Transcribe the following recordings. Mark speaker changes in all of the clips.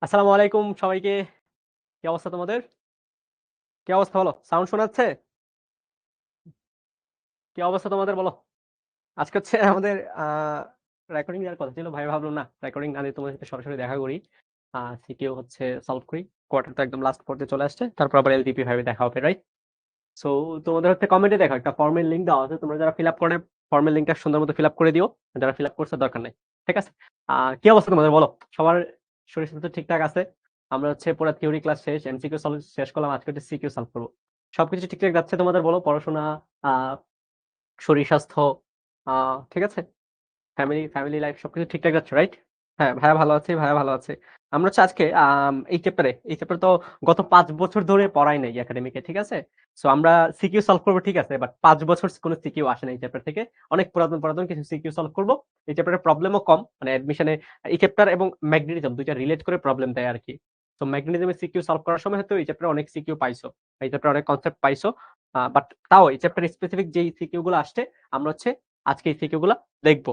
Speaker 1: আসসালামু আলাইকুম সবাইকে। কি অবস্থা তোমাদের? কি অবস্থা বলো? সাউন্ড শোনা যাচ্ছে? কি অবস্থা তোমাদের বলো? আজকে হচ্ছে আমাদের রেকর্ডিং দেওয়ার কথা ছিল। ভাই ভাবলাম না রেকর্ডিং না দিয়ে তোমাদের সাথে সরাসরি দেখা করি। সিকিউ হচ্ছে সলভ করি। কোয়ার্টার তো একদম লাস্ট পর্যায়ে চলে আসছে। তারপর আবার এলটিপি ভাবে দেখা হবে, রাইট? সো তোমাদের হচ্ছে কমেন্টে দেখো একটা ফর্মের লিংক দেওয়া আছে। তোমরা যারা ফিল আপ করে ফর্মের লিংকটা সুন্দর মতো ফিল আপ করে দিও। যারা ফিল আপ করছে দরকার নাই। ঠিক আছে? কি অবস্থা তোমাদের বলো? সবার শরীর স্বাস্থ্য ঠিকঠাক আছে? আমরা হচ্ছে পুরো থিওরি ক্লাস শেষ, এমসিকিউ সলভ শেষ করলাম। আজকে হচ্ছে সিকিউ সলভ করবো। সবকিছু ঠিকঠাক যাচ্ছে তোমাদের বলো? পড়াশোনা, আহ শরীর স্বাস্থ্য, ঠিক আছে? ফ্যামিলি ফ্যামিলি লাইফ সবকিছু ঠিকঠাক যাচ্ছে, রাইট? হ্যাঁ, ভাইয়া ভালো আছে, ভাইয়া ভালো আছে। আমরা হচ্ছে আজকে এই চ্যাপ্টারে তো গত ৫ বছর ধরে পড়াই নাই একাডেমিকে, ঠিক আছে? সো আমরা সিকিউ সলভ করবো, ঠিক আছে? বাট ৫ বছর কোনো সিকিউ আসে না এই চ্যাপ্টার থেকে। অনেক পুরাতন কিছু সিকিউ সলভ করবো। এই চ্যাপ্টারের প্রবলেমও কম, মানে অ্যাডমিশনে এই চ্যাপ্টার এবং ম্যাগনেটিজম ২ টা রিলেট করে প্রবলেম দেয় আরকি। তো ম্যাগনেটিজমের সিকিউ সলভ করার সময় হয়তো এই চ্যাপ্টারে অনেক সিকিউ পাইছো। এই চ্যাপ্টারে অনেক কনসেপ্ট পাইছো। বাট তাও এই চ্যাপ্টার স্পেসিফিক যেই সিকিউ গুলো আসছে, আমরা হচ্ছে আজকে এই সিকিউ গুলা দেখবো।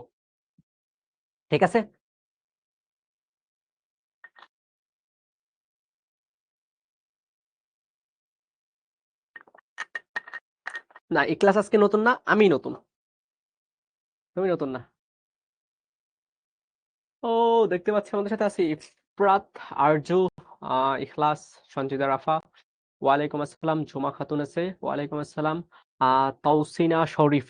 Speaker 1: ঠিক আছে? না, এই ক্লাস আজকে নতুন না, আমিই নতুন। তুমি নতুন না। ও, দেখতে পাচ্ছি আমাদের সাথে আছি ইফরাত, আরজু, ইখলাস, সঞ্জিদা রাফা। ওয়ালাইকুম আসসালাম। ঝুমা খাতুন আছে। ওয়ালাইকুম আসসালাম। তৌসিনা শরীফ,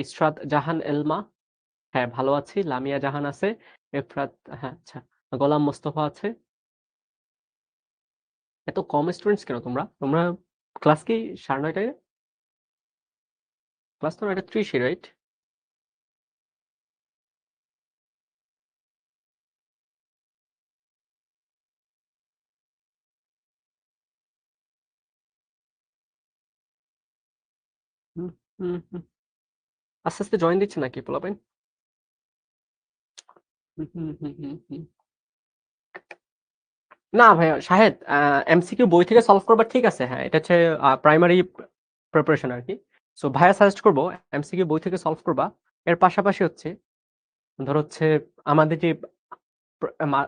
Speaker 1: ইসরাত জাহান এলমা। হ্যাঁ, ভালো আছি। লামিয়া জাহান আছে। ইফরাত, হ্যাঁ, আচ্ছা। গোলাম মোস্তফা আছে। এত কম স্টুডেন্টস কেন তোমরা? তোমরা ক্লাস কি 9:30টায়? ক্লাস তো 9:30, রাইট? হুম, হুম, হুম। আস্তে আস্তে জয়েন দিচ্ছে নাকি পোলাপাইন? হুম, হুম, হুম, হুম, হুম। না ভাইয়া শাহেদ, এমসিকিউ বই থেকে সলভ করবা, ঠিক আছে? হ্যাঁ, এটা হচ্ছে প্রাইমারি প্রিপারেশন আর কি। সো ভাইয়া সাজেস্ট করবো এমসিকিউ বই থেকে সলভ করবা। এর পাশাপাশি হচ্ছে ধর হচ্ছে আমাদের যে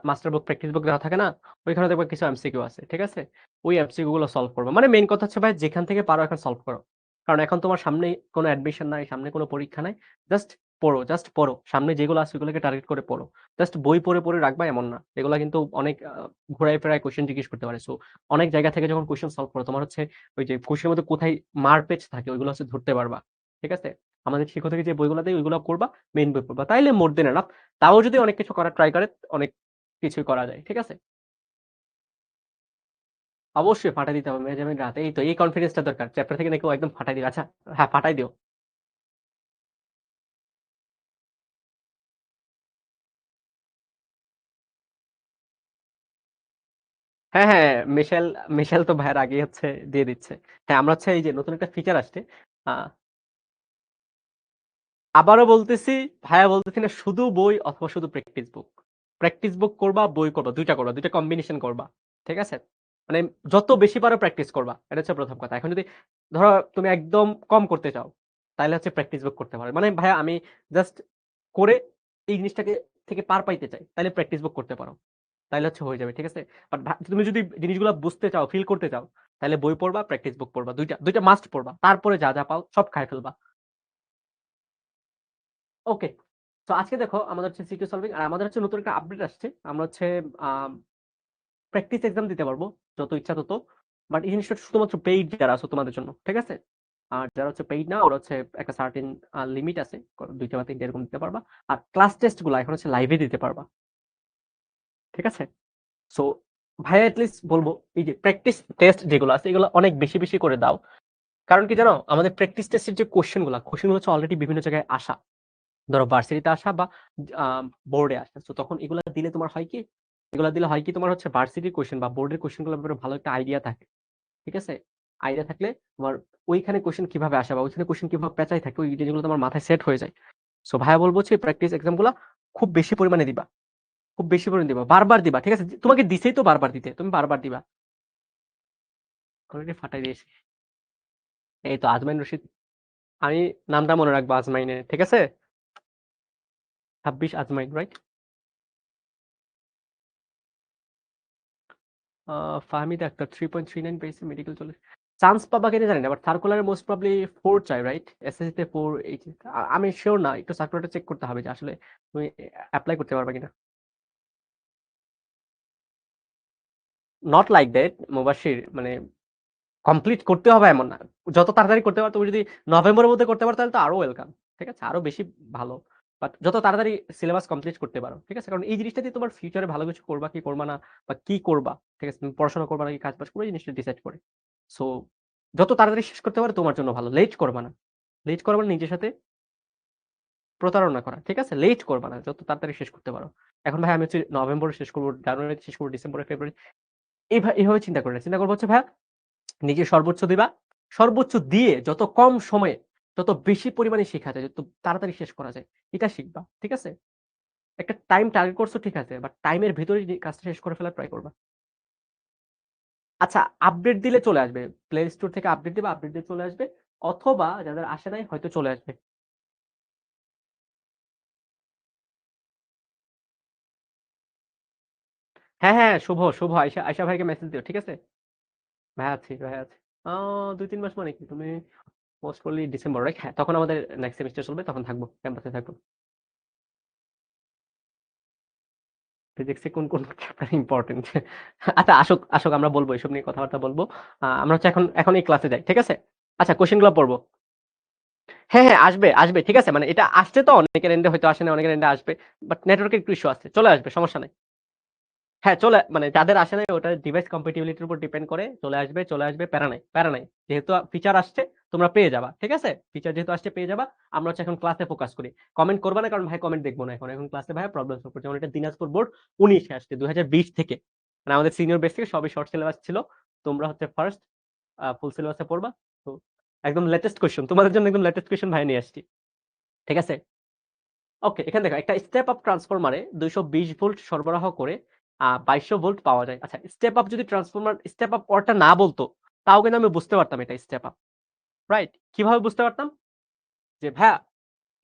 Speaker 1: মাস্টার বুক প্র্যাকটিস বুক দেওয়া থাকে না, ওইখানে দেখবা কিছু এমসিকিউ আছে, ঠিক আছে? ওই এমসিকিউ গুলো সলভ করবা। মানে মেইন কথা হচ্ছে ভাই যেখান থেকে পারো এখন সলভ করো। কারণ এখন তোমার সামনে কোনো অ্যাডমিশন নাই, সামনে কোনো পরীক্ষা নাই। জাস্ট পড়ো, জাস্ট পড়ো। সামনে যেগুলো আছে ওগুলোকে টার্গেট করে পড়ো। জাস্ট বই পড়ে রাখবা এমন না। এগুলা কিন্তু অনেক ঘুরায় ফেরায় কোয়েশ্চেন জিজ্ঞেস করতে পারে। সো অনেক জায়গা থেকে যখন কোয়েশ্চেন সলভ করো তোমার হচ্ছে ওই যে কোয়েশ্চেনের মধ্যে কোথায় মারপ্যাচ থাকে ওইগুলো হচ্ছে ধরতে পারবা। ঠিক আছে? আমাদের শিক্ষক থেকে যে বইগুলো দেয় ওইগুলো পড়বা, মেইন বই পড়বা। তাইলে মোর দেন এনাফ। তাও যদি অনেক কিছু করার ট্রাই করে, অনেক কিছুই করা যায়। ঠিক আছে? অবশ্যই ফাটাই দিতে হবে মেজামিন রাত। এই তো এই কনফিডেন্সটা দরকার। চ্যাপ্টার থেকে নাকি ও একদম ফাটাই দিবে। আচ্ছা, হ্যাঁ, ফাটাই দিও। হ্যাঁ, হ্যাঁ, মিশেল তো ভাইয়ের আগেই হচ্ছে দিয়ে দিচ্ছে। হ্যাঁ, আমরা হচ্ছে এই যে নতুন একটা ফিচার আসছে। আ আবারও বলতেছি, ভাইয়া বলতেছি না শুধু বই অথবা শুধু প্র্যাকটিস বুক। প্র্যাকটিস বুক করবা, বই করবা। ২ টা করবা। ২ টা কম্বিনেশন করবা। ঠিক আছে? মানে যত বেশি পারো প্র্যাকটিস করবা। এটা হচ্ছে ১ম কথা। এখন যদি ধরো তুমি একদম কম করতে চাও, তাইলে হচ্ছে প্র্যাকটিস বুক করতে পারো। মানে ভাইয়া আমি জাস্ট করে এই জিনিসটাকে থেকে পার পাইতে চাই, তাইলে প্র্যাকটিস বুক করতে পারো। তাইলে হচ্ছে হয়ে যাবে। ঠিক আছে? বাট তুমি যদি জিনিসগুলা বুঝতে চাও, ফিল করতে চাও, তাইলে বই পড়বা, প্র্যাকটিস বুক পড়বা। ২ টা মাস্ট পড়বা। তারপরে যা পাও সব খায় ফেলবা। ওকে। তো আজকে দেখো আমাদের হচ্ছে সিকিউ সলভিং আর আমাদের হচ্ছে নতুন একটা আপডেট আসছে। আমরা হচ্ছে আম প্র্যাকটিস এক্সাম দিতে পারবো যত ইচ্ছা তত। বাট এই জিনিসটা শুধুমাত্র পেইড যারা আছে তোমাদের জন্য। ঠিক আছে? আর যারা হচ্ছে পেইড না ওরা হচ্ছে একটা সার্টেন লিমিট আছে। ২ টা বা ৩ টা এরকম দিতে পারবা। আর ক্লাস টেস্ট গুলা এখন হচ্ছে লাইভে দিতে পারবা। ঠিক আছে? সো ভাইয়া এট লিস্ট বলবো এই যে প্র্যাকটিস টেস্ট যেগুলো আছে এগুলো অনেক বেশি করে দাও। কারণ কি জানো? আমাদের প্র্যাকটিস টেস্টের যে কোয়েশ্চেন গুলো হচ্ছে অলরেডি বিভিন্ন জায়গায় আসা। ধরো ভার্সিটিতে আসা বা আ বোর্ডে আসা। সো তখন এগুলা দিলে তোমার হয় কি? এগুলা দিলে হয় কি তোমার হচ্ছে ভার্সিটির কোয়েশ্চেন বা বোর্ডের কোয়েশ্চেন গুলোর ব্যাপারে ভালো একটা আইডিয়া থাকে। ঠিক আছে? আইডিয়া থাকলে তোমার ওইখানে কোয়েশ্চেন কিভাবে আসে বা ওইখানে কোয়েশ্চেন কিভাবে পেঁচায় থাকে ওই জিনিসগুলো তোমার মাথায় সেট হয়ে যায়। সো ভাইয়া বলব হচ্ছে প্র্যাকটিস এক্সাম গুলা খুব বেশি পরিমাণে দিবা। খুব বেশি পরিমাণে দিবা। বারবার দিবা। ঠিক আছে? তোমাকে দিছেই তো বারবার দিতে। তুমি বারবার দিবা। অলরেডি ফাটাই দিয়েছি। এই তো আজমাইন রশিদ। আমি নামটা মনে রাখবো আজমাইনের। ঠিক আছে? 26 আজমাইন, রাইট? ফাহমিদা আক্তার 3.39 পেয়েছে, মেডিকেল চলে। চান্স পাবা কিনা জানি না, বাট সার্কুলারে মোস্ট প্রবাবলি 4 চাই, রাইট? এসএসসি তে 4, আমি শিওর না, একটু সার্কুলারটা চেক করতে হবে যে আসলে তুমি অ্যাপ্লাই করতে পারবা কিনা। নট লাইক দ্যাট মুবাশির, মানে কমপ্লিট করতে হবে এমন না। যত তাড়াতাড়ি করতে পারো, তুমি যদি নভেম্বরের মধ্যে করতে পারো তাহলে তো আরো ওয়েলকাম। ঠিক আছে? আরো বেশি ভালো। বাট যত তাড়াতাড়ি সিলেবাস কমপ্লিট করতে পারো। ঠিক আছে? কারণ এই জিনিসটা দিয়ে তোমার ফিউচারে ভালো কিছু করবা কি করবা না, বা কি করবা। ঠিক আছে? তুমি পড়াশোনা করবা নাকি কাজ-বাজ করবা, এই জিনিসটা ডিসাইড করে। সো যত তাড়াতাড়ি শেষ করতে পারো তোমার জন্য ভালো। লেট করবা না। লেট করবা না, নিজের সাথে প্রতারণা করা। ঠিক আছে? লেট করবা না। যত তাড়াতাড়ি শেষ করতে পারো। এখন ভাই আমি হচ্ছে নভেম্বরে শেষ করব, জানুয়ারিতে শেষ করব, ডিসেম্বরে, ফেব্রুয়ারি, এভাবে চিন্তা করে না। চিন্তা করব হচ্ছে ভাইয়া নিজের সর্বোচ্চ দিবা। সর্বোচ্চ দিয়ে যত কম সময়ে যত বেশি পরিমাণে শেখা যায়, যত তাড়াতাড়ি শেষ করা যায়, এটা শিখবা। ঠিক আছে? একটা টাইম টার্গেট করছো, ঠিক আছে, বাট টাইমের ভেতরেই যে কাজটা শেষ করে ফেলার ট্রাই করবা। আচ্ছা, আপডেট দিলে চলে আসবে। প্লে স্টোর থেকে আপডেট দিবা, আপডেট দিয়ে চলে আসবে। অথবা যাদের আসে নাই হয়তো চলে আসবে। হ্যাঁ, হ্যাঁ, শুভ, শুভ আয়শা, আয়শা ভাইকে মেসেজ দিও। ঠিক আছে? ভাই আছি, ভাই আছি। ২-৩ মাস মানে কি? তুমি মোস্ট প্রবাবলি ডিসেম্বর, রাইট? হ্যাঁ, তখন আমাদের নেক্সট সেমিস্টার চলবে, তখন থাকবো, ক্যাম্পাসে থাকবো। ফিজিক্সে কোন কোন চ্যাপ্টার ইম্পর্টেন্ট? আচ্ছা, আসুক আসুক, আমরা বলবো, এসব নিয়ে কথাবার্তা বলবো। আমরা হচ্ছে এখন এই ক্লাসে যাই। ঠিক আছে? আচ্ছা, কোশ্চেন গুলো পড়বো। হ্যাঁ, হ্যাঁ, আসবে আসবে। ঠিক আছে, মানে এটা আসছে তো, অনেকের এন্ডে হয়তো আসে না, অনেকের এন্ডে আসবে। বাট নেটওয়ার্কের একটু ইস্যু আছে, চলে আসবে, সমস্যা নাই। হ্যাঁ, মানে যাদের আসে নাই ওটা ডিভাইস কম্প্যাটিবিলিটির উপর ডিপেন্ড করে। চলে আসবে, চলে আসবে, প্যারা নাই, প্যারা নাই। যেহেতু ফিচার আসছে, তোমরা পেয়ে যাবা। ঠিক আছে? ফিচার যেহেতু আসছে পেয়ে যাবা। আমরা হচ্ছে এখন ক্লাসে ফোকাস করি। কমেন্ট করবা না, কারণ ভাই কমেন্ট দেখবো না এখন। এখন ক্লাসে ভাই প্রবলেম সলভ করছি। যেমন এটা দিনাজপুর বোর্ড 19 এ আসছে, 2020 থেকে। মানে আমাদের সিনিয়র বেস থেকে সবই শর্ট সিলেবাস ছিল। তোমরা হচ্ছে ফার্স্ট ফুল সিলেবাসে পড়বা। তো একদম লেটেস্ট কোয়েশ্চন তোমাদের জন্য, একদম লেটেস্ট কোয়েশ্চন ভাই নিয়ে আসছি। ঠিক আছে? ওকে, এখানে দেখো, একটা স্টেপ আপ ট্রান্সফরমারে 220 ভোল্ট সরবরাহ করে 2200 ভোল্ট পাওয়া যায়। আচ্ছা, স্টেপ আপ যদি ট্রান্সফরমার স্টেপ আপ ওয়ার্ডটা না বলতো, তাও কিন্তু আমি বুঝতে পারতাম এটা স্টেপ আপ। রাইট? কিভাবে বুঝতে পারতাম? যে ভাইয়া,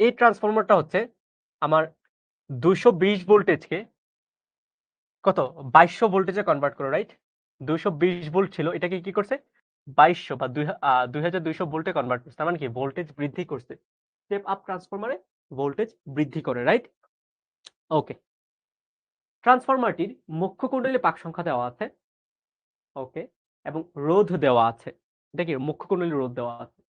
Speaker 1: এই ট্রান্সফরমারটা হচ্ছে আমার 220 ভোল্টেজকে কত 2200 ভোল্টেজে কনভার্ট করে, রাইট? 220 ভোল্ট ছিল, এটাকে কি করছে 2200 বা 2200 ভোল্টে কনভার্ট করছে। তার মানে কি ভোল্টেজ বৃদ্ধি করছে। স্টেপ আপ ট্রান্সফরমারে ভোল্টেজ বৃদ্ধি করে, রাইট? ওকে, ট্রান্সফরমারটির মুখ্য কুণ্ডলী পাক সংখ্যা দেওয়া আছে। ওকে, এবং রোধ দেওয়া আছে। এটা কি মুখ্য কুণ্ডলীর রোধ দেওয়া আছে।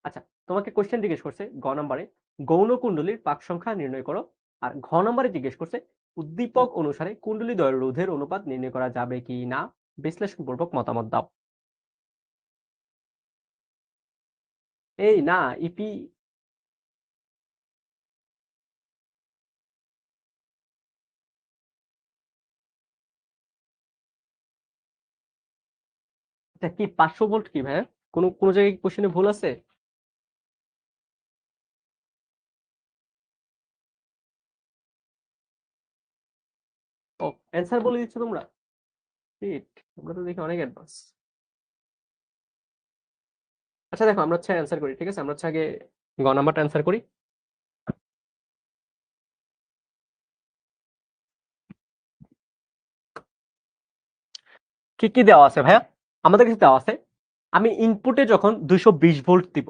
Speaker 1: আচ্ছা, তোমাকে কোশ্চেন জিজ্ঞেস করছে গ নম্বরে গৌণ কুণ্ডলীর পাক সংখ্যা নির্ণয় করো। আর ঘ নম্বরে জিজ্ঞেস করছে উদ্দীপক অনুসারে কুণ্ডলী দ্বয়ের রোধের অনুপাত নির্ণয় করা যাবে কি না, বিশ্লেষণপূর্বক মতামত দাও। এই না, ইপি। এটা কি 500 ভোল্ট কি ভাই? কোন জায়গায় কোশ্চেনে ভুল আছে? ও, অ্যান্সার বলে দিচ্ছ তোমরা? শিট, তোমরা তো দেখি অনেক অ্যাডভান্স। আচ্ছা দেখো, আমরা হচ্ছে অ্যান্সার করি। ঠিক আছে? আমরা হচ্ছে আগে গ নাম্বারটা অ্যান্সার করি। কি কি দেওয়া আছে ভাইয়া? আমাদের কাছে দেওয়া আছে, আমি ইনপুটে যখন 220 ভোল্ট দিব,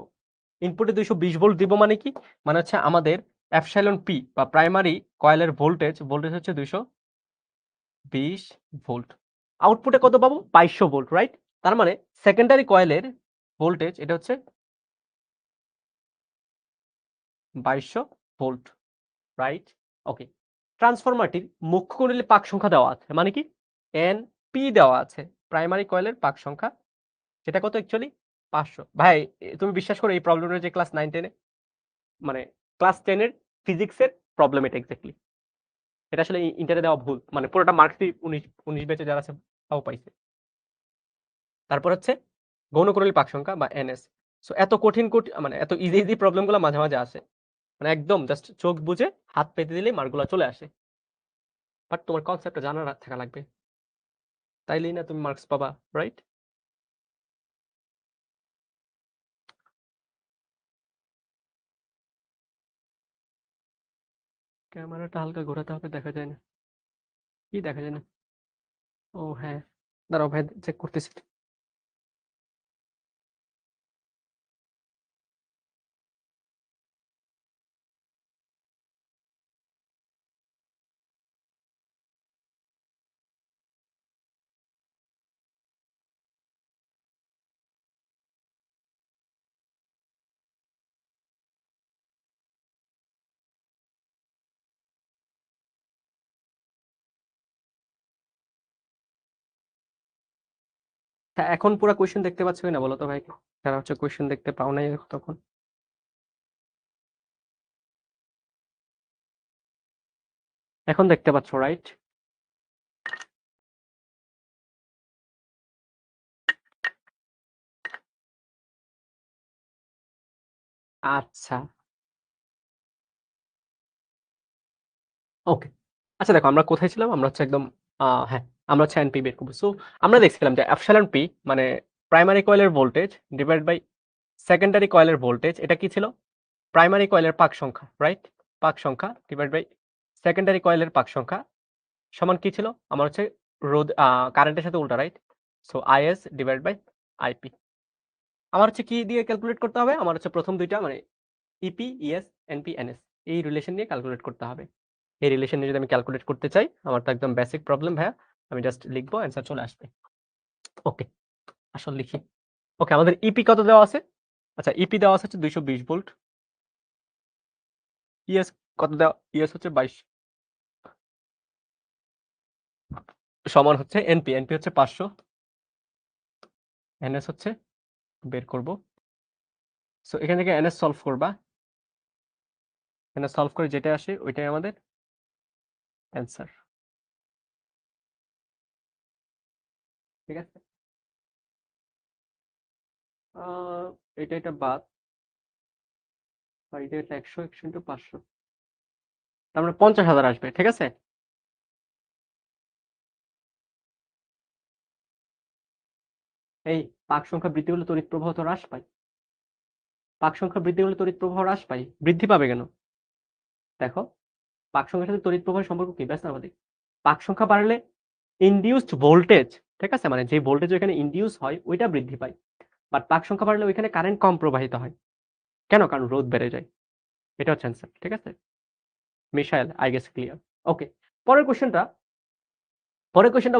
Speaker 1: ইনপুটে 220 ভোল্ট দিব মানে কি, মানে হচ্ছে আমাদের এপসাইলন পি বা প্রাইমারি কয়েলের ভোল্টেজ হচ্ছে 220 ভোল্ট। আউটপুটে কত পাবো? 2200 ভোল্ট, রাইট? তার মানে সেকেন্ডারি কয়েলের ভোল্টেজ এটা হচ্ছে 2200 ভোল্ট, রাইট? ওকে, ট্রান্সফরমারটির মুখ্য কুণ্ডলীর পাক সংখ্যা দেওয়া আছে, মানে কি এন পি দেওয়া আছে, প্রাইমারি কয়েলের পাক সংখ্যা। সেটা কত অ্যাকচুয়ালি? 500। ভাই, তুমি বিশ্বাস করো এই প্রবলেমটা যে ক্লাস 9 10 এ, মানে ক্লাস 10 এর ফিজিক্সের প্রবলেম এটা এক্স্যাক্টলি। এটা আসলে ইন্টারে দেওয়া ভুল। মানে পুরোটা মার্কসই 19 ব্যাচে যারা আছে তাও পাইছে। তারপর হচ্ছে গৌণ পাক সংখ্যা বা এনএস। সো এত কঠিন মানে এত ইজি প্রবলেমগুলো মাঝে মাঝে আসে। মানে একদম জাস্ট চোখ বুঝে হাত পেতে দিলেই মার্কগুলো চলে আসে। বাট তোমার কনসেপ্টটা জানা থাকা লাগবে, তাইলেই না তুমি মার্কস পাবা, রাইট? ক্যামেরাটা হালকা ঘোরাতে হবে, দেখা যায় না। কি দেখা যায় না? ও হ্যাঁ, দাঁড়াও ভাই চেক করতেছি। এখন পুরো কোয়েশ্চেন দেখতে পাচ্ছ কিনা বলো তো ভাই, যারা হচ্ছে কোয়েশ্চেন দেখতে পাও নাই তখন। এখন দেখতে পাচ্ছ রাইট? আচ্ছা ওকে। আচ্ছা দেখো আমরা কোথায় ছিলাম, আমরা হচ্ছে একদম হ্যাঁ, আমরা হচ্ছে এনপি বের করবো। সো আমরা দেখছিলাম যে এপসাইলন পি মানে প্রাইমারি কয়েলের ভোল্টেজ ডিভাইড বাই সেকেন্ডারি কয়েলের ভোল্টেজ, এটা কি ছিল? প্রাইমারি কয়েলের পাক সংখ্যা, রাইট? পাক সংখ্যা ডিভাইড বাই সেকেন্ডারি কয়েলের পাক সংখ্যা সমান কি ছিল? আমার হচ্ছে রোধ কারেন্টের সাথে উল্টা, right? So IS divide by IP. আমার হচ্ছে কি দিয়ে ক্যালকুলেট করতে হবে? আমার হচ্ছে প্রথম দুইটা মানে ইপি, ইএস, এনপি, এনএস এই রিলেশন নিয়ে ক্যালকুলেট করতে হবে। এই রিলেশন নিয়ে যদি আমি ক্যালকুলেট করতে চাই, আমার তো একদম বেসিক প্রবলেম ভাইয়া। আমি জাস্ট লিখবো, অ্যান্সার চলে আসবে। ওকে, আসল লিখি। ওকে, আমাদের ইপি কত দেওয়া আছে? আচ্ছা, ইপি দেওয়া আছে হচ্ছে 220 ভোল্ট। ইএস কত দেওয়া? ইএস হচ্ছে 22 সমান হচ্ছে এনপি। এনপি হচ্ছে 500। এনএস হচ্ছে বের করব। সো এখান থেকে এনএস সলভ করবা। এনএস সলভ করে যেটা আসে ওইটাই আমাদের অ্যান্সার। ঠিক আছে? এটা বাদ, এটা 100 ইন্টু 500, তার মানে 50,000 আসবে। ঠিক আছে? এই পাক সংখ্যা বৃদ্ধি হলে তড়িৎ প্রবাহ তো হ্রাস পায়। পাক সংখ্যা বৃদ্ধি হলে তড়িৎ প্রবাহ হ্রাস পায়। বৃদ্ধি পাবে কেন? দেখো, পাক সংখ্যার সাথে তড়িৎ প্রবাহের সম্পর্ক কি? ব্যস্তানুপাতিক। পাক সংখ্যা বাড়লে ইনডিউসড ভোল্টেজ, ঠিক আছে, মানে যে ভোল্টেজ ওইখানে ইনডিউস হয় ওইটা বৃদ্ধি পায়। বাট পাক সংখ্যা বাড়লে ওইখানে কারেন্ট কম প্রবাহিত হয়। কেন? কারণ রোধ বেড়ে যায়। এটা হচ্ছে অ্যান্সার। ঠিক আছে? Missile, I guess clear. Okay, পরের কোশ্চেনটা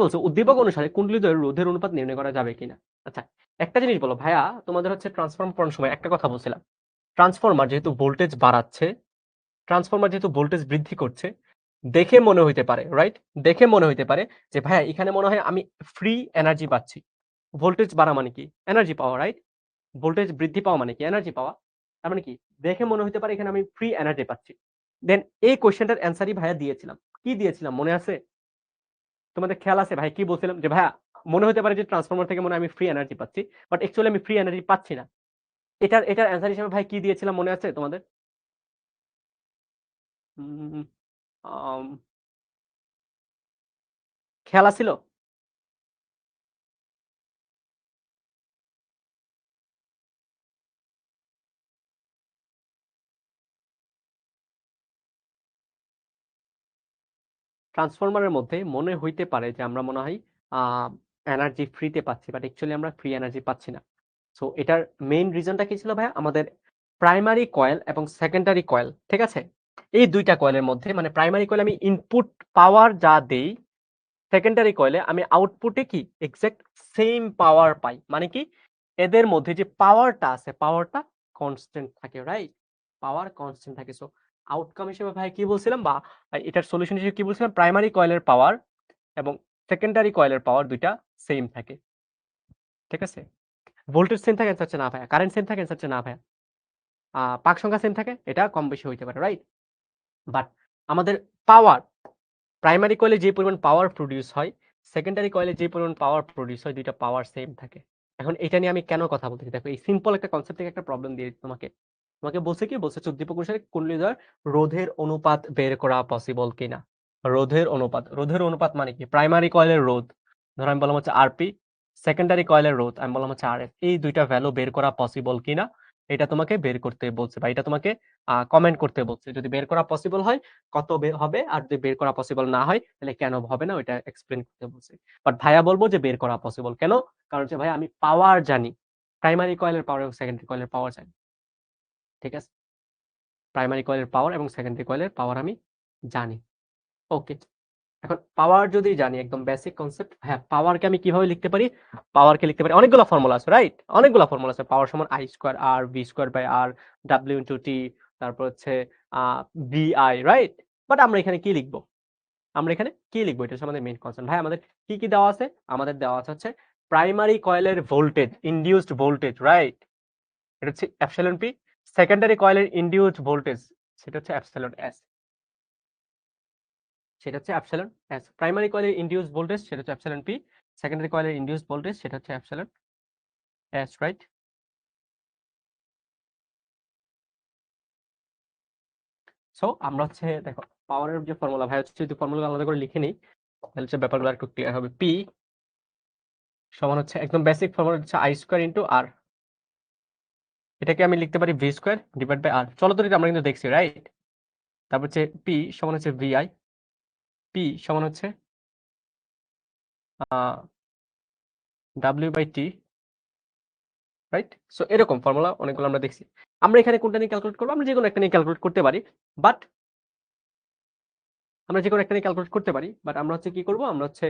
Speaker 1: বলছে উদ্দীপক অনুসারে কুণ্ডলীদ্বয়ের রোধের অনুপাত নির্ণয় করা যাবে কিনা। আচ্ছা, একটা জিনিস বলো ভাইয়া, তোমাদের হচ্ছে ট্রান্সফর্ম করার সময় একটা কথা বলছিলাম, ট্রান্সফরমার যেহেতু ভোল্টেজ বাড়াচ্ছে, ট্রান্সফরমার যেহেতু ভোল্টেজ বৃদ্ধি করছে, দেখে মনে হইতে পারে, রাইট? দেখে মনে হইতে পারে যে ভাইয়া এখানে মনে হয় আমি ফ্রি এনার্জি পাচ্ছি। ভোল্টেজ বাড়া মানে কি? এনার্জি পাওয়া, রাইট? ভোল্টেজ বৃদ্ধি পাওয়া মানে কি? এনার্জি পাওয়া। তার মানে কি? দেখে মনে হইতে পারে এখানে আমি ফ্রি এনার্জি পাচ্ছি। দেন এই কোশ্চেনটার অ্যান্সারই ভাইয়া দিয়েছিলাম। কি দিয়েছিলাম মনে আছে? তোমাদের খেয়াল আছে ভাই কি বলছিলাম? যে ভাইয়া মনে হতে পারে যে ট্রান্সফরমার থেকে মনে হয় আমি ফ্রি এনার্জি পাচ্ছি। বাট অ্যাকচুয়ালি আমি ফ্রি এনার্জি পাচ্ছি না। এটার অ্যান্সার হিসেবে ভাই কি দিয়েছিলাম মনে আছে তোমাদের? উম আম খেয়াল আছিল? ট্রান্সফরমারের মধ্যে মনে হইতে পারে যে আমরা মনে হয় আ এনার্জি ফ্রিতে পাচ্ছি। বাট অ্যাকচুয়ালি আমরা ফ্রি এনার্জি পাচ্ছি না। সো এটার মেইন রিজনটা কি ছিল ভাইয়া? আমাদের প্রাইমারি কয়েল এবং সেকেন্ডারি কয়েল, ঠিক আছে? এই ২ টা কয়েলের মধ্যে মানে প্রাইমারি কয়েলে আমি ইনপুট পাওয়ার যা দেই, সেকেন্ডারি কয়েলে আমি আউটপুটে কি এক্সাক্ট সেম পাওয়ার পাই। মানে কি? এদের মধ্যে যে পাওয়ারটা আছে, পাওয়ারটা কনস্ট্যান্ট থাকে, রাইট? পাওয়ার কনস্ট্যান্ট থাকে। সো আউটকাম হিসেবে ভাই কি বলছিলাম বা এটার সলিউশন হিসেবে কি বলছিলাম? প্রাইমারি কয়েলের পাওয়ার এবং সেকেন্ডারি কয়েলের পাওয়ার ২ টা সেম থাকে। ঠিক আছে? ভোল্টেজ সেম থাকে? অ্যান্সার হচ্ছে না ভাইয়া। কারেন্ট সেম থাকে? অ্যান্সার হচ্ছে না ভাইয়া। পাক সংখ্যা সেম থাকে? এটা কম বেশি হইতে পারে, রাইট? বাট আমাদের পাওয়ার, প্রাইমারি কয়েলে যে পরিমাণ পাওয়ার প্রডিউস হয়, সেকেন্ডারি কয়েলে যে পরিমাণ পাওয়ার প্রডিউস হয়, ২ টা পাওয়ার সেম থাকে। এখন এটা নিয়ে আমি কেন কথা বলতেছি? দেখো এই সিম্পল একটা কনসেপ্ট থেকে একটা প্রবলেম দিয়ে দিচ্ছি তোমাকে। তোমাকে বলছে কি? বলছে উদ্দীপক অনুসারে কুণ্ডলীদ্বয়ের রোধের অনুপাত বের করা পসিবল কিনা? রোধের অনুপাত। রোধের অনুপাত মানে কি? প্রাইমারি কয়েলের রোধ, ধরো আমি বললাম হচ্ছে আরপি, সেকেন্ডারি কয়েলের রোধ আমি বললাম হচ্ছে আরএফ। এই ২ টা ভ্যালু বের করা পসিবল কিনা? এটা তোমাকে বের করতে বলছে বা এটা তোমাকে কমেন্ট করতে বলছে। যদি বের করা পসিবল হয় কত বের হবে, আর যদি বের করা পসিবল না হয় তাহলে কেন হবে না ওইটা এক্সপ্লেন করতে বলছে। বাট ভাইয়া বলবো যে বের করা পসিবল। কেন? কারণ হচ্ছে ভাই আমি পাওয়ার জানি, প্রাইমারি কয়েলের পাওয়ার এবং সেকেন্ডারি কয়েলের পাওয়ার জানি। ঠিক আছে, প্রাইমারি কয়েলের পাওয়ার এবং সেকেন্ডারি কয়েলের পাওয়ার আমি জানি। ওকে, এখন পাওয়ার যদি জানি, একদম বেসিক কনসেপ্ট। হ্যাঁ, পাওয়ারকে আমি কিভাবে লিখতে পারি? পাওয়ারকে লিখতে পারি, অনেকগুলো ফর্মুলা আছে, রাইট? অনেকগুলো ফর্মুলা আছে। পাওয়ার সমান I square R V square by R W into T, তারপর হচ্ছে বিআই, রাইট? বাট আমরা এখানে কি লিখবো? আমরা এখানে কি লিখবো? এটা হচ্ছে আমাদের মেইন কনসার্ন। ভাই আমাদের কি কি দেওয়া আছে? আমাদের দেওয়া আছে হচ্ছে প্রাইমারি কয়েলের ভোল্টেজ, ইনডিউসড ভোল্টেজ, রাইট? এটা হচ্ছে এপসিলন পি। সেকেন্ডারি কয়েলের ইনডিউসড ভোল্টেজ, সেটা হচ্ছে এপসিলন এস। সেটা হচ্ছে এপসিলন এস। প্রাইমারি কয়েলের ইনডিউসড ভোল্টেজ সেটা হচ্ছে এপসিলন পি। সেকেন্ডারি কয়েলের ইনডিউসড ভোল্টেজ সেটা হচ্ছে এপসিলন এস, রাইট? সো আমরা হচ্ছে দেখো পাওয়ারের যে ফর্মুলা, ভাই হচ্ছে যদি ফর্মুলা আলাদা করে লিখে নিই তাহলে হচ্ছে ব্যাপারগুলো একটু ক্লিয়ার হবে। পি সমান হচ্ছে একদম বেসিক ফর্মুলা হচ্ছে আই স্কোয়ার ইন্টু আর। এটাকে আমি লিখতে পারি ভি স্কোয়ার ডিভাইড বাই আর। চলো তো আমরা কিন্তু দেখছি, রাইট? তারপর হচ্ছে পি সমান হচ্ছে ভিআই, পি সমান হচ্ছে W by T, right? So এরকম ফর্মুলা অনেকগুলো আমরা দেখছি। আমরা এখানে কোনটা নিয়ে ক্যালকুলেট করবো? আমরা যে কোনো একটা নিয়ে ক্যালকুলেট করতে পারি, বাট আমরা যে কোনো একটা নিয়ে ক্যালকুলেট করতে পারি, বাট আমরা হচ্ছে কি করবো? আমরা হচ্ছে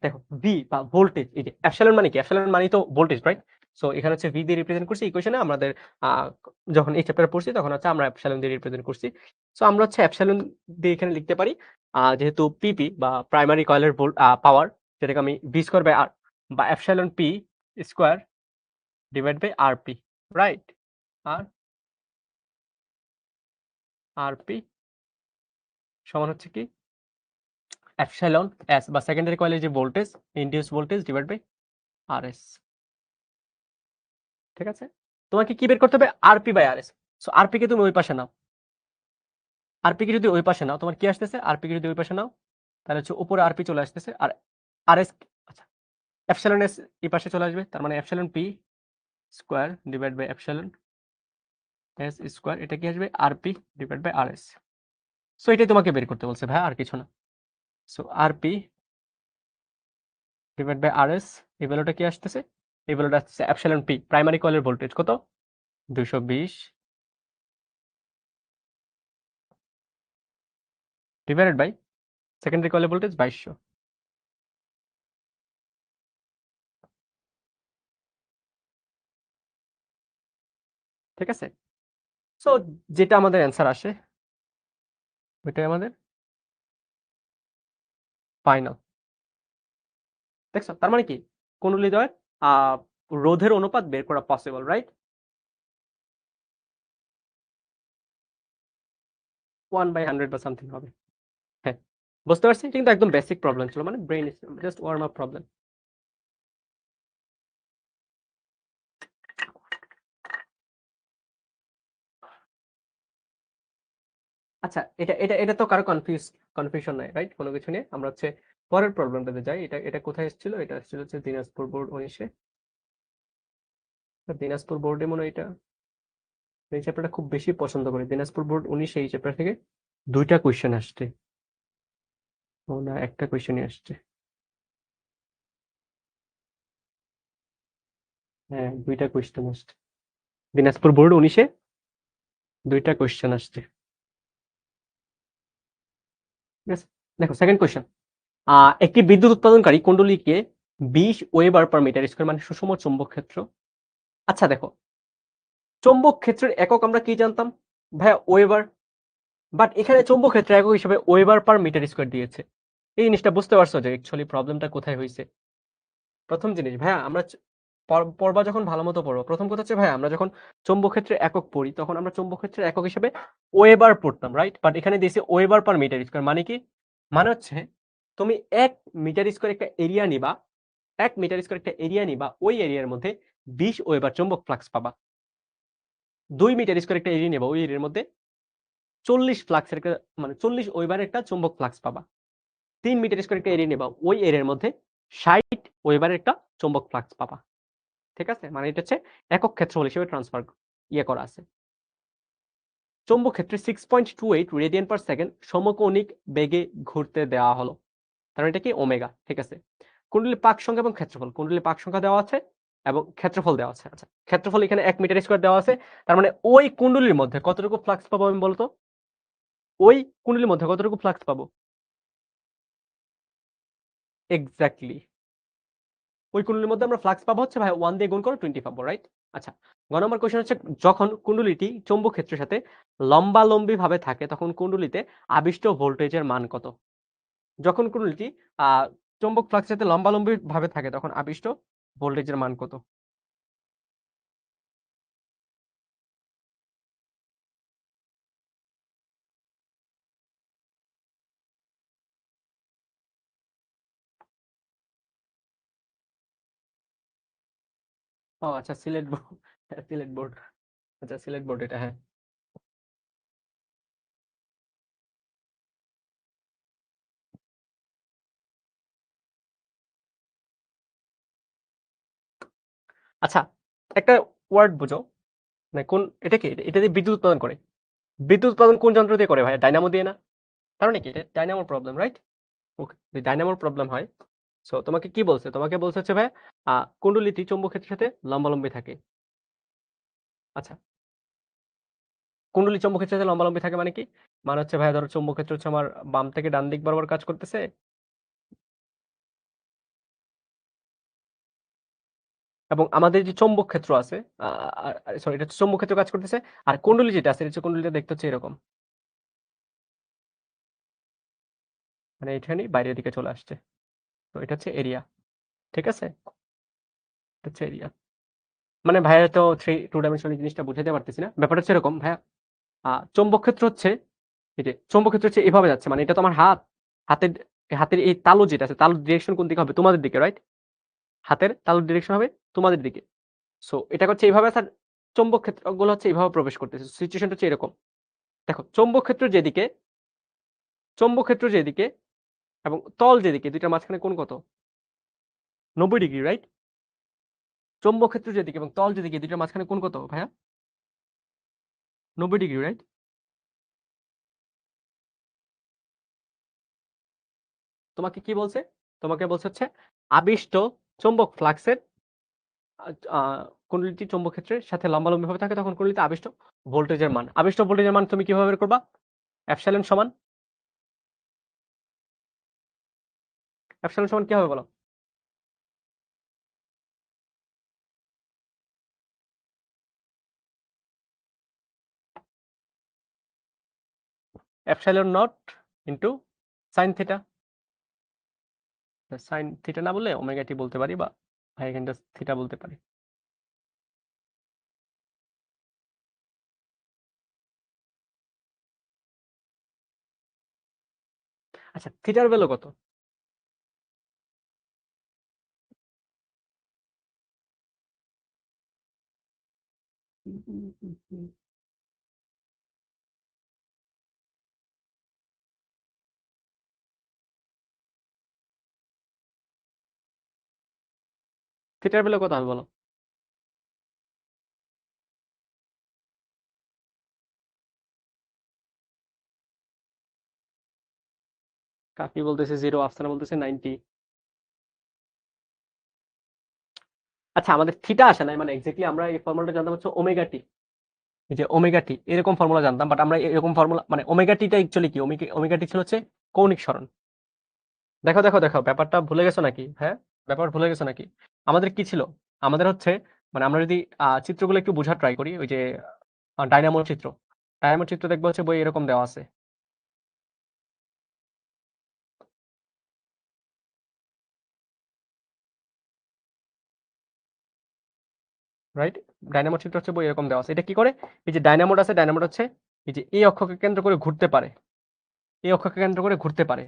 Speaker 1: দেখো ভি বা ভোল্টেজ, এই যে এপসিলন মানে কি? এপসিলন মানে তো ভোল্টেজ, রাইট? সো এখানে হচ্ছে ভি দিয়ে রিপ্রেজেন্ট করছি ইকুয়েশনে। আমাদের যখন এই চ্যাপ্টার পড়ছি তখন হচ্ছে আমরা এপসিলন দিয়ে রিপ্রেজেন্ট করছি। সো আমরা হচ্ছে এপসিলন দিয়ে এখানে লিখতে পারি যেহেতু পিপি বা প্রাইমারি কয়েলের পাওয়ার, যেটাকে আমি ভি স্কোয়ার বাই আর বা epsilon P square divide by R P, right? আর আর পি সমান হচ্ছে কি? এপসিলন এস বা সেকেন্ডারি কয়েলের যে voltage, induce voltage divide by R S. ঠিক আছে, তোমাকে কি বের করতে হবে? RP by RS. So RP কে তুমি ওই পাশে নাও, আরপি কে যদি ওই পাশে নাও তোমার কি আসতেছে? আরপি কে যদি ওই পাশে নাও তাহলে হচ্ছে উপরে আরপি চলে আসতেছে, আর আরএস, আচ্ছা, এপসিলন এস এই পাশে চলে আসবে, তার মানে epsilon P square divide by epsilon S square, এটা কি আসবে? RP divide by RS. So এটাই তোমাকে বের করতে বলছে ভাই, আর কিছু না। So RP divide by RS, এই ভ্যালুটা কি আসতেছে? এই ভ্যালুটা আসতেছে এপসিলন পি, প্রাইমারি কয়েলের ভোল্টেজ কত? 220 ডিভাইডেড বাই সেকেন্ডারি কয়েলের ভোল্টেজ 2200। ঠিক আছে, সো যেটা আমাদের অ্যান্সার আসে ওইটাই আমাদের ফাইনাল। দেখছো, তার মানে কি কুণ্ডলীদ্বয়ের রোধের অনুপাত বের করা পসিবল, রাইট? 1/100 বা সামথিং হবে। হ্যাঁ, বুঝতে পারছি, কিন্তু একদম বেসিক প্রবলেম ছিল, মানে brain just warm up problem. আচ্ছা, এটা এটা এটা তো কারো কনফিউশন নাই, রাইট? কোনো কিছু নিয়ে আমরা হচ্ছে পরের প্রবলেমটাতে যাই। এটা এটা কোথায় এসেছিল? এটা এসেছিল হচ্ছে দিনাজপুর বোর্ড 19-এ। দিনাজপুর বোর্ডে মনে হয় এটা, এই চ্যাপ্টারটা খুব বেশি পছন্দ করি। দিনাজপুর বোর্ড 19-এ এই চ্যাপ্টার থেকে 2টা কোয়েশ্চেন আসছে, ও না একটা কোয়েশ্চেনই আসছে। হ্যাঁ, 2টা কোয়েশ্চেন আসছে দিনাজপুর বোর্ড 19-এ, 2টা কোয়েশ্চেন আসছে। ঠিক আছে, দেখো সেকেন্ড কোয়েশ্চেন। একটি বিদ্যুৎ উৎপাদনকারী কুণ্ডলীকে 20 ওয়েবার পার মিটার স্কয়ার মানে সুষম চৌম্বক ক্ষেত্র। আচ্ছা দেখো, চৌম্বক ক্ষেত্রের একক আমরা কি জানতাম ভাইয়া? ওয়েবার। বাট এখানে চৌম্বক ক্ষেত্রের একক হিসেবে ওয়েবার পার মিটার স্কয়ার দিয়েছে। এই জিনিসটা বুঝতে পারছো যে অ্যাকচুয়ালি প্রবলেমটা কোথায় হয়েছে? প্রথম জিনিস ভাইয়া, আমরা পড়বা যখন ভালো মতো পড়বো, প্রথম কথা হচ্ছে ভাইয়া আমরা যখন চৌম্বক ক্ষেত্রের একক পড়ি তখন আমরা চৌম্বক ক্ষেত্রের একক হিসেবে ওয়েবার পড়তাম, রাইট? বাট এখানে দিয়েছে ওয়েবার পার মিটার স্কয়ার। মানে কি? মানে হচ্ছে তুমি 1 মিটার স্কয়ার একটা এরিয়া নিবা, 1 মিটার স্কয়ার একটা এরিয়া নিবা, ওই এরিয়ার মধ্যে 20 ওয়েবার চৌম্বক ফ্লাক্স পাবা। 2 মিটার স্কয়ার একটা এরিয়া নিবা, ওই এরিয়ার মধ্যে 40 ফ্লাক্সের একটা, মানে 40 ওয়েবারের একটা চৌম্বক ফ্লাক্স পাবা। 3 মিটার স্কয়ার একটা এরিয়া নিবা, ওই এরিয়ার মধ্যে 60 ওয়েবারের একটা চৌম্বক ফ্লাক্স পাবা। ঠিক আছে, মানে এটা হচ্ছে একক ক্ষেত্রফল হিসেবে ট্রান্সফার ইয়ে করা আছে। চৌম্বক ক্ষেত্রে 6.28 রেডিয়ান পার সেকেন্ড সমকৌণিক বেগে ঘুরতে দেওয়া হলো। তার মানে এটা কি ওমেগা, ঠিক আছে। কুণ্ডলীর পাক সংখ্যা এবং ক্ষেত্রফল, কুণ্ডলীর পাক সংখ্যা দেওয়া আছে এবং ক্ষেত্রফল দেওয়া আছে। আচ্ছা, ক্ষেত্রফল এখানে 1 মিটার স্কয়ার দেওয়া আছে। তার মানে ওই কুণ্ডলীর মধ্যে কতটুকু ফ্লাক্স পাবো আমি বলতো? ওই কুণ্ডলীর মধ্যে কতটুকু ফ্লাক্স পাবো? এক্সাক্টলি। ওই কুণ্ডলীর মধ্যে আমরা ফ্লাক্স পাবো হচ্ছে ভাই 1 দিয়ে গুণ করে 20 পাবো, রাইট? আচ্ছা, গ নম্বর কোয়েশ্চেন হচ্ছে যখন কুণ্ডলীটি চৌম্বক ক্ষেত্রের সাথে লম্বালম্বি ভাবে থাকে তখন কুণ্ডলীতে আবিষ্ট ভোল্টেজের মান কত? যখন কুণ্ডলীটি চৌম্বক ফ্লাক্সের সাথে লম্বালম্বি ভাবে থাকে তখন আবিষ্ট ভোল্টেজের মান কত? ও আচ্ছা, সিলেট বোর্ড। সিলেট বোর্ড। আচ্ছা, সিলেট বোর্ড এটা, হ্যাঁ। আচ্ছা, একটা ওয়ার্ড বুঝো, মানে কোন এটা কি, এটা দিয়ে বিদ্যুৎ উৎপাদন করে। বিদ্যুৎ উৎপাদন কোন যন্ত্র দিয়ে করে ভাই? ডাইনামো দিয়ে না? তার মানে কি এটা ডাইনামোর প্রবলেম, রাইট? ওকে, যদি ডাইনামোর প্রবলেম হয়, সো তোমাকে কি বলছে? তোমাকে বলছে হচ্ছে ভাই কুণ্ডলীটি চৌম্বক ক্ষেত্রের সাথে লম্বালম্বি থাকে। আচ্ছা, কুণ্ডলী চৌম্বক ক্ষেত্রের সাথে লম্বালম্বি থাকে মানে কি? মানে হচ্ছে ভাই ধরো চৌম্বক ক্ষেত্র হচ্ছে আমার বাম থেকে ডান দিক বরাবর কাজ করতেছে, এবং আমাদের যে চৌম্বক ক্ষেত্র আছে, সরি, এটা হচ্ছে চৌম্বক ক্ষেত্র কাজ করতেছে, আর কুণ্ডলী যেটা আছে এটা হচ্ছে কুণ্ডলীটা দেখতে হচ্ছে এরকম, মানে এখানেই বাইরের দিকে চলে আসছে। তো এটা হচ্ছে এরিয়া, ঠিক আছে? এটা হচ্ছে এরিয়া। মানে ভাইয়া তো টু ডাইমেনশনাল জিনিসটা বুঝাতে পারতেছি না। ব্যাপারটা হচ্ছে এরকম ভাইয়া, চৌম্বক ক্ষেত্র হচ্ছে এই যে চৌম্বক ক্ষেত্র হচ্ছে এভাবে যাচ্ছে, মানে এটা তো আমার হাত, হাতের হাতের এই তালু যেটা আছে, তালুর ডিরেকশন কোন দিকে হবে? তোমাদের দিকে, রাইট? হাতের তালুর ডিরেকশন হবে তোমাদের দিকে। সো এটা হচ্ছে এইভাবে, স্যার চৌম্বক ক্ষেত্রগুলো হচ্ছে এইভাবে প্রবেশ করতেছে। সিচুয়েশনটা হচ্ছে এরকম। দেখো, চৌম্বক ক্ষেত্র যেদিকে এবং তল যেদিকে, দুইটার মাঝখানে কোণ কত? 90 ডিগ্রি, রাইট? চৌম্বক ক্ষেত্র যেদিকে এবং তল যেদিকে, দুইটার মাঝখানে কোণ কত ভাইয়া? 90 ডিগ্রি, রাইট? তোমাকে কি বলছে? তোমাকে বলছে হচ্ছে আবিষ্ট চৌম্বক ফ্লাক্সের কুণ্ডলীটি চৌম্বক ক্ষেত্রের সাথে লম্বালম্বি ভাবে থাকে তখন কুণ্ডলীতে আবিষ্ট ভোল্টেজের মান। আবিষ্ট ভোল্টেজের মান তুমি কিভাবে বের করবা? এপসাইলন সমান, এপসাইলন সমান কি হবে বলো? Epsilon not into sine theta. Sine theta না বললে ওমেগা টি বলতে পারি, বা ভাই এখানটা থিটা বলতে পারি। আচ্ছা, থিটার ভ্যালু কত? থিটার ভ্যালু কত হবে বলো? কাকি বলতেছে 0, আফসানা বলতেছে 90। আচ্ছা, আমাদের থিটা আসে নাই, মানে এক্স্যাক্টলি আমরা এই ফর্মুলাটা জানতাম হচ্ছে ওমেগা টি। এই যে ওমেগা টি এরকম ফর্মুলা জানতাম, বাট আমরা এরকম ফর্মুলা, মানে ওমেগা টিটা অ্যাকচুয়ালি কি? ওমেগা টি ছিল হচ্ছে কৌণিক সরণ। দেখো দেখো দেখো, ব্যাপারটা ভুলে গেছো নাকি? হ্যাঁ, ব্যাপার ভুলে গেছো নাকি? আমাদের কি ছিল? আমাদের হচ্ছে, মানে আমরা যদি চিত্রগুলো একটু বোঝার ট্রাই করি, ওই যে ডাইনামোর চিত্র, ডাইনামোর চিত্র দেখবো হচ্ছে বই এরকম দেওয়া আছে, রাইট? ডাইনামোর চিত্র হচ্ছে বই এরকম দেওয়া আছে। এটা কি করে? এই যে ডাইনামোড আছে, ডাইনামোড হচ্ছে এই যে এই অক্ষকে কেন্দ্র করে ঘুরতে পারে, এই অক্ষকে কেন্দ্র করে ঘুরতে পারে,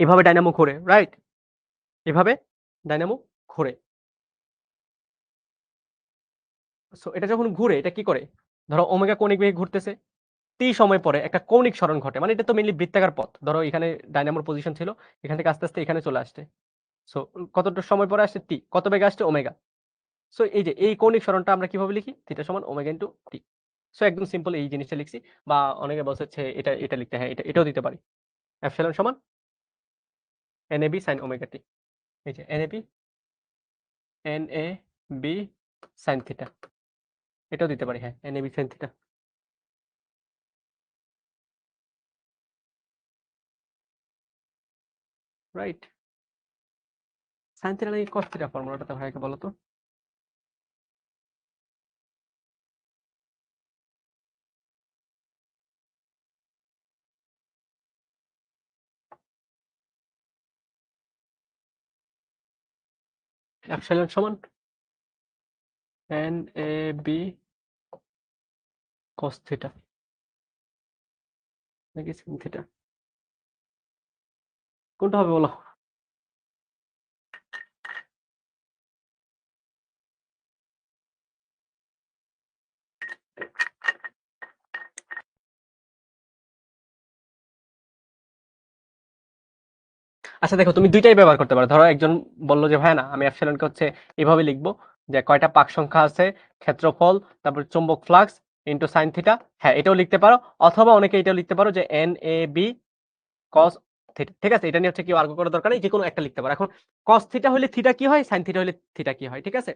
Speaker 1: এভাবে ডাইনামো ঘোরে, রাইট? এভাবে ডাইনামো ঘোরে। সো এটা যখন ঘুরে, এটা কি করে? ধরো ওমেগা কৌণিক বেগে ঘুরতেছে, টি সময় পরে একটা কৌণিক সরণ ঘটে, মানে এটা তো মেইনলি বৃত্তাকার পথ। ধরো এখানে ডাইনামোর পজিশন ছিল, এখান থেকে আস্তে আস্তে এখানে চলে আসছে। সো কতটা সময় পরে আসছে? টি। কত বেগে আসছে? ওমেগা। সো এই যে এই কৌণিক সরণটা আমরা কিভাবে লিখি? থিটা সমান ওমেগা ইনটু টি। সো একদম সিম্পল এই জিনিসটা লিখছি, বা অনেকে বলছে হচ্ছে এটা লিখতে, হ্যাঁ এটাও দিতে পারি। এপসিলন সমান NAB sin ওমেগা টি। এই যে NAB sin থিটা, এটাও দিতে পারি, হ্যাঁ NAB sin theta. Right. sin theta নাকি cos থিটা ফর্মুলাটা ভাইকে বলো তো। এপসিলন সমান NAB cos থিটা নাকি sin থিটা, কোনটা হবে বলো? আচ্ছা দেখো, তুমি দুইটাই ব্যবহার করতে পারো। ধরো একজন বললো যে ভাই না, আমি এপসিলনকে হচ্ছে এভাবে লিখবো যে কয়টা পাক সংখ্যা আছে, ক্ষেত্রফল, তারপর চৌম্বক ফ্লাক্স ইনটু sin থিটা। হ্যাঁ এটাও লিখতে পারো, অথবা অনেকে এটাও লিখতে পারো যে NAB cos থিটা। ঠিক আছে, এটা নিয়ে হচ্ছে কেউ আর্গু করার দরকার নেই, যে কোনো একটা লিখতে পারো। এখন cos থিটা হলে থিটা কি হয়, sin থিটা হলে থিটা কি হয়, ঠিক আছে?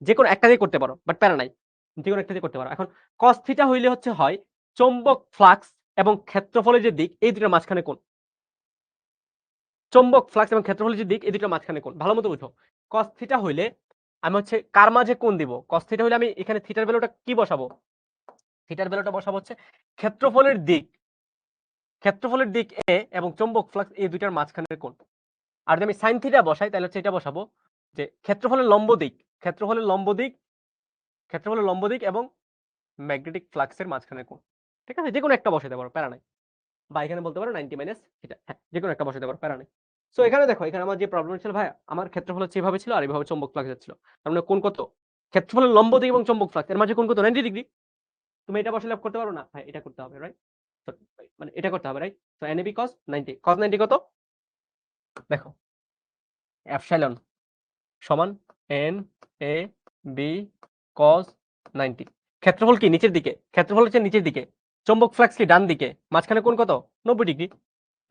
Speaker 1: যে কোনো একটা দিয়ে করতে পারো, বাট প্যারা নাই, যে কোনো একটা দিয়ে করতে পারো। এখন cos থিটা হইলে হচ্ছে হয় চৌম্বক ফ্লাক্স এবং ক্ষেত্রফলের যে দিক, এই দুটোর মাঝখানে কোণ। চৌম্বক ফ্লাক্স এবং ক্ষেত্রফলের যে দিক, এই দুটোর মাঝখানে কোণ। ভালো মতো বুঝো। cos থিটা হইলে আমি হচ্ছে কার মাঝে কোণ দিব? cos থিটা হইলে আমি এখানে থিটার ভ্যালুটা কি বসাবো? থিটার ভ্যালুটা বসাবো হচ্ছে ক্ষেত্রফলের দিক, ক্ষেত্রফলের দিক এ এবং চৌম্বক ফ্লাক্স এই দুইটার মাঝখানের কোণ। আর যদি আমি sin থিটা বসাই তাহলে হচ্ছে এটা বসাবো যে ক্ষেত্রফলের লম্ব দিক, ক্ষেত্রফলের লম্ব দিক, ক্ষেত্রফলের লম্ব দিক এবং ম্যাগনেটিক ফ্লাক্সের মাঝখানের কোণ। ঠিক আছে, যে কোনো একটা বসাতে পারো, প্যারা নাই। বা এখানে বলতে পারো 90 মাইনাস থিটা, হ্যাঁ যে কোনো একটা বসাতে পারো, প্যারা নেই। সো এখানে দেখো, এখানে আমার যে প্রবলেম ছিল ভাই, আমার ক্ষেত্রফল হচ্ছে এভাবে ছিল আর এভাবে চৌম্বক ফ্লাক্স যাচ্ছিল। তার মানে কোণ কত? ক্ষেত্রফলের লম্ব দিক এবং চৌম্বক ফ্লাক্স এর মাঝে কোণ কত? 90 ডিগ্রি। তুমি এটা বসালে করতে পারো না? হ্যাঁ এটা করতে হবে, রাইট? মানে এটা করতে হবে, রাইট? তো NAB cos 90, cos 90 কত? দেখো এপসাইলন সমান NAB cos 90। ক্ষেত্রফল কি নিচের দিকে, ক্ষেত্রফল হচ্ছে নিচের দিকে, চৌম্বক ফ্লাক্স কি ডান দিকে, মাঝখানে কোণ কত? 90 ডিগ্রি।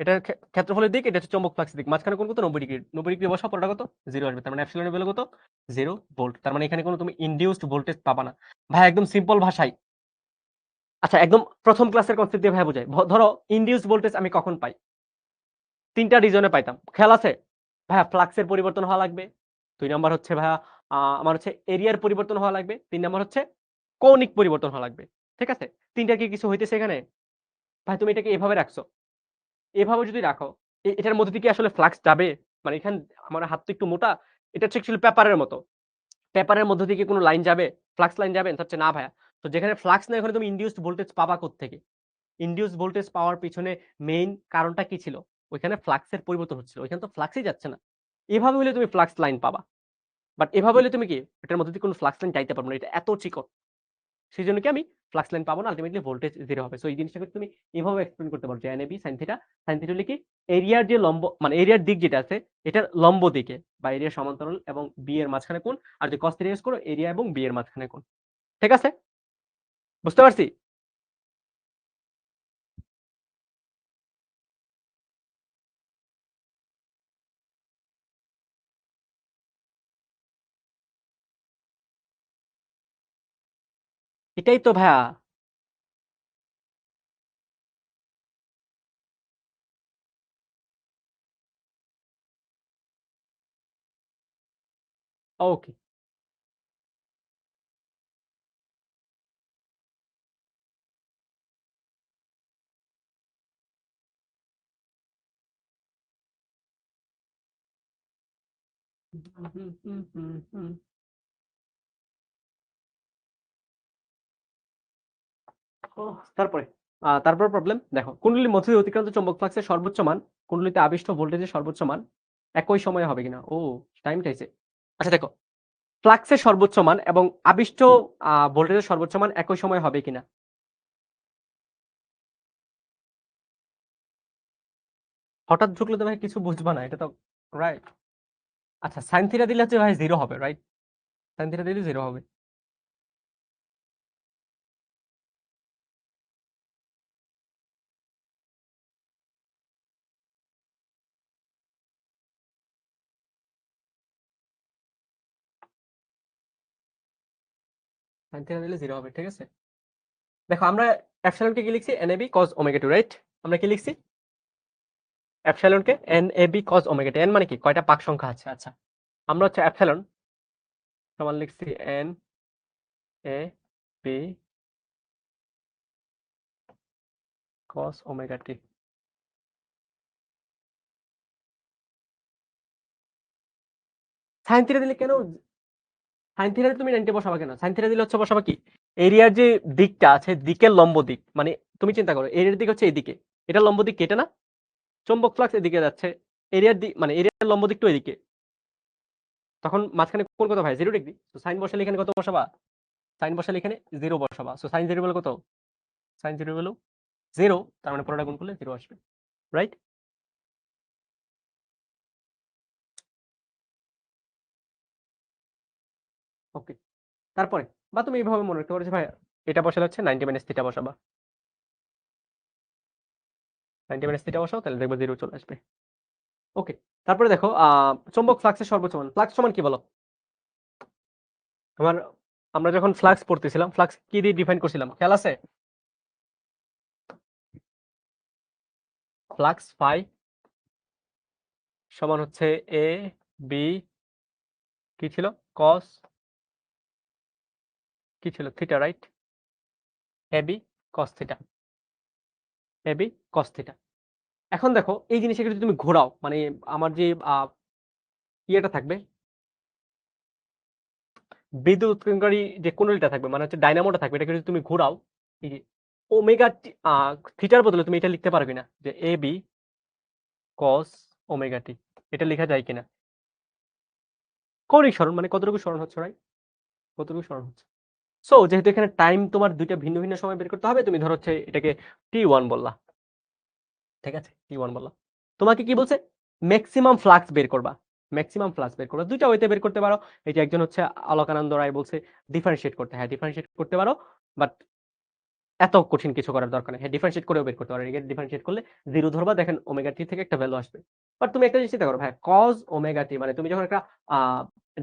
Speaker 1: এটা ক্ষেত্রফলের দিক, এটা হচ্ছে চৌম্বক ফ্লাক্সের দিক, মাঝখানে কোণ কত? 90 ডিগ্রি। 90 ডিগ্রি বসাও, পরটা কত? 0 আসবে। তার মানে এপসিলনের ভ্যালু কত? 0 ভোল্ট। তার মানে এখানে কোনো তুমি ইনডিউসড ভোল্টেজ পাবা না। ভাই একদম সিম্পল ভাষায়, আচ্ছা একদম প্রথম ক্লাসের কনসেপ্ট দিয়ে ভাই বোঝাই। ধরো ইনডিউসড ভোল্টেজ আমি কখন পাই? তিনটা রিজনে পাইতাম, খেয়াল আছে? ভাইয়া ফ্লাক্সের পরিবর্তন হওয়া লাগবে, 2 নাম্বার হচ্ছে ভাইয়া আমার হচ্ছে এরিয়ার পরিবর্তন হওয়া লাগবে, 3 নাম্বার হচ্ছে কৌণিক পরিবর্তন হওয়া লাগবে। ঠিক আছে? ৩টার কি কিছু হইতেছে এখানে? ভাই তুমি এটাকে এভাবে রাখছো, এভাবে যদি রাখো, এটার মধ্যে দিয়ে কি আসলে ফ্লাক্স যাবে? মানে এখানে আমার হাত তো একটু মোটা, এটা হচ্ছে অ্যাকচুয়ালি পেপারের মতো। পেপারের মধ্য দিয়ে কি কোনো লাইন যাবে? ফ্লাক্স লাইন যাবে? তো হচ্ছে না ভাইয়া। তো যেখানে ফ্লাক্স নাই ওখানে তুমি ইনডিউসড ভোল্টেজ পাবা কোত্থেকে? ইনডিউসড ভোল্টেজ পাওয়ার পিছনে মেইন কারণটা কি ছিল? ওইখানে ফ্লাক্সের পরিবর্তন হচ্ছিল। ওইখানে তো ফ্লাক্সই যাচ্ছে না। এভাবে হইলে তুমি ফ্লাক্স লাইন পাবা। বাট এভাবে হইলে তুমি কি এটার মধ্যে দিয়ে কোনো ফ্লাক্স লাইন যাইতে পারবে না। এটা এত চিকন। সেজন্য কি আমি ফ্লাক্স লাইন পাবো না। আল্টিমেটলি ভোল্টেজ 0 হবে। সো এই জিনিসটাকে তুমি এভাবে এক্সপ্লেইন করতে পারো যে NAB sin theta, sin theta হলে কি এরিয়ার যে লম্ব, মানে এরিয়ার দিক যেটা আছে এটার লম্ব দিকে বা এরিয়ার সমান্তরাল এবং বি এর মাঝখানে কোণ। আর যে cos থিটা ইউজ করো এরিয়া এবং বি এর মাঝখানে কোণ। ঠিক আছে? বুঝতে পারছি? এটাই তো ভাইয়া। ওকে। তারপরে তারপর প্রবলেম দেখো, কুণ্ডলীর মধ্য দিয়ে অতিক্রান্ত চৌম্বক ফ্লাক্সের সর্বোচ্চ মান কুণ্ডলীতে আবিষ্ট ভোল্টেজের সর্বোচ্চ মান একই সময়ে হবে কিনা। ও টাইম চাইছে। আচ্ছা দেখো, ফ্লাক্সের সর্বোচ্চ মান এবং আবিষ্ট ভোল্টেজের সর্বোচ্চ মান একই সময়ে হবে কিনা। হঠাৎ ঢুকলে তো ভাই কিছু বুঝবা না, এটা তো রাইট। আচ্ছা সাইন থিটা দিলে হচ্ছে ভাই 0 হবে, রাইট? সাইন থিটা দিলে 0 হবে। সাইন থিটা দিলে 0 হবে, ঠিক আছে? দেখো আমরা এপসাইলনকে কি লিখছি? NAB cos omega 2, right? আমরা কি লিখছি? এপসাইলনকে NAB cos ওমেগা 2। n মানে কি? কয়টা পাক সংখ্যা আছে? আচ্ছা, আমরা হচ্ছে এপসাইলন সমান লিখছি NAB cos omega t। Sine theta দিলে কেন সাইন থিটা তুমি 90 বসাবা কেন? সাইন থিটা দিলে হচ্ছে বসাবা কি? এরিয়ার যে দিকটা আছে, দিকের লম্ব দিক, মানে তুমি চিন্তা করো এরিয়ার দিক হচ্ছে এইদিকে, এটা লম্ব দিক কেটে না, চৌম্বক ফ্লাক্স এদিকে যাচ্ছে, এরিয়ার দিক মানে এরিয়ার লম্ব দিকটা এদিকে, তখন মাঝখানে কোন কত ভাই? 0 ডিগ্রি। তো সাইন বসালে এখানে কত বসাবা? সাইন বসালে এখানে 0 বসাবা। সো সাইন 0 বলে কত? সাইন 0 হলো 0, তার মানে পুরোটা গুণ করলে 0 আসবে, রাইট? ওকে, তারপরে বা তুমি এইভাবে মনে রাখতে পারো যে ভাই এটা বসালে হচ্ছে 90 মাইনাস থিটা বসাবা, 90 মাইনাস থিটা বসাও, তাহলে দেখবে 0 চলে আসবে। ওকে, তারপরে দেখো চৌম্বক ফ্লাক্সের সর্বোচ্চ মান। ফ্লাক্স সমান কি বলো? আমার আমরা যখন ফ্লাক্স পড়তেছিলাম, ফ্লাক্স কি দিয়ে ডিফাইন করছিলাম খেয়াল আছে? ফ্লাক্স ফাই সমান হচ্ছে এ বি কি ছিল? কস কি ছিল? Theta, right? A B cos theta, A B cos theta. এখন দেখো এই জিনিসটাকে যদি তুমি ঘোরাও, মানে আমার যে ইয়েটা থাকবে, বিদ্যুৎ উৎপাদনকারী যে কুণ্ডলীটা থাকবে, মানে হচ্ছে ডাইনামোটা থাকবে, এটাকে যদি তুমি ঘোরাও, এই যে ওমেগা থিটার বদলে তুমি এটা লিখতে পারো কিনা যে এ বি কস ওমেগা টি? এটা লেখা যায় কিনা? কৌণিক সরণ, মানে কতটুকু সরণ হচ্ছে, রাইট? কতটুকু সরণ হচ্ছে। সো যেহেতু এখানে টাইম তোমার দুইটা ভিন্ন ভিন্ন সময় বের করতে হবে, তুমি ধরো হচ্ছে এটাকে T1 বললা, ঠিক আছে? T1 বললা, তোমাকে কি বলছে? ম্যাক্সিমাম ফ্লাক্স বের করবা, ম্যাক্সিমাম ফ্লাক্স বের করবা। দুইটা ওয়েতে বের করতে পারো। এই যে একজন হচ্ছে অলোকানন্দ রায় বলছে ডিফারেন্সিয়েট করতে, হ্যাঁ ডিফারেন্সিয়েট করতে পারো, বাট এত কঠিন কিছু করার দরকার নেই। হ্যাঁ ডিফারেন্সিয়েট করেও বের করতে পারো। ডিফারেন্সিয়েট করলে 0 ধরবা, দেখেন ওমেগা টি থেকে একটা ভ্যালু আসবে। বাট তুমি একটা জিনিস চিন্তা করো ভাই, কজ ওমেগা টি মানে তুমি যখন একটা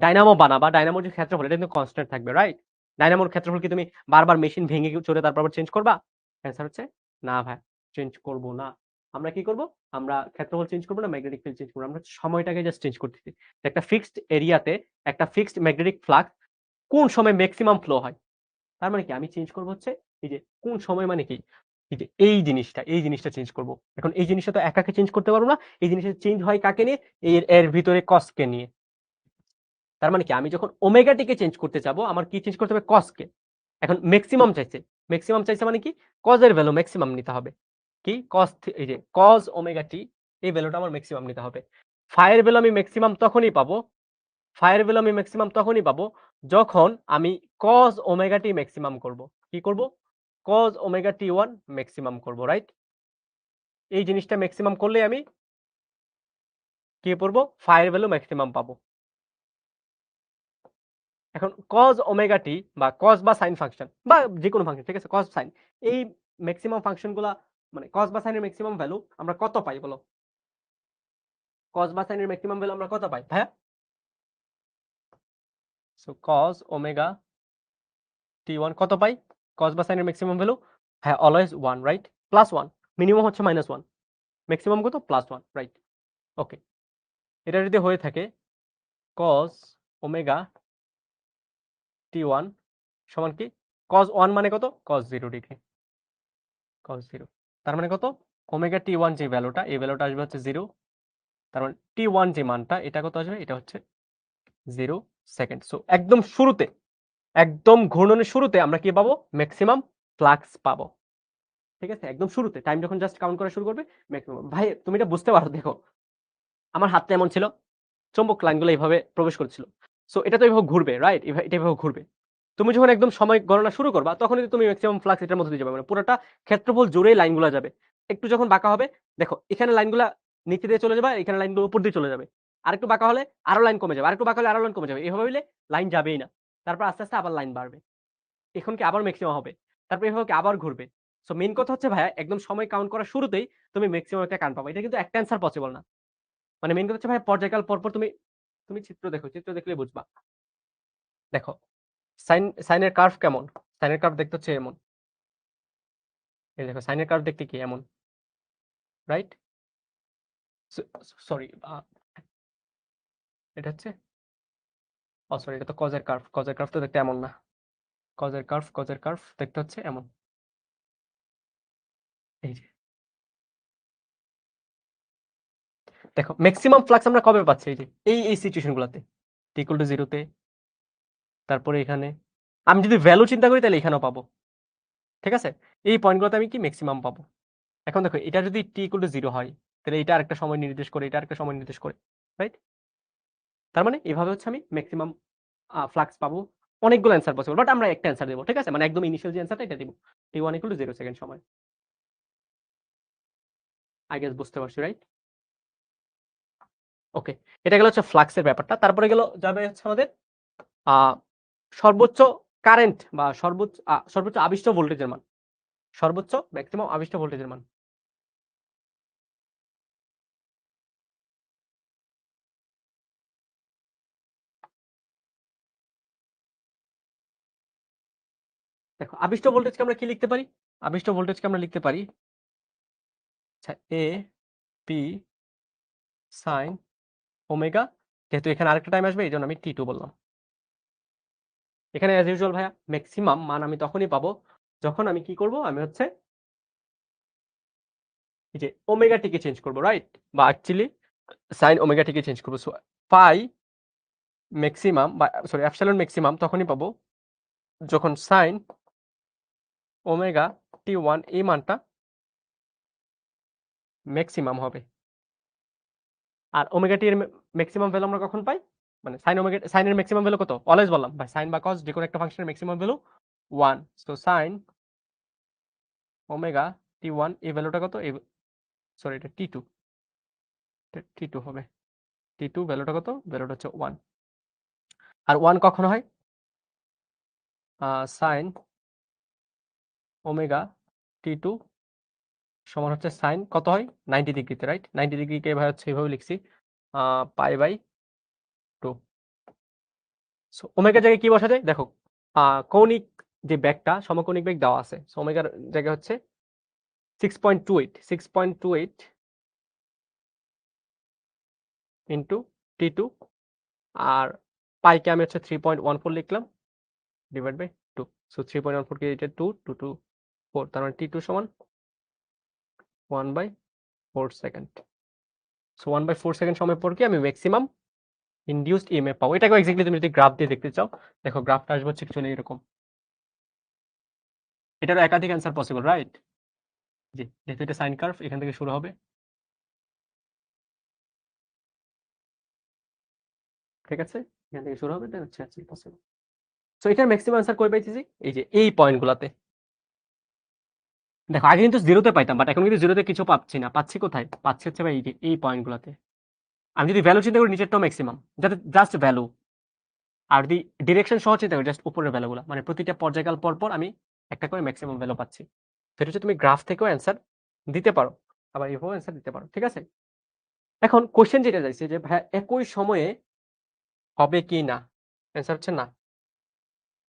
Speaker 1: ডাইনামো বানাবা, ডাইনামোর যে ক্ষেত্রফল এটা কিন্তু কনস্ট্যান্ট থাকবে, রাইট? ডাইনামোর ক্ষেত্রফল কি তুমি বারবার মেশিন ভেঙে চড়ে তারপর আবার চেঞ্জ করবা? অ্যান্সার হচ্ছে না ভাই, চেঞ্জ করব না। আমরা কি করব? আমরা ক্ষেত্রফল চেঞ্জ করব না, ম্যাগনেটিক ফিল্ড চেঞ্জ করব। আমরা সময়টাকে জাস্ট চেঞ্জ করতেছি। একটা ফিক্সড এরিয়াতে একটা ফিক্সড ম্যাগনেটিক ফ্লাক্স কোন সময় ম্যাক্সিমাম ফ্লো হয়, তার মানে কি আমি চেঞ্জ করব হচ্ছে এই যে কোন সময়, মানে কি এই যে এই জিনিসটা চেঞ্জ করব। এখন এই জিনিসটা তো একাকে চেঞ্জ করতে পারবো না, এই জিনিসটা চেঞ্জ হয় কাকে নিয়ে? এর ভিতরে কস কে নিয়ে। তার মানে কি আমি যখন ওমেগা টি কে চেঞ্জ করতে চাবো, আমার কি চেঞ্জ করতে হবে? কস কে। এখন ম্যাক্সিমাম চাইছে, ম্যাক্সিমাম চাইছে মানে কি? কজ এর ভ্যালু ম্যাক্সিমাম নিতে হবে। কি কস, এই যে কজ ওমেগা টি, এই ভ্যালুটা আমার ম্যাক্সিমাম নিতে হবে। ফাই এর ভ্যালু আমি ম্যাক্সিমাম তখনই পাবো, ফাই এর ভ্যালু আমি ম্যাক্সিমাম তখনই পাবো যখন আমি কজ ওমেগা টি ম্যাক্সিমাম করব। কি করব? কজ ওমেগা টি 1 ম্যাক্সিমাম করব, রাইট? এই জিনিসটা ম্যাক্সিমাম করলে আমি কি পড়বো? ফাই এর ভ্যালু ম্যাক্সিমাম পাবো। এখন cos ওমেগা টি বা cos বা sin ফাংশন বা যেকোনো ফাংশন, ঠিক আছে? cos sin এই ম্যাক্সিমাম ফাংশন গুলা, মানে cos বা sin এর ম্যাক্সিমাম ভ্যালু আমরা কত পাই বলো? cos বা sin এর ম্যাক্সিমাম ভ্যালু আমরা কত পাই ভাইয়া? সো cos ওমেগা t1 কত পাই? cos বা sin এর ম্যাক্সিমাম ভ্যালু, হ্যাঁ অলওয়েজ 1, রাইট? প্লাস 1, মিনিমাম হচ্ছে -1, ম্যাক্সিমাম কত? +1, রাইট? ওকে, এটা যদি হয়ে থাকে cos ওমেগা t1 সমান কি? cos 1 মানে কত? cos 0 degree, cos 0। তার মানে কত? ওমেগা t1 যে ভ্যালুটা, এই ভ্যালুটা আসবে হচ্ছে 0। তার মানে t1 যে মানটা, এটা কত আসবে? এটা হচ্ছে 0 সেকেন্ড। সো একদম শুরুতে, একদম ঘূর্ণনের শুরুতে আমরা কি পাবো? ম্যাক্সিমাম ফ্লাক্স পাবো, ঠিক আছে? একদম শুরুতে টাইম যখন জাস্ট কাউন্ট করা শুরু করবে, ম্যাক্সিমাম। ভাই তুমি এটা বুঝতে পারো, দেখো আমার হাতটা এমন ছিল, চৌম্বক লাইনগুলো এইভাবে প্রবেশ করছিল। সো এটা তো এইভাবে ঘুরবে, রাইট? এটা এভাবে ঘুরবে। তুমি যখন একদম সময় গণনা শুরু করবা, তখনই তুমি ম্যাক্সিমাম ফ্লাক্স এটার মধ্যে দিয়ে যাবে, মানে পুরোটা ক্ষেত্রফল জুড়েই লাইনগুলো যাবে। একটু যখন বাঁকা হবে, দেখো এখানে লাইনগুলা নিচে দিয়ে চলে যাবে, এখানে লাইনগুলো উপর দিয়ে চলে যাবে। আরেকটু বাঁকা হলে আরো লাইন কমে যাবে, আরেকটু বাঁকা হলে আরো লাইন কমে যাবে। এভাবে হইলে লাইন যাবেই না। তারপর আস্তে আস্তে আবার লাইন বাড়বে, এখন কি আবার ম্যাক্সিমাম হবে, তারপর এভাবে কি আবার ঘুরবে। সো মেইন কথা হচ্ছে ভাইয়া একদম সময় কাউন্ট করার শুরুতেই তুমি ম্যাক্সিমাম একটা কারেন্ট পাবা। এটা কিন্তু একটা অ্যান্সার পসিবল না। মানে মেইন কথা হচ্ছে ভাইয়া পর্যায়কাল পরপর তুমি চিত্র দেখো, চিত্র দেখলেই বুঝবা। দেখো সাইনের কার্ভ কেমন, সাইনের কার্ভ দেখতে হচ্ছে এমন, এই দেখো সাইনের কার্ভ দেখতে কি এমন, রাইট? সরি, এটা হচ্ছে, সরি এটা তো কজের কার্ভ, কজের কার্ভ তো দেখতে এমন না, কজের কার্ভ দেখতে হচ্ছে এমন, এই যে দেখো ম্যাক্সিমাম ফ্লাক্স আমরা কবে পাচ্ছি, এই যে এই সিচুয়েশন গুলাতে টি ইকুয়াল টু 0 তে, তারপরে এখানে আমি যদি ভ্যালু চিন্তা করি তাহলে এখানেও পাবো, ঠিক আছে? এই পয়েন্টগুলোতে আমি কি ম্যাক্সিমাম পাবো। এখন দেখো এটা যদি টি ইকুয়াল টু 0 হয় তাহলে এটা আরেকটা সময় নির্দেশ করে, এটা আরেকটা সময় নির্দেশ করে, রাইট? তার মানে এভাবে হচ্ছে আমি ম্যাক্সিমাম ফ্লাক্স পাবো। অনেকগুলো অ্যান্সার পসিবল, বাট আমরা একটা অ্যান্সার দেবো, ঠিক আছে? মানে একদম ইনিশিয়াল যে অ্যান্সারটা এটা দিব, t1 ইকুয়াল টু 0 সেকেন্ড সময়। আই গেস বুঝতে পারছি, রাইট? ওকে, এটা গেল হচ্ছে ফ্লাক্সের ব্যাপারটা। তারপরে যাবে হচ্ছে আমাদের সর্বোচ্চ কারেন্ট বা সর্বোচ্চ আবিষ্ট ভোল্টেজের মান, সর্বোচ্চ ম্যাক্সিমাম আবিষ্ট ভোল্টেজের মান। দেখো আবিষ্ট ভোল্টেজকে আমরা কি লিখতে পারি, আবিষ্ট ভোল্টেজকে আমরা লিখতে পারি আচ্ছা এ পি সাইন ওমেগা, যেহেতু এখানে আরেকটা টাইম আসবে এই জন্য আমি টি2 বললাম। এখানে অ্যাজ ইউজুয়াল ভাইয়া ম্যাক্সিমাম মান আমি তখনই পাবো যখন আমি কি করব, আমি হচ্ছে এই যে ওমেগা টিকে চেঞ্জ করব, রাইট? বা অ্যাকচুয়ালি সাইন ওমেগা টিকে চেঞ্জ করব। সো পাই ম্যাক্সিমাম বা সরি অ্যাপসিলন ম্যাক্সিমাম তখনই পাবো যখন সাইন ওমেগা টি1 এই মানটা ম্যাক্সিমাম হবে। আর ওমেগা টি এর ম্যাক্সিমাম ভ্যালু আমরা কখন পাই, মানে সাইনের ম্যাক্সিমাম ভ্যালু কত, অলওয়েজ বললাম ভাই সাইন বা কস যে কোনো একটা ফাংশনের maximum value 1। So sine omega T one এই ভ্যালুটা কত, এই সরি এটা টি2, টি2 হবে, টি2 ভ্যালুটা কত, ভ্যালুটা হচ্ছে 1। আর 1 কখন হয়, সাইন ওমেগা টি2 সমান হচ্ছে সাইন কত হয় 90 ডিগ্রিতে, রাইট? 90 ডিগ্রিকে ভাই হচ্ছে এইভাবে লিখছি পাই বাই 2। সো ওমেগার জায়গায় কি বসা যায় দেখো, কৌণিক যে বেগটা সমকৌণিক বেগ দেওয়া আছে, সো ওমেগার জায়গায় হচ্ছে 6.28 ইন্টু টি2, আর পাইকে আমি হচ্ছে 3.14 লিখলাম ডিভাইড বাই 2। সো 3.14 কে এটা 2 2 2 4, তার মানে টি2 সমান 1/4 সেকেন্ড। সো 1/4 সেকেন্ড সময় পর কি আমি ম্যাক্সিমাম ইনডিউসড ইএমএফ পাবো। এটাকে এক্স্যাক্টলি তুমি যদি গ্রাফ দিয়ে দেখতে চাও, দেখো গ্রাফটা আসবে হচ্ছে চলে এরকম। এটারও একাধিক অ্যান্সার পসিবল, রাইট? জি, যেহেতু এটা সাইন কার্ভ এখান থেকে শুরু হবে, ঠিক আছে? এখান থেকে শুরু হবে, দেন হচ্ছে অ্যান্সার পসিবল। সো এটার ম্যাক্সিমাম অ্যান্সার কই পাইতেছি, এই যে এই পয়েন্টগুলোতে। দেখো আগে কিন্তু জিরোতে পাইতাম, বাট এখন কিন্তু জিরোতে কিছু পাচ্ছি না, পাচ্ছি কোথায়, পাচ্ছি হচ্ছে ভাই এই যে এই পয়েন্টগুলোতে। আমি যদি ভ্যালু চিন্তা করি নিচেরটাও ম্যাক্সিমাম, যাতে জাস্ট ভ্যালু, আর যদি ডিরেকশন সহ চিন্তা করি জাস্ট উপরের ভ্যালুগুলো, মানে প্রতিটা পর্যায়কাল পর পর আমি একটা করে ম্যাক্সিমাম ভ্যালু পাচ্ছি। সেটা হচ্ছে তুমি গ্রাফ থেকেও অ্যান্সার দিতে পারো, আবার এভাবেও অ্যান্সার দিতে পারো, ঠিক আছে? এখন কোশ্চেন যেটা যাইছে যে ভাইয়া একই সময়ে হবে কি না, অ্যান্সার হচ্ছে না।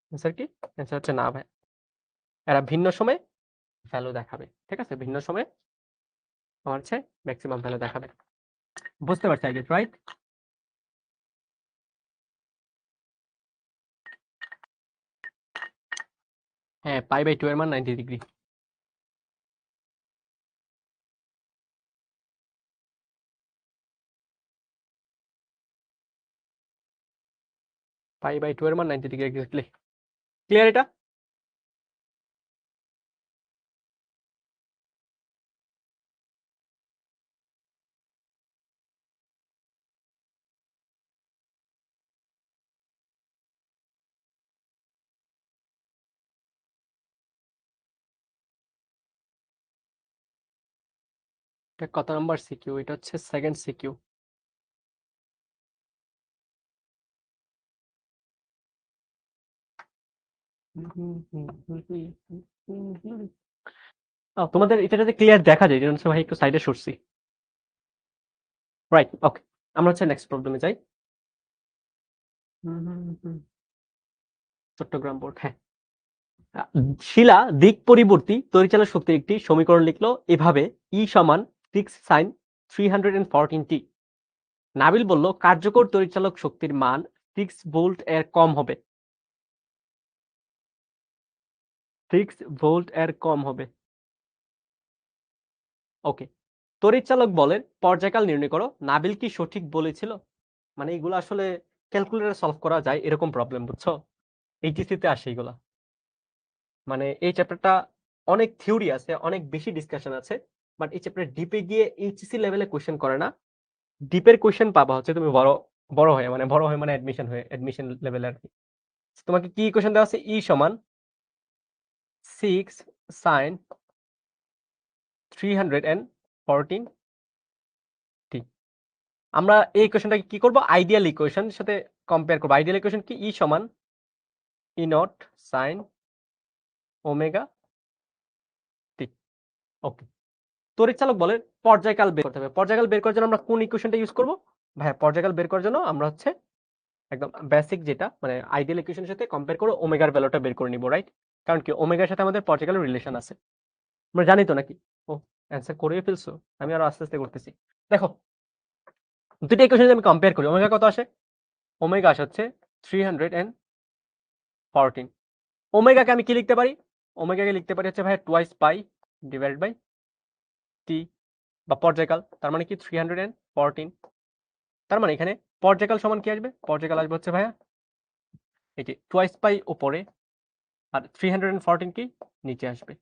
Speaker 1: অ্যান্সার কি, অ্যান্সার হচ্ছে না ভাই, এরা ভিন্ন সময়ে ভ্যালু দেখাবে, ঠিক আছে? ভিন্ন সময়ে আমার হচ্ছে ম্যাক্সিমাম ভ্যালু দেখাবে। বুঝতে পারছি আই গেস, রাইট? হ্যাঁ, পাই/2 এর মান 90 ডিগ্রি। পাই/2 এর মান 90 ডিগ্রি এক্স্যাক্টলি। ক্লিয়ার এটা? এটা কত নাম্বার সিকিউ? এটা হচ্ছে সেকেন্ড সিকিউ। তোমাদের এটাতে ক্লিয়ার দেখা যায়, যেটা হচ্ছে ভাই একটু সাইডে সরছি। রাইট, ওকে। আমরা হচ্ছে নেক্সট প্রবলেমে যাই। চট্টগ্রাম বোর্ড, হ্যাঁ। শিলা দিক পরিবর্তী তড়িৎচালক শক্তির একটি সমীকরণ লিখলো এভাবে: E সমান 6 sin 314t। নাবিল বলল কার্যকর তড়িৎচালক শক্তির মান 6 ভোল্ট এর কম হবে। 6 ভোল্ট এর কম হবে। ওকে। তড়িৎচালক বলের পর্যায়কাল নির্ণয় করো। নাবিল কি সঠিক বলেছিল? মানে এগুলো আসলে ক্যালকুলেটরে সলভ করা যায় এরকম প্রবলেম, বুঝছো? এইচএসসি তে আসে এগুলা। মানে এই চ্যাপ্টারটা অনেক থিওরি আছে, অনেক বেশি ডিসকাশন আছে, বাট এই চ্যাপ্টারে ডিপে গিয়ে এইচএসসি লেভেলে কোশ্চেন করে না। ডিপের কোশ্চেন পাবা হচ্ছে তুমি বড় বড় হয়ে, মানে বড় হয়ে মানে অ্যাডমিশন লেভেলে আর কি। তোমাকে কি কোশ্চেন দেওয়া আছে? ই সমান 6 sin 314 টি। আমরা এই কোশ্চেনটাকে কি করব? আইডিয়াল ইকুয়েশনের সাথে কম্পেয়ার করব। আইডিয়াল ইকুয়েশন কি? ই সমান ই নট sin ওমেগা টি। ওকে। তড়িৎচালক বলের পর্যায়কাল বের করতে হবে। পর্যায়কাল বের করার জন্য আমরা কোন ইকুয়েশনটা ইউজ করব? ভাই পর্যায়কাল বের করার জন্য আমরা হচ্ছে একদম বেসিক যেটা, মানে আইডিয়াল ইকুয়েশনের সাথে কম্পেয়ার করে ওমেগার ভ্যালুটা বের করে নিব, রাইট? কারণ কি ওমেগার সাথে আমাদের পর্যায়কালের রিলেশন আছে। আমরা জানি তো নাকি? ও, অ্যান্সার করেই ফেলছো? আমি আরো আস্তে আস্তে করতেছি। দেখো, দুটো ইকুয়েশন যদি আমি কম্পেয়ার করি, ওমেগা কত আসে? ওমেগা আসে হচ্ছে 314। ওমেগাকে আমি কি লিখতে পারি? ওমেগাকে লিখতে পারি হচ্ছে ভাই twice pi divide by T, বা পর্যায়কাল। তার মানে কি 314। তার মানে এখানে পর্যায়কাল সমান কি আসবে? পর্যায়কাল আসবে হচ্ছে ভাইয়া এই যে টুয়াইস পাই উপরে, আর 314 কি নিচে আসবে।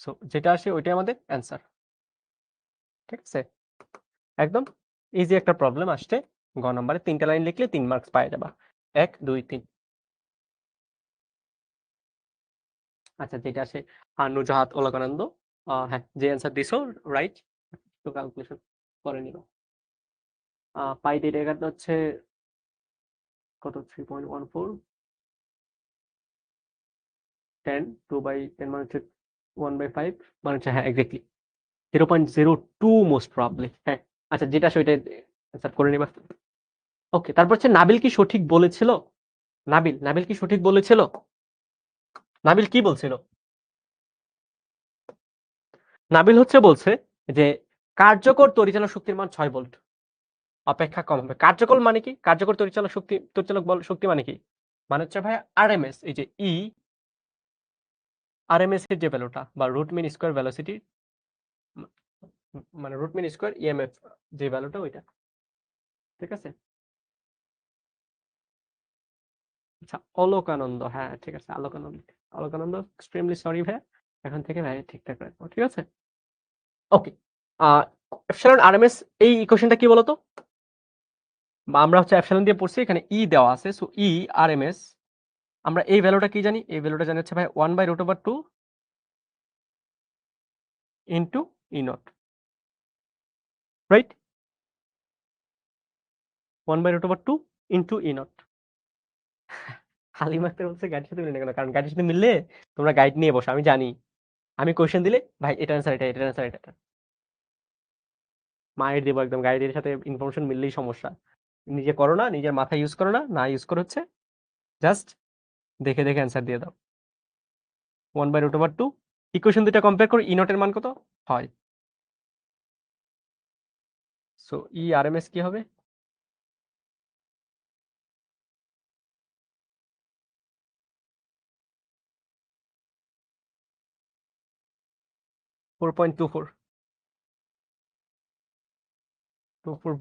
Speaker 1: সো যেটা আসে ওইটাই আমাদের অ্যান্সার। ঠিক আছে, একদম ইজি একটা প্রবলেম আসছে। গ নম্বরে 3টা লাইন লিখলে 3 মার্কস পাওয়া যাবে। 1 2 3। আচ্ছা, যেটা আসে নুজাহাত ওলাকানন্দ, হ্যাঁ, যে অ্যান্সার দিছো রাইট। তো ক্যালকুলেশন করে নিব। পাই দিয়ে এটা হচ্ছে কত? 3.14 10 2/10 মানে হচ্ছে 1/5 মানে হচ্ছে, হ্যাঁ এক্স্যাক্টলি 0.02 মোস্ট প্রবাবলি। হ্যাঁ, আচ্ছা যেটা আসে ওইটা অ্যান্সার করে নিবা। ওকে, তারপর হচ্ছে নাবিল কি সঠিক বলেছিল? নাবিল কি সঠিক বলেছিল? নাবিল কি বলছিল? নাবিল হচ্ছে বলছে যে কার্যকর তড়িৎচালক শক্তির মান 6 ভোল্ট অপেক্ষা কম হবে। কার্যকর মানে কি? কার্যকর তড়িৎচালক বল শক্তি মানে কি? মানে হচ্ছে ভাই আরএমএস, এই যে ই আরএমএস এর যে ভ্যালুটা, বা রুট মিন স্কয়ার ভেলোসিটি, মানে রুট মিন স্কয়ার ইএমএফ যে ভ্যালুটা ওইটা। ঠিক আছে? আচ্ছা, অলোকানন্দ, হ্যাঁ ঠিক আছে, অলোকানন্দ এক্সট্রিমলি সরি ভাই, এখন থেকে ভাই ঠিকঠাক রাখবো, ঠিক আছে? ওকে। এপসিলন আরএমএস এই ইকুয়েশনটা কি বলতো? বা আমরা হচ্ছে এপসিলন দিয়ে পড়ছি, এখানে ই দেওয়া আছে, সো ই আরএমএস আমরা এই ভ্যালুটা কি জানি? এই ভ্যালুটা জানি হচ্ছে ভাই 1/√2 into E naught, right? 1/√2 into E naught. Halima Akter বলছে গাইডের সাথে মিলে না কেন? কারণ গাইডের সাথে মিললে তোমরা গাইড নিয়ে বসো, আমি জানি। আমি কোয়েশ্চেন দিলে ভাই এটা অ্যান্সার এটা, এটা অ্যান্সার এটা। মায়ের দেবো একদম, গাইডের সাথে ইনফরমেশন মিললেই সমস্যা। নিজে করো না, নিজের মাথা ইউজ করো না, না ইউজ করে হচ্ছে জাস্ট দেখে দেখে অ্যান্সার দিয়ে দাও। 1/√2 ইকুয়েশন দুইটা কম্পেয়ার করে ই নটের মান কত হয়? সো ই আরএমএস কি হবে? 4.24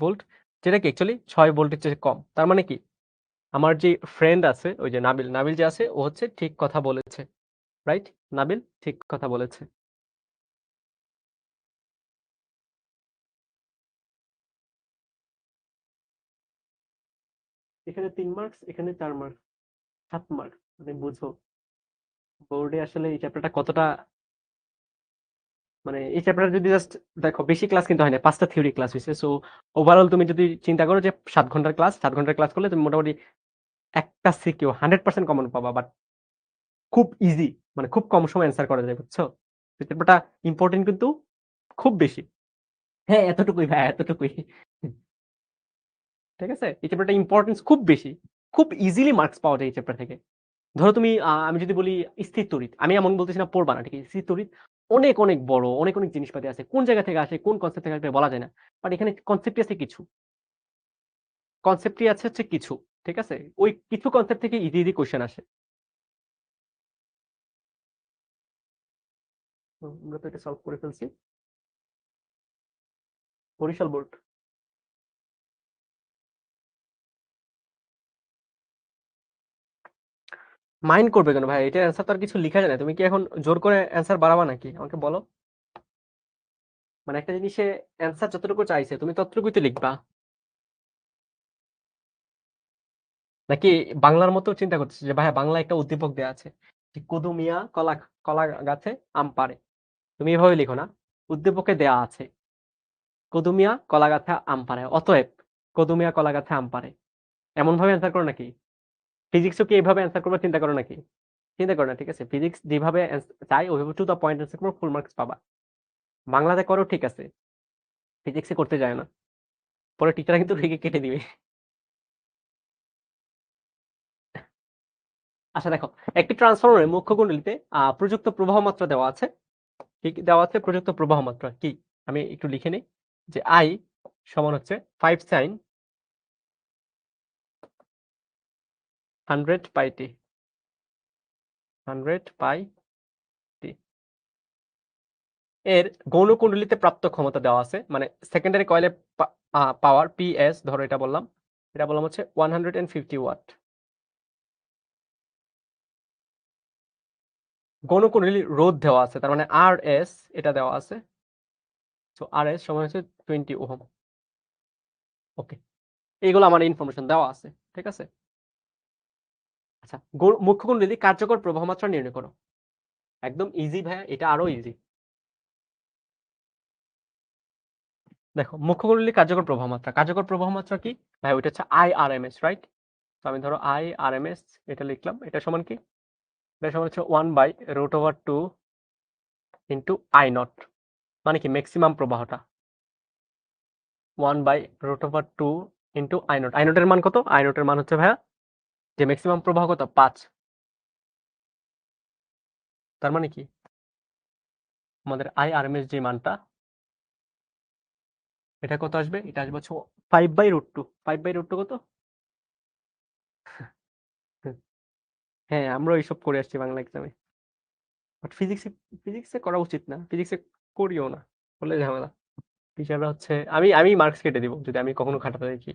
Speaker 1: ভোল্ট, যেটা কি অ্যাকচুয়ালি 6 ভোল্টের চেয়ে কম। তার মানে কি আমার যে ফ্রেন্ড আছে ওই যে নাবিল যে আছে, ও হচ্ছে ঠিক কথা বলেছে, রাইট? নাবিল ঠিক কথা বলেছে। এখানে 3 মার্কস, এখানে 4 মার্কস, 7 মার্কস। মানে বুঝো বোর্ডে আসলে এই চ্যাপ্টারটা কতটা, মানে এই চ্যাপ্টারটা যদি জাস্ট দেখো, বেশি ক্লাস কিন্তু হয় না, 5টা থিওরি ক্লাস হয়েছে। সো ওভারঅল তুমি যদি চিন্তা করো যে 7 ঘন্টার ক্লাস করলে তুমি মোটামুটি একটা সিকিউ 100% কমন পাবা। বাট খুব ইজি, মানে খুব কম সময়ে অ্যান্সার করা যায়, বুঝছো? এই চ্যাপ্টারটা ইম্পোর্টেন্ট কিন্তু খুব বেশি। হ্যাঁ, এতটুকুই ভাই, এতটুকুই। ঠিক আছে? এই চ্যাপ্টারটা ইম্পোর্টেন্স খুব বেশি। খুব ইজিলি মার্কস পাওয়া যায় এই চ্যাপ্টার থেকে। ধরো তুমি আমি যদি বলি স্থির তড়িৎ, আমি এমন বলতেছি না পড়বা না, ঠিক আছে? স্থির তড়িৎ অনেক, অনেক বড়, অনেক, অনেক জিনিসপাতি আছে। কোন জায়গা থেকে আসে, কোন কনসেপ্ট থেকে আসবে বলা যায় না। বাট এখানে কনসেপ্টই আছে কিছু। কনসেপ্টই আছে হচ্ছে কিছু। ঠিক আছে? ওই কিছু কনসেপ্ট থেকে ইজি, ইজি কোয়েশ্চেন আসে। আমরা তো এটা সলভ করে ফেলছি। বরিশাল বোর্ড। মাইন্ড করবে কেন ভাই? এটার অ্যান্সার তো আর কিছু লিখা যায় না। তুমি কি এখন জোর করে অ্যান্সার বাড়াবা নাকি? আমাকে বলো। মানে একটা জিনিসে অ্যান্সার যতটুকু চাইছে তুমি ততটুকুই তো লিখবা। নাকি বাংলার মতো চিন্তা করতেছে যে ভাই বাংলা একটা উদ্দীপক দেয়া আছে যে কদু মিয়া কলা কলা গাছে আম পাড়ে। তুমি এভাবে লিখো না। উদ্দীপকে দেয়া আছে কদু মিয়া কলা গাছে আম পাড়ে, অতএব কদু মিয়া কলা গাছে আম পাড়ে। এমন ভাবে অ্যান্সার করো নাকি? ফিজিক্সও কি এইভাবে অ্যান্সার করবে চিন্তা করো নাকি? চিন্তা করো না, ঠিক আছে? ফিজিক্স যেভাবে চাই ওইভাবে টু দা পয়েন্ট অ্যান্সার করো, ফুল মার্কস পাবা। বাংলাতে করো ঠিক আছে, ফিজিক্সে করতে যায় না, পরে টিচার কিন্তু রেগে কেটে দিবে। আচ্ছা দেখো, একটি ট্রান্সফরমারের মুখ্য কুণ্ডলীতে প্রযুক্ত প্রবাহ মাত্রা দেওয়া আছে। ঠিক দেওয়া আছে প্রযুক্ত প্রবাহ মাত্রা কি? আমি একটু লিখে নিই যে আই সমান হচ্ছে 5 সাইন 100 পাই টি, 100 পাই টি। এর গৌণ কুণ্ডলীতে প্রাপ্ত ক্ষমতা দেওয়া আছে, মানে সেকেন্ডারি কয়েলে পাওয়ার পিএস, ধরো এটা বললাম, এটা বললাম হচ্ছে 150 ওয়াট। গৌণ কুণ্ডলী রোধ দেওয়া আছে, তার মানে আর এস এটা দেওয়া আছে। সো আর এস সমান হচ্ছে 20 ওহম। ওকে, এইগুলো আমার ইনফরমেশন দেওয়া আছে, ঠিক আছে? আচ্ছা, মুখ্য কুণ্ডলী কার্যকর প্রবাহ মাত্রা নির্ণয় করো। একদম ইজি ভাইয়া, এটা আরো ইজি। দেখো, মুখ্য কুণ্ডলী কার্যকর প্রবাহ মাত্রা, কার্যকর প্রবাহ মাত্রা কি ভাই? ওইটা হচ্ছে IRMS, রাইট? তো আমি ধরো IRMS এটা লিখলাম, এটা সমান কি? এটা সমান হচ্ছে 1/√2 ইন্টু আই নট, মানে কি ম্যাক্সিমাম প্রবাহটা। 1/√2 ইন্টু আই নট। আই নটের মান কত? আই নটের মান হচ্ছে ভাইয়া যে ম্যাক্সিমাম প্রবাহ কত 5। তার মানে কি আমাদের IRMS যে মানটা, এটা কত আসবে? এটা আসবে হচ্ছে 5/√2। 5/√2 কত? হ্যাঁ, আমরা এইসব করে আসছি বাংলা এক্সামে। বাট ফিজিক্সে, ফিজিক্সে করা উচিত না, ফিজিক্সে করিও না, বলে ঝামেলা। টিচাররা হচ্ছে আমি আমি মার্কস কেটে দিব যদি আমি কখনো খাটাতে দেখি।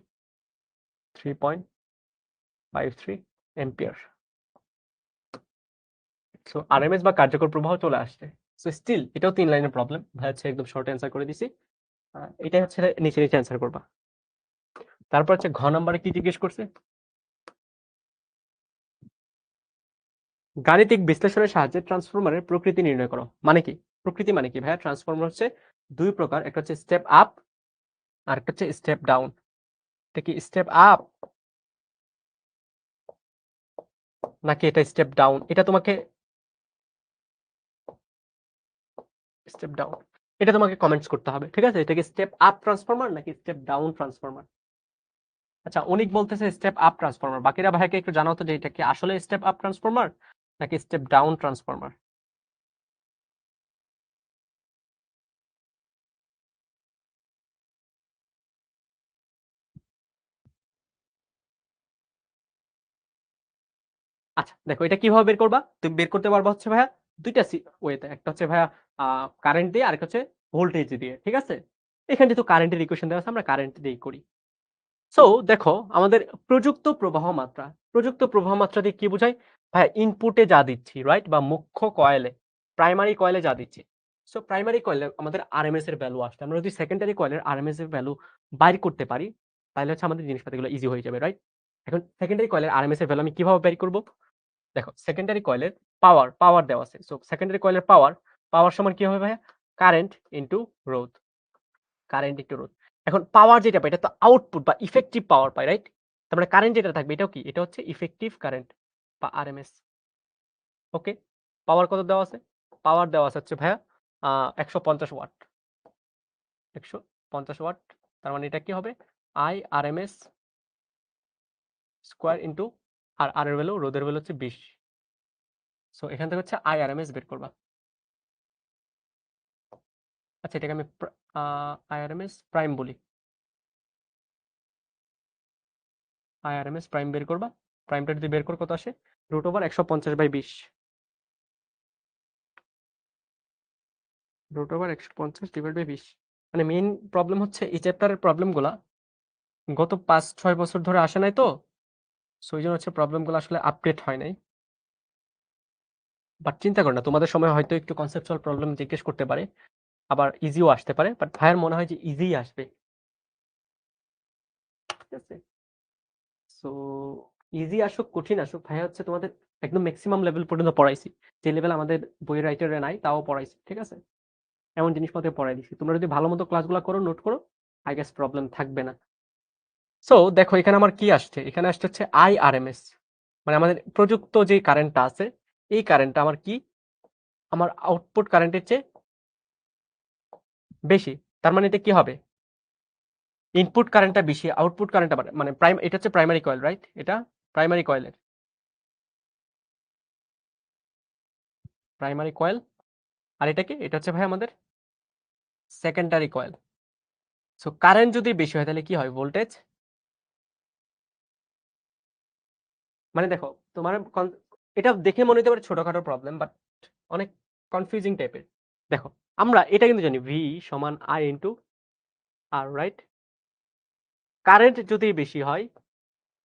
Speaker 1: 3.53 এম্পিয়ার। সো আরএমএস বা কার্যকর প্রবাহ চলে আসছে। সো স্টিল এটাও 3 লাইনের প্রবলেম ভাই, হচ্ছে একদম শর্ট অ্যান্সার করে দিছি। এটাই হচ্ছে নিচে নিচে অ্যান্সার করবা। তারপর হচ্ছে ঘ নাম্বারে কি জিজ্ঞেস করছে? গাণিতিক বিশ্লেষণের সাহায্যে ট্রান্সফরমারের প্রকৃতি নির্ণয় করো। মানে কি প্রকৃতি? মানে কি ভাইয়া? ট্রান্সফরমার হচ্ছে দুই প্রকার, একটা হচ্ছে স্টেপ আপ আর একটা হচ্ছে স্টেপ ডাউন। এটা কি স্টেপ আপ নাকি এটা স্টেপ ডাউন? এটা তোমাকে স্টেপ ডাউন, এটা তোমাকে কমেন্টস করতে হবে, ঠিক আছে? এটা কি স্টেপ আপ ট্রান্সফরমার নাকি স্টেপ ডাউন ট্রান্সফরমার? আচ্ছা, অনিক বলতেছে স্টেপ আপ ট্রান্সফরমার। বাকিরা ভাইকে একটু জানাও তো যে এটা কি আসলে স্টেপ আপ ট্রান্সফরমার নাকি স্টেপ ডাউন ট্রান্সফরমার? আচ্ছা দেখো, এটা কিভাবে বের করবা? তুমি বের করতে পারবা হচ্ছে ভাইয়া দুইটা ওয়েতে। একটা হচ্ছে ভাইয়া কারেন্ট দিয়ে, আরেকটা হচ্ছে ভোল্টেজ দিয়ে, ঠিক আছে? এখানে যেহেতু কারেন্টের ইকুয়েশন দেওয়া আছে, আমরা কারেন্ট দিয়েই করি। সো দেখো, আমাদের প্রযুক্ত প্রবাহ মাত্রা, প্রযুক্ত প্রবাহ মাত্রা দিয়ে কি বোঝায় ভাই? ইনপুটে যা দিচ্ছি, রাইট? বা মুখ্য কয়েলে, প্রাইমারি কয়েলে যা দিচ্ছি। সো প্রাইমারি কয়েলে আমাদের আরএমএস এর ভ্যালু আসছে। আমরা যদি সেকেন্ডারি কয়েলের আরএমএস এর ভ্যালু বাইর করতে পারি, তাহলে হচ্ছে আমাদের জিনিসপাতিগুলো ইজি হয়ে যাবে, রাইট? এখন সেকেন্ডারি কয়েলের আরএমএস এর ভ্যালু আমি কিভাবে বের করব? দেখো, সেকেন্ডারি কয়েলের পাওয়ার দেওয়া আছে। সো সেকেন্ডারি কয়েলের পাওয়ার সমান কি হবে ভাইয়া? কারেন্ট ইনটু রোধ। কারেন্ট ইনটু রোধ। এখন পাওয়ার যেটা পাই এটা তো আউটপুট বা ইফেক্টিভ পাওয়ার পাই, রাইট? তার মানে কারেন্ট যেটা থাকবে এটাও কি? এটা হচ্ছে ইফেক্টিভ কারেন্ট বা আরএমএস। ওকে, পাওয়ার কত দেওয়া আছে? পাওয়ার দেওয়া আছে হচ্ছে ভাইয়া 150 ওয়াট। 150 ওয়াট, তার মানে এটা কি হবে? আই আরএমএস স্কোয়ার ইন্টু আর এর ভ্যালু, রোধের ভ্যালু হচ্ছে 20। সো এখান থেকে হচ্ছে আই আরএমএস বের করবা। আচ্ছা, এটাকে আমি আই আরএমএস প্রাইম বলি। আই আরএমএস প্রাইম বের করবা। প্রাইমটা যদি বের কর কত আসে? √150/20। √150/20। মানে মেইন প্রবলেম হচ্ছে এই চ্যাপ্টারের প্রবলেমগুলা গত 5-6 বছর ধরে আসে নাই তো, সো এই জন্য হচ্ছে প্রবলেমগুলো আসলে আপডেট হয় নাই। বাট চিন্তা করো না, তোমাদের সময় হয়তো একটু কনসেপচুয়াল প্রবলেম জিজ্ঞেস করতে পারে, আবার ইজিও আসতে পারে, বাট ভাইয়ের মনে হয় যে ইজিই আসবে। ঠিক আছে, সো ইজি আসুক কঠিন আসুক, ভাইয়া হচ্ছে তোমাদের একদম ম্যাক্সিমাম লেভেল পর্যন্ত পড়াইছি। যে লেভেল আমাদের বইয়ের রাইটারে নাই তাও পড়াইছি। ঠিক আছে, এমন জিনিসপত্র পড়াই দিছি। তোমরা যদি ভালো মতো ক্লাসগুলো করো, নোট করো, আই গেস প্রবলেম থাকবে না। সো দেখো এখানে আমার কি আসছে? এখানে আসছে হচ্ছে আই আরএমএস, মানে আমাদের প্রযুক্ত যে কারেন্টটা আছে, এই কারেন্টটা আমার কি, আমার আউটপুট কারেন্টের চেয়ে বেশি। তার মানে এটা কি হবে? ইনপুট কারেন্টটা বেশি, আউটপুট কারেন্টটা মানে এটা হচ্ছে প্রাইমারি কয়েল, রাইট? এটা প্রাইমারি কয়েলের প্রাইমারি কয়েল। আর এটা কি? এটা হচ্ছে ভাই আমাদের সেকেন্ডারি কয়েল। সো কারেন্ট যদি বেশি হয় তাহলে কি হয়? ভোল্টেজ। মানে দেখো তোমার এটা দেখে মনে হতে পারে ছোটখাটো প্রবলেম, বাট অনেক কনফিউজিং টাইপের। দেখো আমরা এটা কিন্তু জানি ভি সমান I into R, right? Current যদি বেশি হয়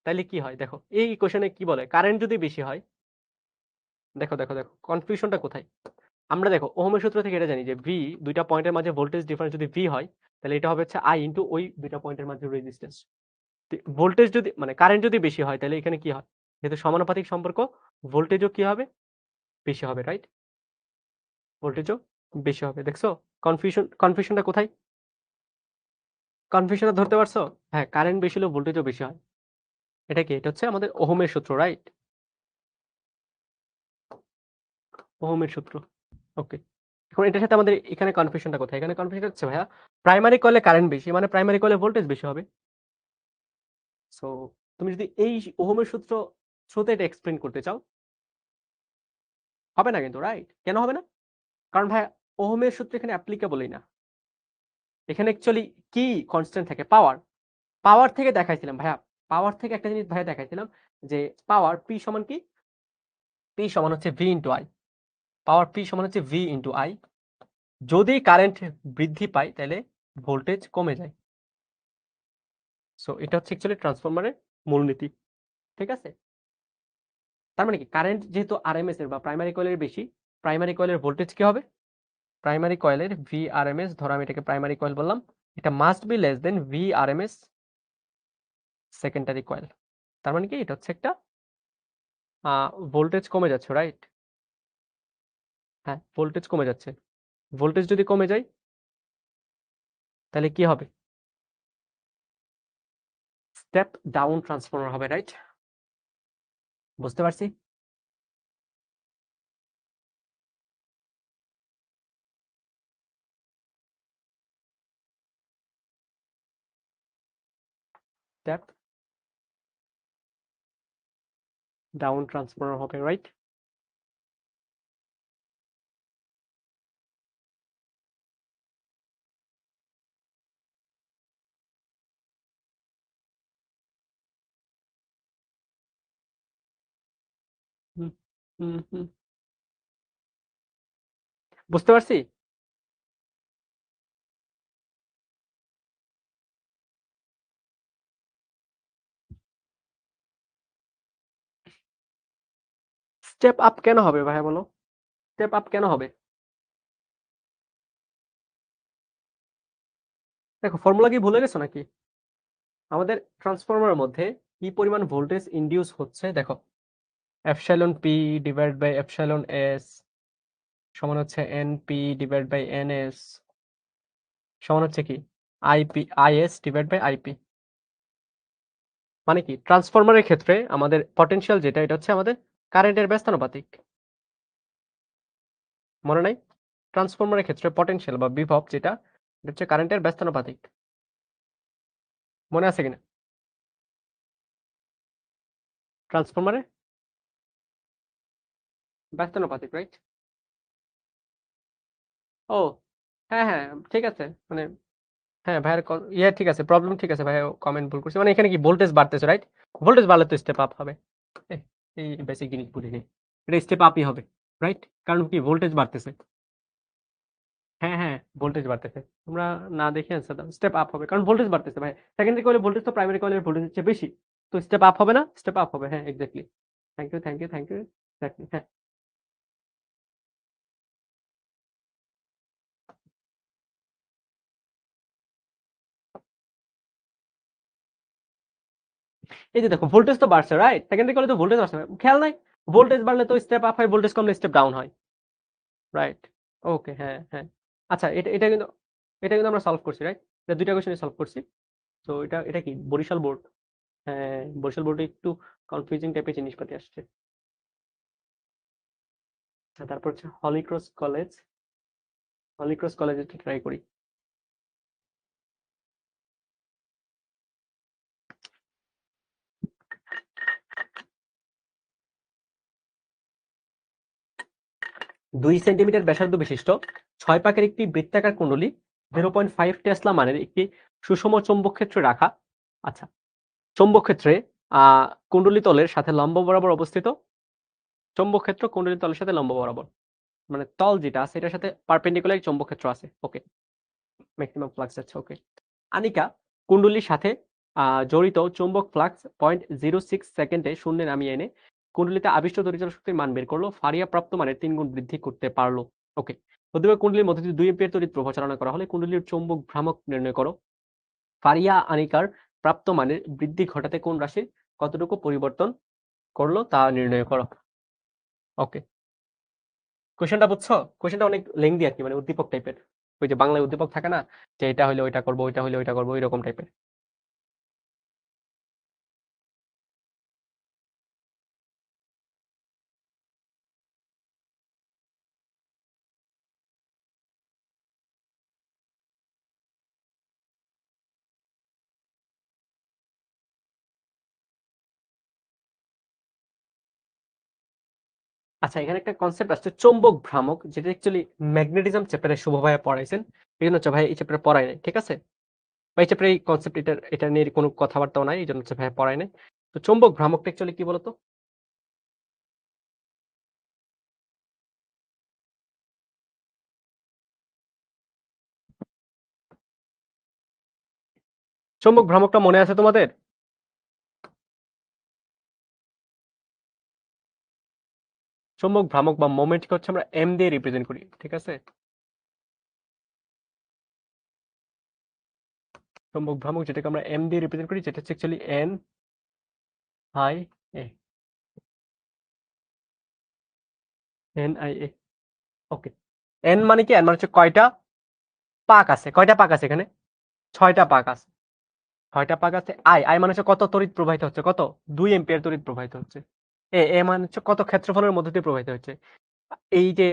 Speaker 1: তাহলে কি হয়? দেখো এই ইকুয়েশনে কি বলে, কারেন্ট যদি বেশি হয়, দেখো দেখো দেখো কনফিউশনটা কোথায়। আমরা দেখো ওহমের সূত্র থেকে এটা জানি যে ভি, দুইটা পয়েন্টের মাঝে ভোল্টেজ ডিফারেন্স যদি ভি হয়, তাহলে এটা হবে হচ্ছে আই ইন্টু ওই দুইটা পয়েন্টের মাঝে রেজিস্ট্যান্স। ভোল্টেজ যদি মানে কারেন্ট যদি বেশি হয় তাহলে এখানে কি হয়? যেহেতু সমানুপাতিক সম্পর্ক, ভোল্টেজও কি হবে? বেশি হবে, রাইট? ভোল্টেজও বেশি হবে। দেখছো কনফিউশনটা কোথায়? কনফিউশনটা ধরতে পারছো? হ্যাঁ, কারেন্ট বেশি হলে ভোল্টেজও বেশি হয়। এটা কি? এটা হচ্ছে আমাদের ওহমের সূত্র, রাইট? ওহমের সূত্র। ওকে, এখন এটার সাথে আমাদের এখানে কনফিউশনটা কোথায়? এখানে কনফিউশন হচ্ছে ভাইয়া প্রাইমারি কয়েলে কারেন্ট বেশি মানে প্রাইমারি কয়েলে ভোল্টেজ বেশি হবে। সো তুমি যদি এই ওহমের সূত্র থ্রুতে এটা এক্সপ্লেন করতে চাও, হবে না কিন্তু, রাইট? কেন হবে না? কারণ ভাই ওহমের সূত্র এখানে অ্যাপ্লিকেবলই না। এখানে অ্যাকচুয়ালি কি কনস্ট্যান্ট থাকে? পাওয়ার। পাওয়ার থেকে দেখাইছিলাম ভাইয়া, পাওয়ার থেকে একটা জিনিস ভাইয়া দেখাইছিলাম যে পাওয়ার পি সমান কি? পি সমান হচ্ছে V into I. Power P সমান হচ্ছে ভি ইন্টু আই। যদি কারেন্ট বৃদ্ধি পায় তাহলে ভোল্টেজ কমে যায়। সো এটা হচ্ছে অ্যাকচুয়ালি ট্রান্সফরমারের মূলনীতি। ঠিক আছে, তার মানে কি কারেন্ট যেহেতু আরএমএস এর বা প্রাইমারি কয়েলের বেশি, প্রাইমারি কয়েলের ভোল্টেজ কি হবে? প্রাইমারি কয়েলের ভি আরএমএস, ধরো আমি এটাকে প্রাইমারি কয়েল বললাম, এটা must be less than V RMS secondary coil. তার মানে কি এটা হচ্ছে একটা ভোল্টেজ কমে যাচ্ছে, রাইট? হ্যাঁ, ভোল্টেজ কমে যাচ্ছে। ভোল্টেজ যদি কমে যায় তাহলে কি হবে? স্টেপ ডাউন ট্রান্সফরমার হবে, রাইট? বুঝতে পারছি। স্টেপ ডাউন ট্রান্সফরমার হবে, রাইট? হুম হুম হুম, বুঝতে পারছি। স্টেপ আপ কেন হবে ভাইয়া বলো? স্টেপ আপ কেন হবে? দেখো ফর্মুলা কি ভুলে গেছো নাকি? আমাদের ট্রান্সফরমারের মধ্যে কি পরিমাণ ভোল্টেজ ইনডিউস হচ্ছে দেখো, epsilon P divide by epsilon S সমান হচ্ছে N P divide by N S সমান হচ্ছে কি IP IS divide by IP. মানে কি ট্রান্সফরমারের ক্ষেত্রে আমাদের পটেনশিয়াল যেটা, এটা হচ্ছে আমাদের কারেন্টের ব্যস্তানুপাতিক। মনে নাই? ট্রান্সফরমারের ক্ষেত্রে পটেনশিয়াল বা বিভব যেটা এটা হচ্ছে কারেন্টের ব্যস্তানুপাতিক। মনে আছে কিনা? ট্রান্সফরমারে ব্যস্তানুপাতিক, রাইট? ও হ্যাঁ হ্যাঁ ঠিক আছে, মানে হ্যাঁ ভাইয়ের ঠিক আছে, প্রবলেম ঠিক আছে, ভাই কমেন্ট ভুল করছে, মানে এখানে কি ভোল্টেজ বাড়তেছে, রাইট? ভোল্টেজ বাড়লে তো স্টেপ আপ হবে। এহ, এই বেসিক জিনিস বুঝিনি, এটা স্টেপ আপই হবে, রাইট? কারণ কি ভোল্টেজ বাড়তেছে। হ্যাঁ হ্যাঁ ভোল্টেজ বাড়তেছে, তোমরা না দেখে অ্যান্সার দাও, স্টেপ আপ হবে কারণ ভোল্টেজ বাড়তেছে ভাই, সেকেন্ডারি কয়েলের ভোল্টেজ তো প্রাইমারি কয়েলের ভোল্টেজের চেয়ে বেশি, তো স্টেপ আপ হবে না? স্টেপ আপ হবে, হ্যাঁ exactly. Thank you thank you thank you, exactly হ্যাঁ। এই যে দেখো ভোল্টেজ তো বাড়ছে, রাইট? সেকেন্ডারি কয়েলে তো ভোল্টেজ বাড়ছে না, খেয়াল নাই? ভোল্টেজ বাড়লে তো স্টেপ আপ হয়, ভোল্টেজ কমলে স্টেপ ডাউন হয়, রাইট? ওকে হ্যাঁ হ্যাঁ। আচ্ছা এটা এটা কিন্তু আমরা সলভ করছি, রাইট? এটা দুইটা কোশ্চেনে সলভ করছি। তো এটা কি বরিশাল বোর্ড? হ্যাঁ বরিশাল বোর্ডে একটু কনফিউজিং টাইপের জিনিসপাতি আসছে। আচ্ছা তারপর হচ্ছে হলিক্রস কলেজ, হলিক্রস কলেজে ট্রাই করি। 2 সেন্টিমিটার ব্যাসার্ধ বিশিষ্ট 6 পাকের একটি বৃত্তাকার কুণ্ডলী 0.5 টেসলা মানের একটি সুষম চৌম্বক ক্ষেত্রে রাখা। আচ্ছা, চৌম্বক ক্ষেত্রে কুণ্ডলী তলের সাথে লম্ব বরাবর অবস্থিত। চৌম্বক ক্ষেত্র কুণ্ডলী তলের সাথে লম্ব বরাবর, মানে তল যেটা আছে এটার সাথে পারপেন্ডিকুলার চৌম্বক ক্ষেত্র আছে। ওকে, ম্যাক্সিমাম ফ্লাক্স আছে। ওকে, আনিকা কুণ্ডলীর সাথে জড়িত চৌম্বক ফ্লাক্স 0.06 সেকেন্ডে শূন্যে নামিয়ে এনে কুণ্ডলীতে আবিষ্ট তড়িৎ শক্তির মান বের করলো, ফারিয়া প্রাপ্ত মানের 3 গুণ বৃদ্ধি করতে পারলো। ওকে, প্রতিবার কুণ্ডলীর মধ্যে দিয়ে 2 এম্পিয়ার তড়িৎ প্রবাহ চালনা করা হলে কুণ্ডলীর চৌম্বক ভ্রামক নির্ণয় করো। ফারিয়া আনিকার প্রাপ্ত মানের বৃদ্ধি ঘটাতে কোন রাশির কতটুকু পরিবর্তন করলো তা নির্ণয় করো। ওকে, কোশ্চেনটা বুঝছো? কোশ্চেনটা অনেক লেংদি আর কি, মানে উদ্দীপক টাইপের। ওই যে বাংলায় উদ্দীপক থাকে না, যে এটা হলে ওইটা করবো, ওইটা হলে ওইটা করবো, এরকম টাইপের। আচ্ছা এখানে একটা কনসেপ্ট আসছে চৌম্বক ভ্রামক, যেটা অ্যাকচুয়ালি ম্যাগনেটিজম চ্যাপ্টারে শুভ ভাইয়া পড়াইছেন, এই জন্য হচ্ছে ভাই এই চ্যাপ্টারে পড়াই নাই, ঠিক আছে? বা এই চ্যাপ্টারে এই কনসেপ্ট এটা নিয়ে কোনো কথাবার্তাও নাই, এই জন্য হচ্ছে ভাইয়া পড়াই নাই। তো চৌম্বক ভ্রামকটা অ্যাকচুয়ালি কি বলতো? চৌম্বক ভ্রামকটা মনে আছে তোমাদের? চৌম্বক ভ্রামক বা মোমেন্টকে হচ্ছে আমরা এম দিয়ে রিপ্রেজেন্ট করি, ঠিক আছে? চৌম্বক ভ্রামক যেটাকে আমরা এম দিয়ে রিপ্রেজেন্ট করি, যেটা হচ্ছে actually N I A, N I A. Okay, N মানে কি? এন মানে হচ্ছে কয়টা পাক আছে, কয়টা পাক আছে এখানে? 6টা পাক আছে। 6টা পাক আছে। আই আই মানে হচ্ছে কত তড়িৎ প্রবাহিত হচ্ছে, কত? 2 এম্পিয়ার তড়িৎ প্রবাহিত হচ্ছে। এ এ মানে হচ্ছে কত ক্ষেত্রফলের মধ্যে দিয়ে প্রবাহিত হচ্ছে। এই যে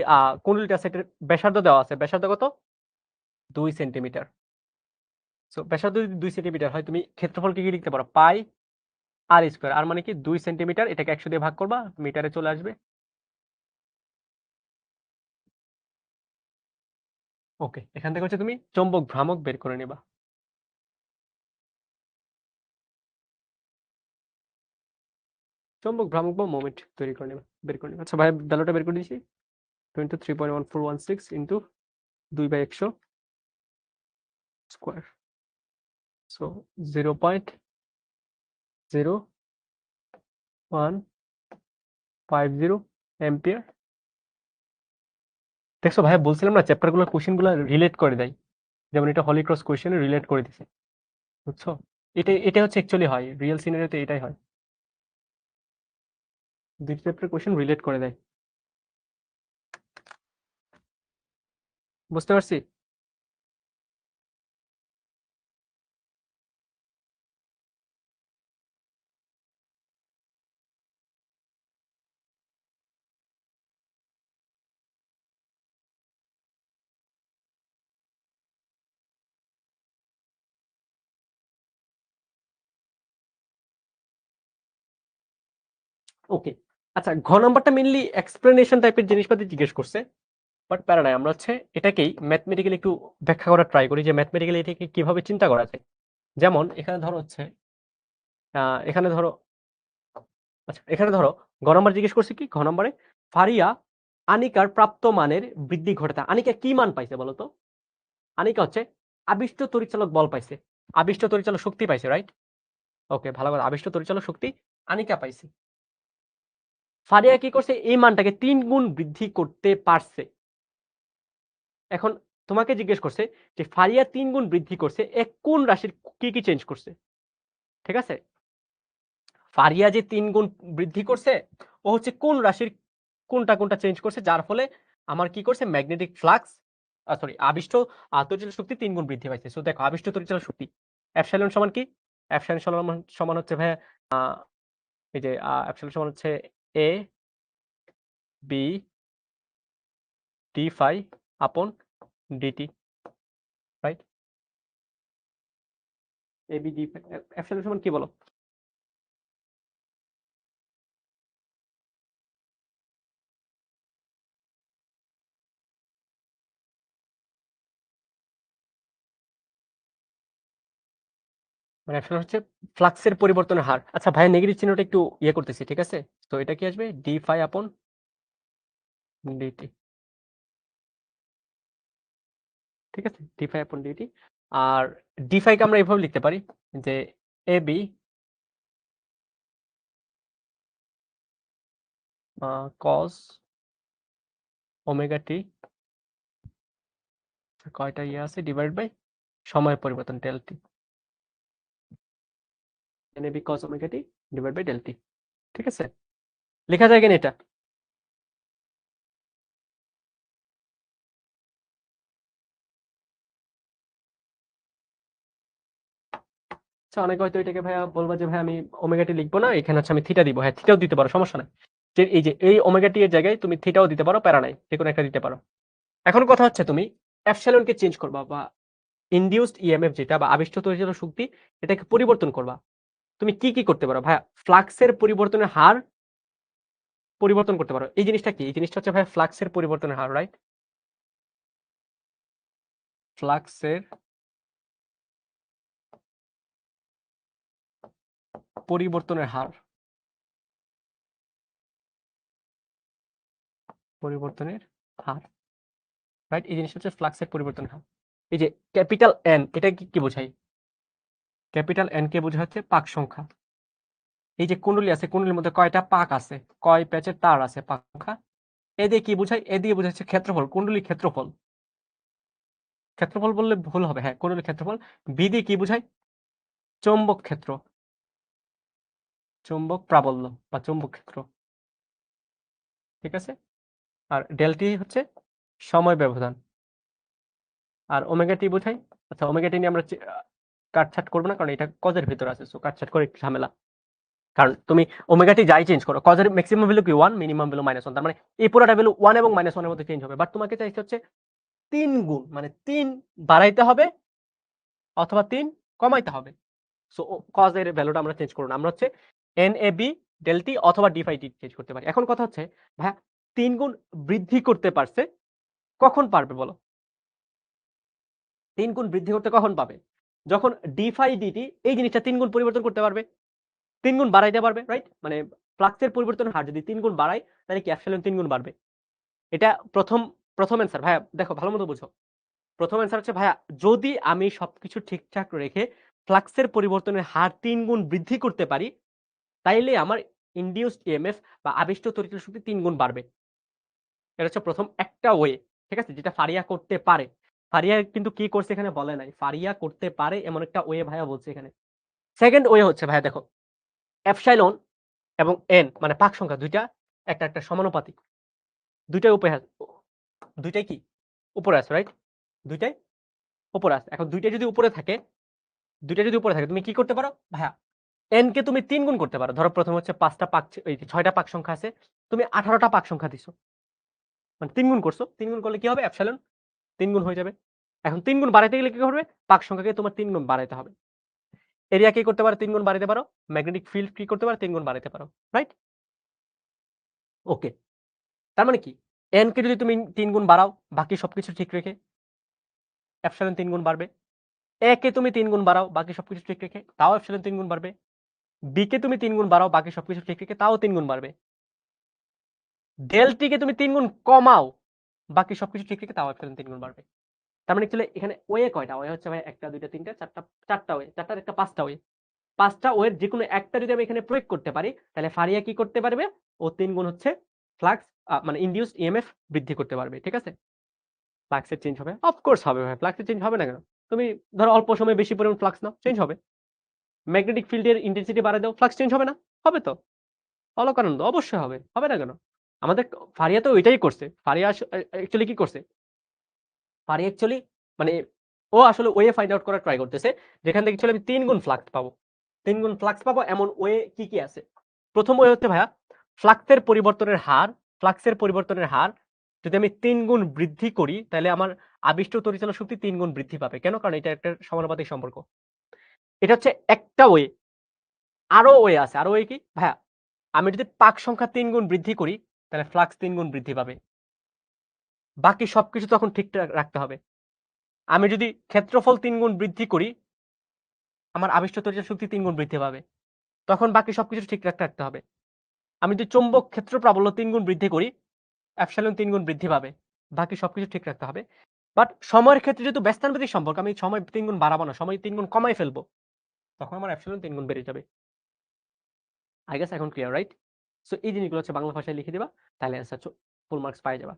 Speaker 1: কুণ্ডলীটা আছে এটার ব্যাসার্ধ দেওয়া আছে, ব্যাসার্ধ কত? 2 সেন্টিমিটার। সো ব্যাসার্ধ যদি 2 সেন্টিমিটার হয়, তুমি ক্ষেত্রফলকে কি লিখতে পারো? পাই আর স্কয়ার। আর মানে কি 2 সেন্টিমিটার, এটাকে 100 দিয়ে ভাগ করবা, মিটারে চলে আসবে। ওকে, এখান থেকে হচ্ছে তুমি চৌম্বক ভ্রামক বের করে নিবা। চৌম্বক ভ্রামক বা মোমেন্ট তৈরি করে নিবা, বের করে নিবা। আচ্ছা ভাই ভ্যালুটা বের করে দিয়েছি, 23.1416 ইন্টু 2/100 স্কয়ার, সো 0.0150 এম্পিয়ার। দেখছো ভাই, বলছিলাম না চ্যাপ্টার গুলো কোশ্চেন গুলো রিলেট করে দেয়, যেমন এটা হলিক্রস কোশ্চেন রিলেট করে দিছে, বুঝছো? এটা হচ্ছে অ্যাকচুয়ালি হয় রিয়েল সিনারিওতে, এটাই হয়, দুই চ্যাপ্টার কোশ্চেন রিলেট করে দেয়। বুঝতে পারছি। ওকে, আচ্ছা ঘ নাম্বারটা মেইনলি এক্সপ্লেনেশন টাইপের জিনিসপাতি জিজ্ঞেস করছে, বাট প্যারা নাই, আমরা হচ্ছে এটাকেই ম্যাথমেটিক্যালি একটু ব্যাখ্যা করার ট্রাই করি যে ম্যাথমেটিক্যালি এটাকে কিভাবে চিন্তা করা যায়। যেমন এখানে ধরো হচ্ছে এখানে ধরো, আচ্ছা এখানে ধরো ঘ নাম্বার জিজ্ঞেস করছে কি, ঘ নাম্বারে ফারিয়া আনিকার প্রাপ্ত মানের বৃদ্ধি ঘটাতে, আনিকা কি মান পাইছে বলতো? আনিকা হচ্ছে আবিষ্ট তড়িৎচালক বল পাইছে, আবিষ্ট তড়িৎচালক শক্তি পাইছে, রাইট? ওকে, ভালো কথা, আবিষ্ট তড়িৎচালক শক্তি আনিকা পাইছে। ফারিয়া কি করছে, এই মানটাকে 3 গুণ বৃদ্ধি করতে পারছে। এখন তোমাকে জিজ্ঞেস করছে যে ফারিয়া 3 গুণ বৃদ্ধি করছে, এক কোন রাশির কি কি চেঞ্জ করছে? ঠিক আছে, ফারিয়া যে 3 গুণ বৃদ্ধি করছে, ও হচ্ছে কোন রাশির কোনটা কোনটা চেঞ্জ করছে, যার ফলে আমার কি করছে, ম্যাগনেটিক ফ্লাক্স সরি আবিষ্ট তড়িৎচালক শক্তি 3 গুণ বৃদ্ধি পাইছে। সো দেখো আবিষ্ট তড়িৎচালক শক্তি এপসাইলন সমান কি, এপসাইলন সমান হচ্ছে ভাই এই যে এপসাইলন সমান হচ্ছে এ বি ডি ফাই আপন DT, right? A B D phi, epsilon সমান কি বলো? মানে এপসাইলন হচ্ছে ফ্লাক্সের পরিবর্তনের হার। আচ্ছা ভাইয়া নেগেটিভ চিহ্নটা একটু ইয়ে করতেছি, ঠিক আছে? তো এটা কি আসবে, ডি ফাই আপন ডিটি, ঠিক আছে, ডি ফাই আপন ডিটি। আর ডি ফাই কে আমরা এইভাবে লিখতে পারি যে এ বি কস ওমেগা টি, কয়টা ইয়ে আছে, ডিভাইড বাই সময় পরিবর্তন del T, N A B cos omega T divide by del T, ঠিক আছে? লেখা যায় কেন এটা? আচ্ছা অনেকে হয়তো এটাকে ভাইয়া বলবা যে ভাই আমি ওমেগা টি লিখবো না, এখানে হচ্ছে আমি থিটা দিব। হ্যাঁ থিটাও দিতে পারো, সমস্যা নাই। যে এই ওমেগা টি এর জায়গায় তুমি থিটাও দিতে পারো, প্যারা নাই, যে কোনো একটা দিতে পারো। এখন কথা হচ্ছে তুমি এপসাইলনকে চেঞ্জ করবা, বা ইনডিউসড ইএমএফ যেটা বা আবিষ্ট তড়িৎচালক শক্তি, এটাকে পরিবর্তন করবা। তুমি কি কি করতে পারো ভাইয়া? ফ্লাক্সের পরিবর্তনের হার পরিবর্তন করতে পারো। এই জিনিসটা কি? এই জিনিসটা হচ্ছে ভাইয়া ফ্লাক্সের পরিবর্তনের হার, রাইট? ফ্লাক্সের পরিবর্তনের হার, পরিবর্তনের হার, রাইট? এই জিনিসটা হচ্ছে ফ্লাক্সের পরিবর্তনের হার। এই যে ক্যাপিটাল এন, এটা কি বোঝায়? ক্যাপিটাল এন কে বোঝা হচ্ছে পাক সংখ্যা। এই যে কুণ্ডলী আছে, কুণ্ডলীর মধ্যে কয়টা পাক আছে, কয় প্যাচের তার আছে, পাক সংখ্যা। এ দিয়ে কি বোঝায়? এ দিয়ে বোঝাচ্ছে ক্ষেত্রফল, কুণ্ডলীর ক্ষেত্রফল। ক্ষেত্রফল বললে ভুল হবে, হ্যাঁ কুণ্ডলীর ক্ষেত্রফল। বি দিয়ে কি বোঝায়? চৌম্বক ক্ষেত্র, চৌম্বক প্রাবল্য বা চৌম্বক ক্ষেত্র, ঠিক আছে? আর ডেলটি হচ্ছে সময় ব্যবধান। আর ওমেগা টি বোঝায়, আচ্ছা ওমেগা টি নিয়ে আমরা কাটছাট করবো না, কারণ এটা কজের ভিতরে আছে, সো কাটছাট করে একটু ঝামেলা। কারণ তুমি ওমেগা টি যাই চেঞ্জ করো, কজের ম্যাক্সিমাম ভ্যালু কি 1, মিনিমাম ভ্যালু -1, তার মানে এই পুরোটা ভ্যালু 1 এবং -1 এর মধ্যে চেঞ্জ হবে। বাট তোমাকে চাইছে হচ্ছে 3 গুণ, মানে 3 বাড়াইতে হবে অথবা 3 কমাইতে হবে। সো কজ এর ভ্যালুটা আমরা চেঞ্জ করব না, আমরা হচ্ছে N A B del T অথবা ডি ফাই টি চেঞ্জ করতে পারি। এখন কথা হচ্ছে ভাইয়া 3 গুণ বৃদ্ধি করতে পারছে, কখন পারবে বলো? 3 গুণ বৃদ্ধি করতে কখন পাবে? যখন ডি ফাই ডিটি এই জিনিসটা 3 গুণ পরিবর্তন করতে পারবে, 3 গুণ বাড়াইতে পারবে, রাইট? মানে ফ্লাক্সের পরিবর্তনের হার যদি 3 গুণ বাড়ায়, তাহলে কি এপসাইলন 3 গুণ বাড়বে। এটা প্রথম অ্যান্সার ভাইয়া, দেখো ভালো মতো বুঝো। প্রথম অ্যান্সার হচ্ছে ভাইয়া, যদি আমি সবকিছু ঠিকঠাক রেখে ফ্লাক্সের পরিবর্তনের হার 3 গুণ বৃদ্ধি করতে পারি, তাইলে আমার ইনডিউসড ইএমএফ বা আবিষ্ট তড়িৎ শক্তি 3 গুণ বাড়বে। এটা হচ্ছে প্রথম একটা ওয়ে, ঠিক আছে, যেটা ফারিয়া করতে পারে। ফারিয়া কিন্তু কি করছে এখানে বলে নাই, ফারিয়া করতে পারে এমন একটা ওয়ে ভাইয়া বলছে এখানে। সেকেন্ড ওয়ে হচ্ছে ভাইয়া দেখো, এপসাইলন এবং এন মানে পাক সংখ্যা দুইটা একটা একটা সমানুপাতিক, দুইটাই উপরে আছে, দুইটাই কি উপরে আছে, রাইট? দুইটাই উপরে আছে। এখন দুইটাই যদি উপরে থাকে, দুইটা যদি উপরে থাকে, তুমি কি করতে পারো ভাইয়া? এন কে তুমি 3 গুণ করতে পারো। ধরো প্রথমে হচ্ছে 5টা পাক, এই 6টা পাক সংখ্যা আছে, তুমি 18টা পাক সংখ্যা দিছো, মানে 3 গুণ করছো। 3 গুণ করলে কি হবে? এপসাইলন 3 গুণ হয়ে যাবে। এখন 3 গুণ বাড়াইতে গেলে কি করবে? পাক সংখ্যাকে তোমার 3 গুণ বাড়াইতে হবে। এরিয়া কি করতে পারো? 3 গুণ বাড়াইতে পারো। ম্যাগনেটিক ফিল্ড কি করতে পারো? 3 গুণ বাড়াইতে পারো, রাইট? ওকে, তার মানে কি n কে যদি তুমি 3 গুণ বাড়াও বাকি সবকিছু ঠিক রেখে এপসিলন 3 গুণ বাড়বে। a কে তুমি 3 গুণ বাড়াও বাকি সবকিছু ঠিক রেখে তাও এপসিলন 3 গুণ বাড়বে। b কে তুমি 3 গুণ বাড়াও বাকি সবকিছু ঠিক রেখে তাও 3 গুণ বাড়বে। ডেল টি কে তুমি 3 গুণ কমাও বাকি সবকিছু ঠিক রেখে তাও এপসিলন 3 গুণ বাড়বে। তার মানে অ্যাকচুয়ালি এখানে ওয়ে কয়টা? ওয়ে হচ্ছে ভাই 1 টা 2 টা 3 টা 4 টা 4 টা ওয়ে, 4 টার একটা 5 টা ওয়ে। 5 টা ওয়ের যেকোনো একটা যদি আমি এখানে প্রয়োগ করতে পারি তাহলে ফারিয়া কি করতে পারবে? ও 3 গুণ হচ্ছে ফ্লাক্স মানে ইনডিউসড ইএমএফ বৃদ্ধি করতে পারবে। ঠিক আছে? ফ্লাক্সের চেঞ্জ হবে? অফ কোর্স হবে ভাই। ফ্লাক্সের চেঞ্জ হবে না কেন? তুমি ধরো অল্প সময়ে বেশি পরিমাণ ফ্লাক্স নাও, চেঞ্জ হবে। ম্যাগনেটিক ফিল্ডের ইনটেনসিটি বাড়ায় দাও, ফ্লাক্স চেঞ্জ হবে না? হবে তো। অলকানন্দ অবশ্যই হবে। হবে না কেন? আমাদের ফারিয়া তো ওইটাই করছে। ফারিয়া অ্যাকচুয়ালি কি করছে? ফারিয়া অ্যাকচুয়ালি মানে ও আসলে ওয়ে ফাইন্ড আউট করার ট্রাই করতেছে যেখান থেকে অ্যাকচুয়ালি আমি 3 গুণ ফ্লাক্স পাবো। 3 গুণ ফ্লাক্স পাবো এমন ওয়ে কি আছে? প্রথম ওয়ে হচ্ছে ভাইয়া ফ্লাক্সের পরিবর্তনের হার যদি আমি 3 গুণ বৃদ্ধি করি তাহলে আমার আবিষ্ট তড়িচালন শক্তি 3 গুণ বৃদ্ধি পাবে। কেন? কারণ এটা একটা সমানুপাতিক সম্পর্ক। এটা হচ্ছে একটা ওয়ে। আরো ওয়ে আছে। আরো ওয়ে কি? ভাইয়া আমি যদি পাক সংখ্যা 3 গুণ বৃদ্ধি করি তাহলে ফ্লাক্স 3 গুণ বৃদ্ধি পাবে। বাকি সবকিছু তখন ঠিকঠাক রাখতে হবে। আমি যদি ক্ষেত্রফল 3 গুণ বৃদ্ধি করি আমার আবিষ্ট তড়িৎ শক্তি 3 গুণ বৃদ্ধি পাবে। তখন বাকি সবকিছু ঠিক রাখতে হবে। আমি যদি চৌম্বক ক্ষেত্র প্রাবল্য 3 গুণ বৃদ্ধি করি, এপসিলন 3 গুণ বৃদ্ধি পাবে। বাকি সবকিছু ঠিক রাখতে হবে। বাট সময়ের ক্ষেত্রে যেহেতু ব্যস্তানুপাতিক সম্পর্ক আমি সময় 3 গুণ বাড়াবো না, সময় 3 গুণ কমাই ফেলবো। তখন আমার এপসিলন 3 গুণ বেড়ে যাবে। আই গেস এখন ক্লিয়ার, রাইট? সো এই জিনিসগুলো হচ্ছে বাংলা ভাষায় লিখে দিবা, তাহলে অ্যান্সার ফুল মার্কস পাই যাবা।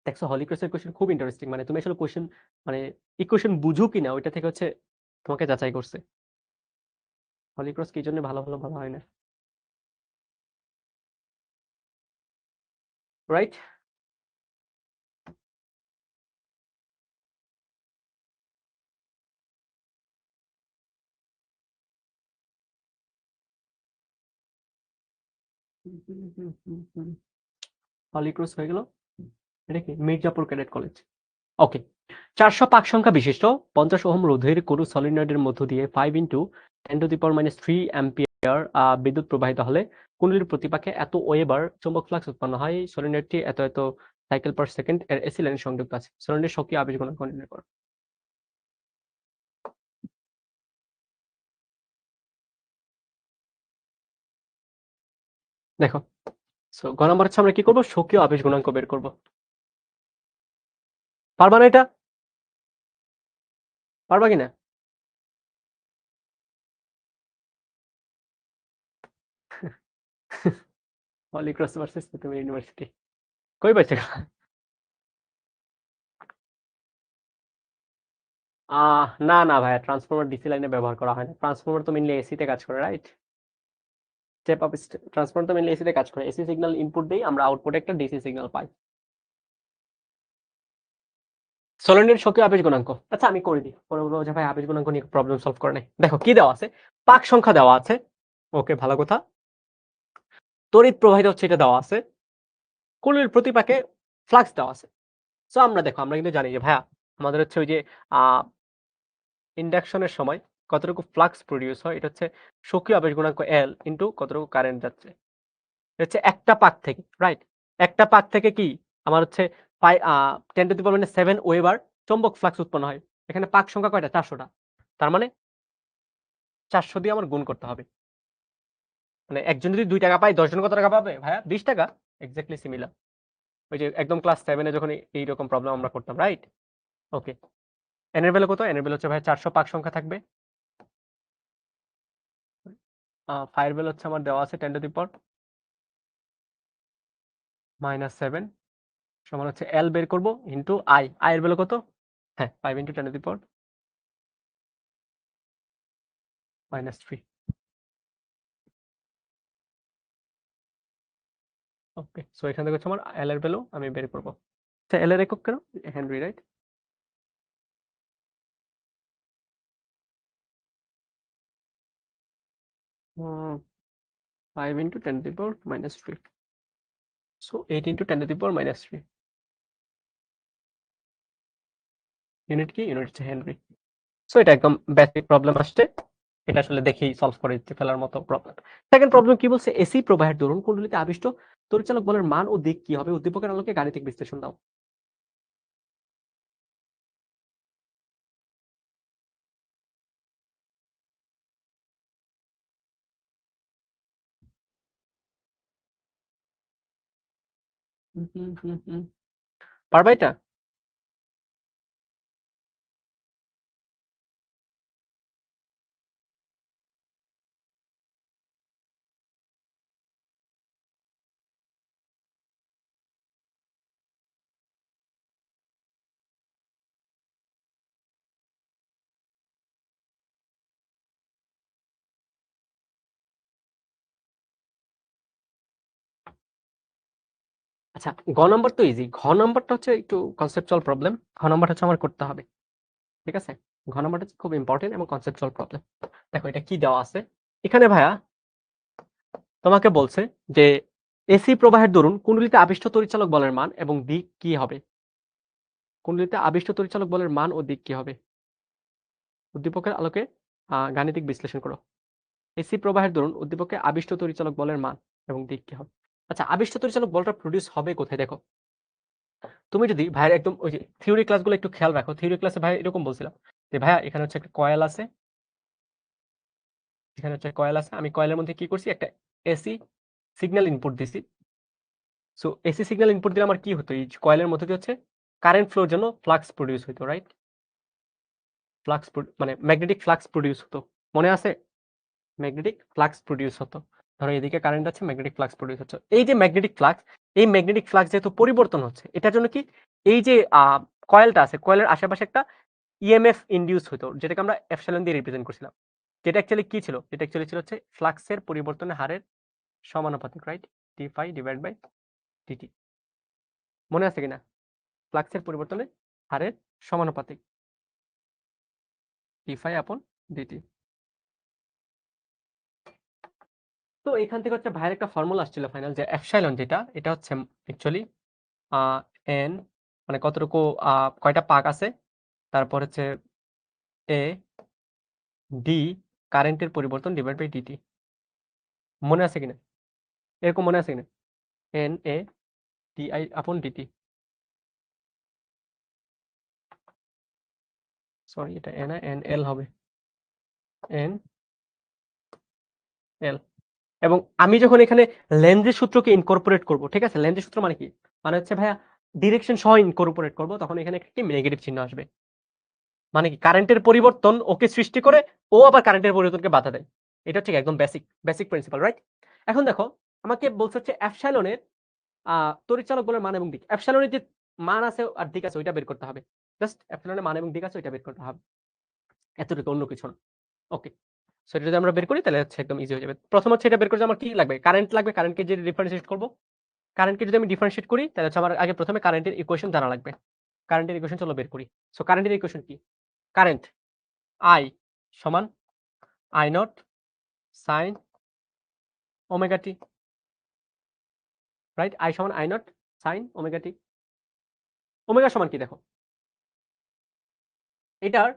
Speaker 1: দেখছো হলি ক্রসের কোশ্চেন খুব ইন্টারেস্টিং, মানে তুমি আসলে কোশ্চেন মানে ইকুয়েশন বুঝো কিনা ওইটা থেকে হচ্ছে তোমাকে যাচাই করছে। হলি ক্রস কি জন্য ভালো ভালো হয় না, রাইট? হলি ক্রস হয়ে গেল। এটা কি? Mirzapur cadet college. ওকে, 400 পাক সংখ্যা বিশিষ্ট 50 ওহম রোধের কোনো সলিনয়েডের মধ্য দিয়ে 5 ইন্টু 10⁻³ অ্যাম্পিয়ার বিদ্যুৎ প্রবাহিত হলে কুণ্ডলীর প্রতিপাকে এত ওয়েবার চৌম্বক ফ্লাক্স উৎপন্ন হয়। সলিনয়েডটি এত এত সাইকেল পার সেকেন্ড এর এসি লাইনে সংযুক্ত আছে। সলিনয়েডের সক্রিয় আবেশ গুণাঙ্ক নির্ণয় করো। দেখো, সো গ নাম্বার হচ্ছে আমরা কি করব? সক্রিয় আবেশ গুণাঙ্ক বের করব। পারবা না এটা? পারবা কিনা? হলি ক্রস ভার্সেস তুমি ইউনিভার্সিটি কই পাইছে? না না ভাইয়া, ট্রান্সফরমার ডিসি লাইনে ব্যবহার করা হয় না। ট্রান্সফরমার তো মেইনলি এসি তে কাজ করে, রাইট? স্টেপ আপ ট্রান্সফরমার তো মেইনলি এসি তে কাজ করে। এসি সিগন্যাল ইনপুট দেই, আমরা আউটপুটে একটা ডিসি সিগন্যাল পাই। সলিনয়েড সক্রিয় আবেশ গুণাঙ্ক, আচ্ছা আমি করে দিই। পরে বলবো যে ভাই আবেশ গুণাঙ্ক নিয়ে প্রবলেম সলভ করে নাই। দেখো কি দেওয়া আছে, পাক সংখ্যা দেওয়া আছে। ওকে, ভালো কথা। তড়িৎ প্রবাহিত হচ্ছে এটা দেওয়া আছে। কুণ্ডলীর প্রতিপাকে ফ্লাক্স দেওয়া আছে। সো আমরা দেখো আমরা কিন্তু জানি যে ভাইয়া আমাদের হচ্ছে ওই যে ইন্ডাকশনের সময় কতটুকু ফ্লাক্স প্রডিউস হয় এটা হচ্ছে সক্রিয় আবেশ গুণাঙ্ক এল ইন্টু কতটুকু কারেন্ট যাচ্ছে। এটা হচ্ছে একটা পাক থেকে, রাইট? একটা পাক থেকে কি আমার হচ্ছে 10⁻⁷ ওয়েবার চৌম্বক ফ্লাক্স উৎপন্ন হয়। এখানে পাক সংখ্যা কয়টা? 400টা। তার মানে 400 দিয়ে আমার গুণ করতে হবে। মানে একজন যদি 2 টাকা পায় 10 জন কত টাকা পাবে ভাইয়া? 20 টাকা। Exactly similar. ওই যে একদম ক্লাস 7 এ যখন এইরকম প্রবলেম আমরা করতাম, রাইট? ওকে, এন এর ভ্যালু কত? এন এর ভ্যালু হচ্ছে ভাই 400 পাক সংখ্যা থাকবে। ফায়ার ভ্যালু হচ্ছে আমার দেওয়া আছে 10⁻⁷ সমান হচ্ছে এল বের করব ইন্টু আই। আই এর ভ্যালু কত? হ্যাঁ, 5 ইন্টু 10⁻³ ওকে, সো এখান থেকে হচ্ছে আমার এল এর ভ্যালু আমি বের করব। আচ্ছা, এল এর একক কেন? Henry, right? Hmm, 5 into 10⁻⁻³ so 8 into 10⁻⁻³ unit কি? ইউনিট হচ্ছে হেনরি। সো এটা একদম বেসিক প্রবলেম আসছে। এটা আসলে দেখেই সলভ করে দিতে ফেলার মতো প্রবলেম। সেকেন্ড প্রবলেম কি বলছে, এসি প্রবাহের দরুন কুণ্ডলীতে আবিষ্ট তড়িৎচালক বলের মান ও দিক কি হবে, উদ্দীপকের আলোকে গাণিতিক বিশ্লেষণ দাও। পারবা এটা? আচ্ছা, গ নাম্বার তো ইজি। ঘ নাম্বারটা হচ্ছে একটু কনসেপচুয়াল প্রবলেম। ঘ নাম্বার হচ্ছে আমার করতে হবে। ঠিক আছে? ঘ নাম্বারটা হচ্ছে খুব ইম্পর্টেন্ট এবং কনসেপচুয়াল প্রবলেম। দেখো এটা কি দেওয়া আছে। এখানে ভাইয়া তোমাকে বলছে যে এসি প্রবাহের দরুন কুণ্ডলীতে আবিষ্ট তড়িৎচালক বলের মান এবং দিক কি হবে? কুণ্ডলীতে আবিষ্ট তড়িৎচালক বলের মান ও দিক কি হবে? উদ্দীপকের আলোকে গাণিতিক বিশ্লেষণ করো। এসি প্রবাহের দরুন উদ্দীপকে আবিষ্ট তড়িৎচালক বলের মান এবং দিক কি হবে? আচ্ছা, আবিষ্ট তড়িৎচালক বলটা প্রডিউস হবে কোথায় দেখো। তুমি যদি ভাইয়ের একদম ওই যে থিওরি ক্লাসগুলো একটু খেয়াল রাখো, থিওরি ক্লাসে ভাই এরকম বলছিলাম যে ভাইয়া এখানে হচ্ছে একটা কয়েল আছে, এখানে হচ্ছে কয়েল আছে, আমি কয়েলের মধ্যে কি করছি, একটা এসি সিগন্যাল ইনপুট দিছি। সো এসি সিগন্যাল ইনপুট দিলে আমার কি হতো, এই কয়েলের মধ্যে দিয়ে হচ্ছে কারেন্ট ফ্লোর জন্য ফ্লাক্স প্রডিউস হতো, রাইট? ফ্লাক্স মানে ম্যাগনেটিক ফ্লাক্স প্রডিউস হতো, মনে আছে? ম্যাগনেটিক ফ্লাক্স প্রডিউস হতো। ধরো এদিকে কারেন্ট আছে, ম্যাগনেটিক ফ্লাক্স প্রডিউস হচ্ছে। এই যে ম্যাগনেটিক ফ্লাক্স, এই ম্যাগনেটিক ফ্লাক্স যেহেতু পরিবর্তন হচ্ছে, এটার জন্য কি এই যে কয়েলটা আছে, কয়েলের আশেপাশে একটা ইএমএফ ইনডিউস হতো, যেটাকে আমরা এপসিলন দিয়ে রিপ্রেজেন্ট করছিলাম। যেটা অ্যাকচুয়ালি কি ছিল, যেটা অ্যাকচুয়ালি ছিল হচ্ছে ফ্লাক্সের পরিবর্তনের হারের সমানুপাতিক, right? T phi divide by DT. মনে আছে কিনা? ফ্লাক্সের পরিবর্তনের হারের সমানুপাতিক টি ফাই আপন ডিটি। তো এখান থেকে হচ্ছে ভাইয়ের একটা ফর্মুলা আসছিল ফাইনাল, যে এপসাইলন যেটা, এটা হচ্ছে অ্যাকচুয়ালি এন মানে কতটুকু কয়টা পাক আছে, তারপর হচ্ছে এ ডি কারেন্টের পরিবর্তন ডিভাইড বাই ডিটি। মনে আছে কিনা? এরকম মনে আছে কিনা? এন এ ডি আই আপন ডিটি। সরি, এটা এন এন এল হবে, এন এল। এবং আমি যখন এখানে লেন্জের সূত্রকে ইনকর্পোরেট করব, ঠিক আছে? লেন্জের সূত্র মানে কি? মানে হচ্ছে ভাইয়া ডিরেকশন সহ ইনকর্পোরেট করব, তখন এখানে একটি নেগেটিভ চিহ্ন আসবে। মানে কি, কারেন্টের পরিবর্তন ওকে সৃষ্টি করে, ও আবার কারেন্টের পরিবর্তনকে বাধা দেয়। এটা হচ্ছে একদম বেসিক বেসিক প্রিন্সিপাল, রাইট? এখন দেখো, আমাকে বলছে হচ্ছে এপসাইলনের তড়িৎচালক বলের মান এবং দিক। এপসাইলনের যে মান আছে আর দিক আছে ওইটা বের করতে হবে। জাস্ট এপসাইলনের মান এবং দিক আছে ওইটা বের করতে হবে, এতটুকু, অন্য কিছু না। ওকে, সো এটা যদি আমরা বের করি তাহলে হচ্ছে একদম ইজি হয়ে যাবে। প্রথম হচ্ছে এটা বের করতে আমার কি লাগবে, কারেন্ট লাগবে। কারেন্টকে যে ডিফারেন্সিয়েট করব, কারেন্টকে যদি আমি ডিফারেন্সিয়েট করি তাহলে হচ্ছে আমার আগে প্রথমে কারেন্টের ইকুয়েশন জানা লাগবে। কারেন্টের ইকুয়েশন চলো বের করি। সো কারেন্টের ইকুয়েশন কি? কারেন্ট আই সমান I naught sine omega T, right? I সমান I naught sine omega T. Omega সমান কি দেখো, এটার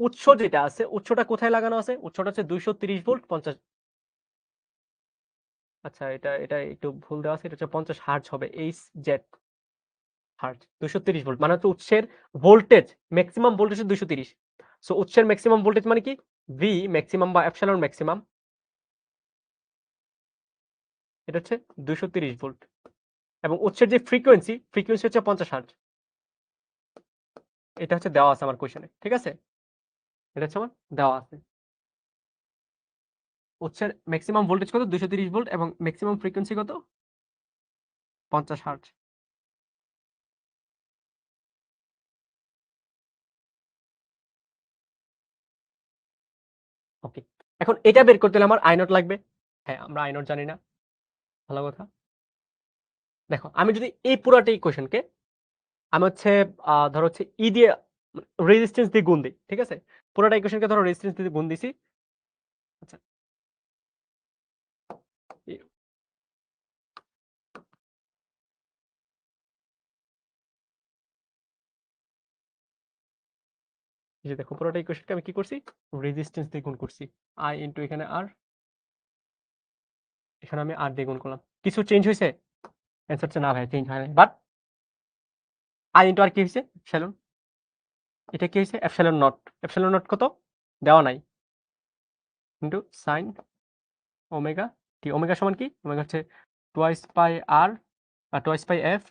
Speaker 1: উৎস যেটা আছে, উৎসটা কোথায় লাগানো আছে? উৎসটা হচ্ছে 230 ভোল্ট 50। আচ্ছা, এটা এটা একটু ভুল দেওয়া আছে, এটা হচ্ছে 50 হার্টজ হবে, এইচ জেড হার্টজ। 230 ভোল্ট মানে হচ্ছে উৎসের ভোল্টেজ, ম্যাক্সিমাম ভোল্টেজ 230। সো উৎসের ম্যাক্সিমাম ভোল্টেজ মানে কি? ভি ম্যাক্সিমাম বা এপসিলন ম্যাক্সিমাম, এটা হচ্ছে 230 ভোল্ট। এবং উৎসের যে ফ্রিকোয়েন্সি, ফ্রিকোয়েন্সি হচ্ছে 50 হার্টজ। এটা হচ্ছে দেওয়া আছে আমার কোশ্চেনে, ঠিক আছে? এটা হচ্ছে আমার দেওয়া আছে। উৎসের ম্যাক্সিমাম ভোল্টেজ কত? 230 ভোল্ট, এবং ম্যাক্সিমাম ফ্রিকোয়েন্সি কত? 50 হার্টজ। ওকে, এখন এটা বের করতে হলে আমার আই নট লাগবে। হ্যাঁ, আমরা আই নট জানি না, ভালো কথা। দেখো, আমি যদি এই পুরাটা ইকুয়েশনকে আমি হচ্ছে ধরো হচ্ছে ই দিয়ে রেজিস্ট্যান্স দিয়ে গুণ দিই, ঠিক আছে? পুরোটা ইকুয়েশনকে ধরো রেজিস্ট্যান্স দিয়ে গুণ দিছি। আচ্ছা, এই যে দেখো পুরোটা ইকুয়েশনকে আমি কি করছি, রেজিস্ট্যান্স দিয়ে গুণ করছি, আই ইনটু এখানে আর, এখানে আমি আর দিয়ে গুণ করলাম। কিছু চেঞ্জ হয়েছে? অ্যান্সার হচ্ছে না ভাই, চেঞ্জ হয় না। বাট আই ইনটু আর কি হয়েছে, এপসাইলন। এটা কি হয়েছে, এপসাইলন নট। এপসাইলন নট কত দেওয়া নাই, into sign omega T. Omega সমান কি, ওমেগা হচ্ছে টোয়াইস পাই আর টোয়াইস পাই এফ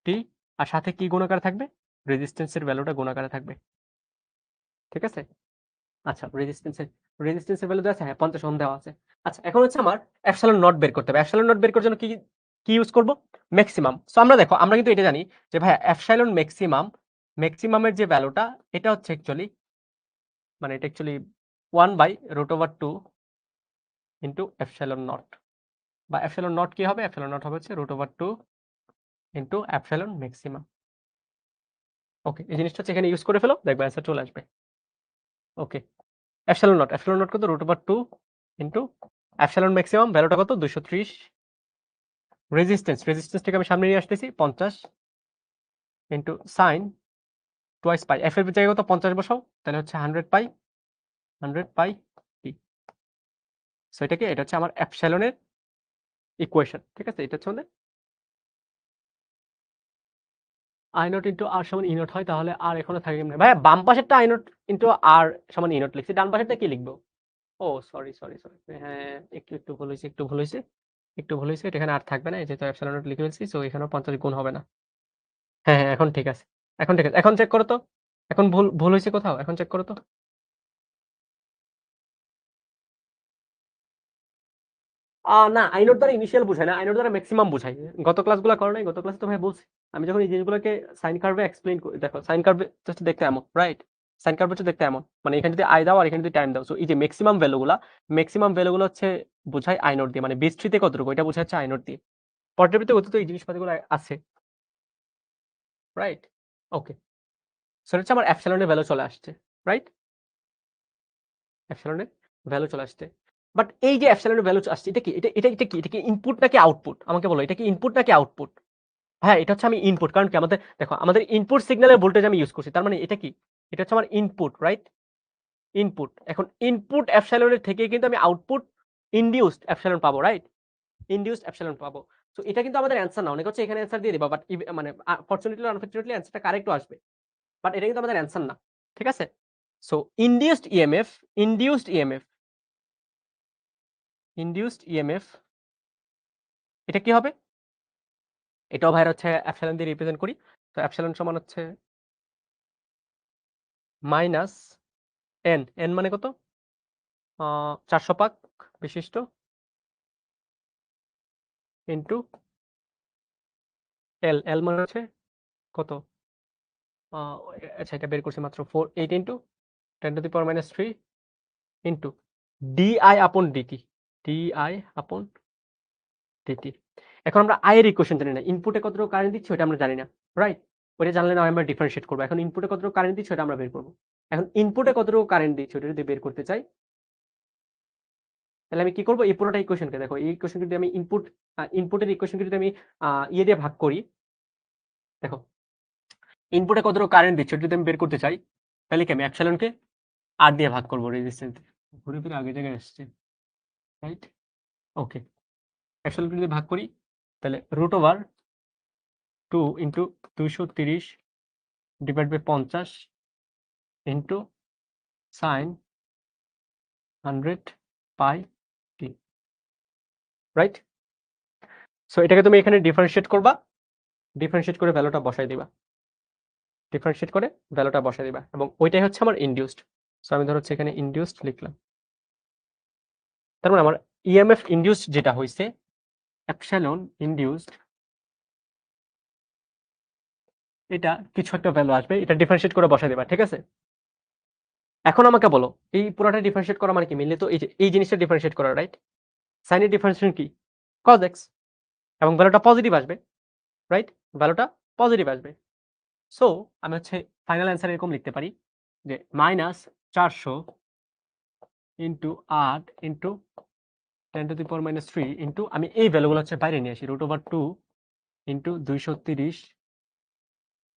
Speaker 1: টি, আর সাথে কি গুণাকারে থাকবে, রেজিস্ট্যান্সের ভ্যালুটা গুণাকারে থাকবে। ঠিক আছে। আচ্ছা, রেজিস্ট্যান্সের ভ্যালু দেওয়া আছে, হ্যাঁ 50 ওহম দেওয়া আছে। আচ্ছা, এখন হচ্ছে আমার এপসাইলন নট বের করতে হবে। এপসাইলন নট বের করার জন্য কি কি ইউজ করব, ম্যাক্সিমাম। সো আমরা দেখো, আমরা কিন্তু এটা জানি যে ভাই এপসাইলন ম্যাক্সিমামের যে ভ্যালুটা, এটা হচ্ছে অ্যাকচুয়ালি, মানে এটা অ্যাকচুয়ালি 1/√2 ইনটু এপসাইলন নট। বা এপসাইলন নট কি হবে, এপসাইলন নট হবে হচ্ছে √2 ইনটু এপসাইলন ম্যাক্সিমাম। ওকে, এই জিনিসটা হচ্ছে এখানে ইউজ করে ফেলো, দেখবে অ্যান্সার চলে আসবে। ওকে, এপসাইলন নট কত, √2 ইনটু এপসাইলন ম্যাক্সিমাম ভ্যালুটা কত, 230। রেজিস্ট্যান্সটাকে আমি সামনে নিয়ে আসতেছি, 50 ইনটু সাইন টোয়াইস পাই, এফ এর জায়গায় কত 50 বসাও, তাহলে হচ্ছে 100 পাই টি। সো এটা কি, এটা হচ্ছে আমার এপসাইলনের ইকুয়েশন। ঠিক আছে, এটা হচ্ছে আমাদের আই নট ইনটু আর সমান ই নট হয়, তাহলে আর এখনো থাকে কেমনে ভাই? বাম পাশেরটা আই নট ইনটু আর সমান ই নট লিখছি, ডান পাশেরটা কি লিখবো? ও সরি, হ্যাঁ একটু ভুল হয়েছে। এটা এখানে আর থাকবে না, এই যেহেতু এপসাইলন নট লিখে ফেলছি, সো এখানেও 50 গুণ হবে না। হ্যাঁ, এখন ঠিক আছে, এখন চেক করো তো, এখন ভুল হয়েছে কোথাও, এখন চেক করো তো। না, আইনোর দ্বারা ইনিশিয়াল বুঝায় না, আইনোর দ্বারা ম্যাক্সিমাম বুঝায়। গত ক্লাসগুলো করো নাই? গত ক্লাসে তো ভাই বলছি, আমি যখন এই জিনিসগুলোকে সাইন কার্ভে এক্সপ্লেইন করি, দেখো সাইন কার্ভে হচ্ছে দেখতে এমন, রাইট? সাইন কার্ভ হচ্ছে দেখতে এমন, মানে এখানে যদি আই দাও আর এখানে যদি টাইম দাও, সো এই যে ম্যাক্সিমাম ভ্যালুগুলো হচ্ছে বোঝায় আইনোর দিয়ে, মানে বেস থ্রিতে কতটুকু এটা বোঝা হচ্ছে আইনোর দিয়ে। পর্যাবৃত্ত গতিতে এই জিনিসপাতিগুলো আছে, রাইট? ওকে, সো হচ্ছে আমার এপসাইলনের ভ্যালু চলে আসছে, রাইট? এপসাইলনের ভ্যালু চলে আসছে। বাট এই যে এপসাইলনের ভ্যালু আসছে, এটা কি, এটা কি ইনপুট নাকি আউটপুট? আমাকে বলো, এটা কি ইনপুট নাকি আউটপুট? হ্যাঁ, এটা হচ্ছে আমি ইনপুট, কারণ কি আমাদের দেখো, আমাদের ইনপুট সিগন্যালের ভোল্টেজ আমি ইউজ করছি, তার মানে এটা কি, এটা হচ্ছে আমার ইনপুট, রাইট? ইনপুট। এখন ইনপুট এপসাইলনের থেকে কিন্তু আমি আউটপুট ইনডিউসড এপসাইলন পাবো, রাইট? ইনডিউসড এপসাইলন পাবো। সো এটা কিন্তু আমাদের অ্যান্সার না, অনেক হচ্ছে এখানে অ্যান্সার দিয়ে দিবা, বাট মানে ফরচুনেটলি আনফরচুনেটলি অ্যান্সারটা কারেক্টও আসবে, বাট এটা কিন্তু আমাদের অ্যান্সার না। ঠিক আছে। সো ইনডিউসড ইএমএফ এটা কি হবে? এটাও ভাইরা হচ্ছে এপসাইলন দিয়ে রিপ্রেজেন্ট করি। তো এপসাইলন সমান হচ্ছে মাইনাস এন মানে কত, 400 পাক বিশিষ্ট ইনটু এল মানে হচ্ছে কত, আচ্ছা এটা বের করছি মাত্র 8 ইনটু 10⁻³ ইনটু ডিআই আপন ডিটি, ডিআই আপন ডিটি। এখন আমরা আই এর ইকুয়েশন জানি না, ইনপুটে কতটুকু কারেন্ট দিচ্ছি ওটা আমরা জানি না, রাইট? ওটা জানলে না আমরা ডিফারেন্সিয়েট করবো। এখন ইনপুটে কতটুকু কারেন্ট দিচ্ছি ওটা আমরা বের করবো। এখন ইনপুটে কতটুকু কারেন্ট দিচ্ছি ওটা যদি বের করতে চাই, তাহলে আমি কি করবো, এই পুরোটা ইকুয়েশনকে দেখো, এই ইকুয়েশনকে যদি আমি ইনপুটের ইকুয়েশনকে যদি আমি ইয়ে দিয়ে ভাগ করি, দেখো ইনপুটে কতটুকু কারেন্ট দিচ্ছে ওটা যদি আমি বের করতে চাই, তাহলে কি আমি এপসাইলনকে আর দিয়ে ভাগ করবো, রেজিস্ট্যান্স ঘুরে ফিরে আগে জায়গায় আসছে, রাইট? ওকে, এপসাইলনকে যদি ভাগ করি, তাহলে √2 into 230 divide by 50 into sine 100 pi T, right? So এটাকে তুমি এখানে ডিফারেন্সিয়েট করবা, ডিফারেন্সিয়েট করে ভ্যালুটা বসাই দিবা, এবং ওইটাই হচ্ছে আমার ইনডিউসড। সো আমি ধর হচ্ছে এখানে ইনডিউসড লিখলাম, তার মানে আমার ইএমএফ ইনডিউসড যেটা হয়েছে, এপসাইলন ইনডিউসড, এটা কিছু একটা ভ্যালু আসবে, এটা ডিফারেন্সিয়েট করে বসাই দিবা, ঠিক আছে? এখন আমাকে বলো, এই পুরোটা ডিফারেন্সিয়েট করা মানে কি, মিললে তো এই জিনিসটা ডিফারেন্সিয়েট করা, রাইট? সাইনের ডিফারেন্সিয়েশন কি, cos x, এবং ভ্যালুটা পজিটিভ আসবে, রাইট? ভ্যালুটা পজিটিভ আসবে। সো আমি হচ্ছে ফাইনাল অ্যান্সার এরকম লিখতে পারি যে -400 ইনটু 8 ইনটু 10⁻³ ইনটু, আমি এই ভ্যালুগুলো হচ্ছে বাইরে নিয়ে আসি, √2 ইনটু 230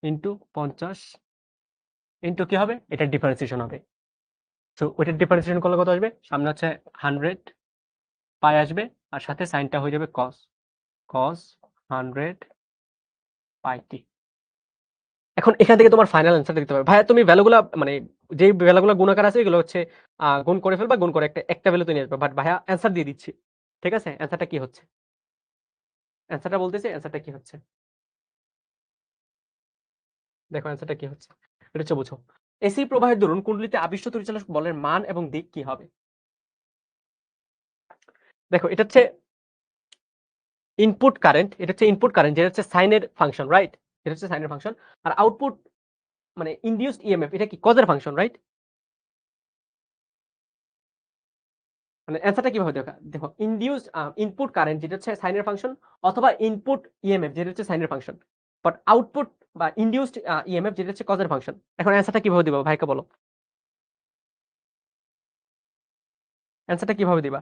Speaker 1: ইনটু 50 ইন্টু কি হবে, এটা ডিফারেন্সিয়েশন হবে। তো ওইটার ডিফারেন্সিয়েশন করলে কত আসবে, সামনে হচ্ছে 100 পাই আসবে, আর সাথে সাইনটা হয়ে যাবে কস 100 পাই টি। এখন এখান থেকে তোমার ফাইনাল অ্যান্সারটা দিতে হবে। ভাইয়া তুমি ভ্যালুগুলা মানে যেই ভ্যালুগুলো গুণাকার আছে এগুলো হচ্ছে গুণ করে ফেলবা, গুণ করে একটা ভ্যালু নিয়ে আসবে। বাট ভাইয়া অ্যান্সার দিয়ে দিচ্ছি, ঠিক আছে? অ্যান্সারটা কি হচ্ছে, অ্যান্সারটা বলতেছি, অ্যান্সারটা কি হচ্ছে দেখো, অ্যান্সারটা কি হচ্ছে, এটা হচ্ছে বুঝো। এসি প্রবাহের দরুন কুণ্ডলীতে আবিষ্ট তড়িৎচালক বলের মান এবং দিক কি হবে? দেখো এটা হচ্ছে ইনপুট কারেন্ট, এটা হচ্ছে ইনপুট কারেন্ট, যেটা হচ্ছে সাইনের ফাংশন, রাইট? এটা হচ্ছে সাইনের ফাংশন। আর আউটপুট মানে ইনডিউসড ইএমএফ, এটা কি কজের ফাংশন, রাইট? মানে অ্যান্সারটা কিভাবে দেখো, দেখো ইনডিউস ইনপুট কারেন্ট যেটা হচ্ছে সাইনের ফাংশন, অথবা ইনপুট ইএমএফ যেটা হচ্ছে সাইনের ফাংশন, বাট আউটপুট বা ইনডিউসড ইএমএফ যেটা হচ্ছে কজের ফাংশন। এখন অ্যান্সারটা কিভাবে দিবা ভাইকে বলো, অ্যান্সারটা কিভাবে দিবা?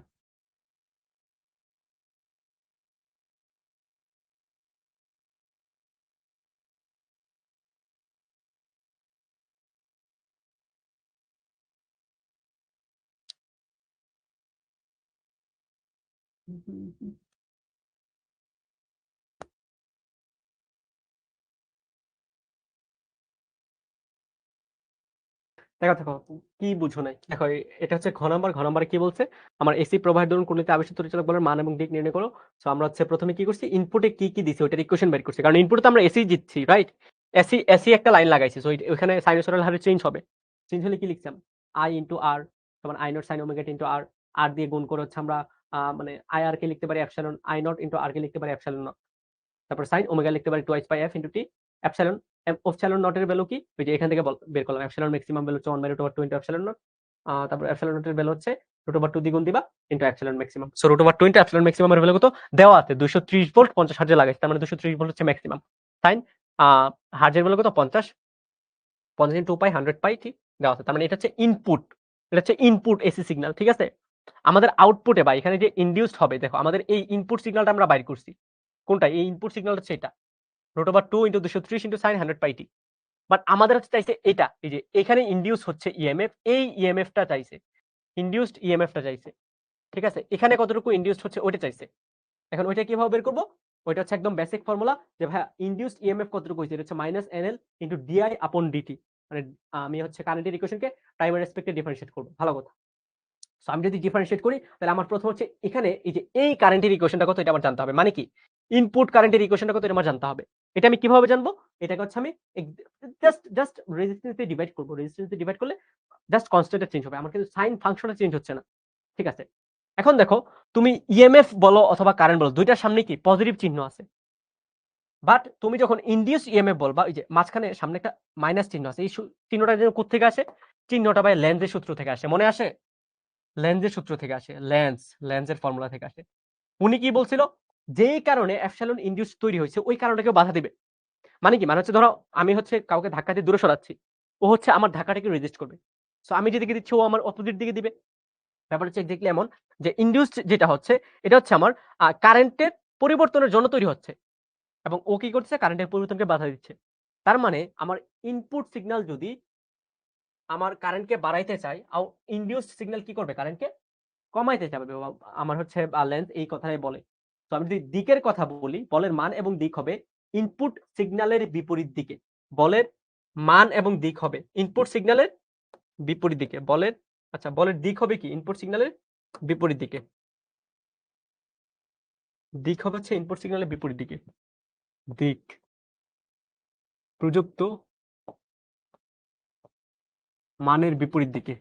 Speaker 1: দেখো দেখো কি বুঝো নাই, দেখো এটা হচ্ছে ঘ নাম্বার। ঘ নাম্বারে কি বলছে, আমার এসি প্রবাহের দরুন কুণ্ডলীতে আবেশিত তড়িৎচালক বলের মান এবং দিক নির্ণয় করো। সো আমরা হচ্ছে প্রথমে কি করছি, ইনপুটে কি কি দিছি ওইটার ইকুয়েশন বের করছি, কারণ ইনপুটে তো আমরা এসি দিচ্ছি, রাইট? এসি এসি একটা লাইন লাগাইছি, সো ওইখানে সাইনোসয়েডাল হারে চেঞ্জ হবে। চেঞ্জ হলে কি লিখছিলাম, আই ইনটু আর সমান I naught sine omega T into R, R দিয়ে গুণ করে হচ্ছে আমরা মানে আই আর কে লিখতে পারি epsilon I naught into R কে লিখতে পারি এপসাইলন নট, তারপর সাইন ওমেগা লিখতে পারি twice pi F into T. Epsilon epsilon নটের ভ্যালু কি, ওই যে এখান থেকে বের করলাম, এপসাইলন ম্যাক্সিমাম ভ্যালু হচ্ছে 1/√2 ইনটু এপসাইলন নট। তারপর এপসাইলন নটের ভ্যালু হচ্ছে √2 দ্বিগুণ দিবা into epsilon maximum. So √2 into epsilon maximum এর ভ্যালু কত দেওয়া আছে, 230 ভোল্ট 50 হার্জে লাগাইছে, তার মানে 230 ভোল্ট হচ্ছে ম্যাক্সিমাম। সাইন হার্জের ভ্যালু কত 50, 50 ইনটু পাই 100 পাই, ঠিক দেওয়া আছে। তার মানে এটা হচ্ছে ইনপুট, এটা হচ্ছে ইনপুট এসি সিগন্যাল, ঠিক আছে? আমাদের আউটপুটে বা এখানে যে ইনডিউসড হবে, দেখো আমাদের এই ইনপুট সিগন্যালটা আমরা বাইর করছি, কোনটা, এই ইনপুট সিগন্যাল হচ্ছে এটা, √2 into 230 into sine 100 pi T. But আমাদের হচ্ছে চাইছে এটা, এই যে এখানে ইনডিউস হচ্ছে ইএমএফ, এই ইএমএফটা চাইছে, ইনডিউসড ইএমএফটা চাইছে, ঠিক আছে? এখানে কতটুকু ইনডিউসড হচ্ছে ওইটা চাইছে। এখন ওইটা কিভাবে বের করব, ওইটা হচ্ছে একদম বেসিক ফর্মুলা, যে ভাই ইনডিউসড ইএমএফ কতটুকু হইছে, এটা হচ্ছে মাইনাস এনএল ইনটু ডিআই আপন ডিটি। মানে আমি হচ্ছে কারেন্টের ইকুয়েশনকে টাইমের রেসপেক্টে ডিফারেন্সিয়েট করব, ভালো কথা। সো আমি যদি ডিফারেন্সিয়েট করি, তাহলে আমার প্রথম হচ্ছে এখানে এই যে এই কারেন্টের ইকুয়েশনটা কত এটা আমার জানতে হবে, মানে কি ইনপুট কারেন্টের ইকুয়েশনটা কত এটা আমার জানতে হবে। এটা আমি কিভাবে জানবো, এটাকে হচ্ছে আমি জাস্ট রেজিস্ট্যান্স দিয়ে ডিভাইড করব, রেজিস্ট্যান্স দিয়ে ডিভাইড করলে জাস্ট কনস্ট্যান্টটা চেঞ্জ হবে, আমার কিন্তু সাইন ফাংশনটা চেঞ্জ হচ্ছে না, ঠিক আছে? এখন দেখো, তুমি ইএমএফ বলো অথবা কারেন্ট বলো, দুইটার সামনে কি পজিটিভ চিহ্ন আছে, বাট তুমি যখন ইনডিউস ইএমএফ বলবা, ওই যে মাঝখানে সামনে একটা মাইনাস চিহ্ন আছে, এই চিহ্নটা যেন কোথা থেকে আসে, চিহ্নটা ভাই লেন্সের সূত্র থেকে আসে, মনে আসে? লেন্সের সূত্র থেকে আসে, লেন্সের ফর্মুলা থেকে আসে। উনি কি বলছিল, যেই কারণে এপসাইলন ইনডিউস তৈরি হয়েছে ওই কারণটাকে বাধা দিবে। মানে কি, মানে হচ্ছে ধরো আমি হচ্ছে কাউকে ধাক্কা দিয়ে দূরে সরাচ্ছি, ও হচ্ছে আমার ধাক্কাটাকে রেজিস্ট করবে। সো আমি যেদিকে দিচ্ছি ও আমার অপোজিট দিকে দিবে। ব্যাপার হচ্ছে এক্স্যাক্টলি এমন, যে ইনডিউসড যেটা হচ্ছে এটা হচ্ছে আমার কারেন্টের পরিবর্তনের জন্য তৈরি হচ্ছে, এবং ও কি করছে, কারেন্টের পরিবর্তনকে বাধা দিচ্ছে। তার মানে আমার ইনপুট সিগন্যাল যদি আমার কারেন্টকে বাড়াইতে চাই, ইনডিউসড সিগন্যাল কি করবে, কারেন্টকে কমাইতে চাবে। আমার হচ্ছে লেন্স এই কথাই বলে। তো আমি যদি দিকের কথা বলি, বলের মান এবং দিক হবে ইনপুট সিগন্যালের বিপরীত দিকে। বলের মান এবং দিক হবে ইনপুট সিগন্যালের বিপরীত দিকে। বলের আচ্ছা, বলের দিক হবে কি ইনপুট সিগন্যালের বিপরীত দিকে। দিক হবে হচ্ছে ইনপুট সিগন্যালের বিপরীত দিকে। দিক প্রযুক্ত মানের বিপরীত দিকে,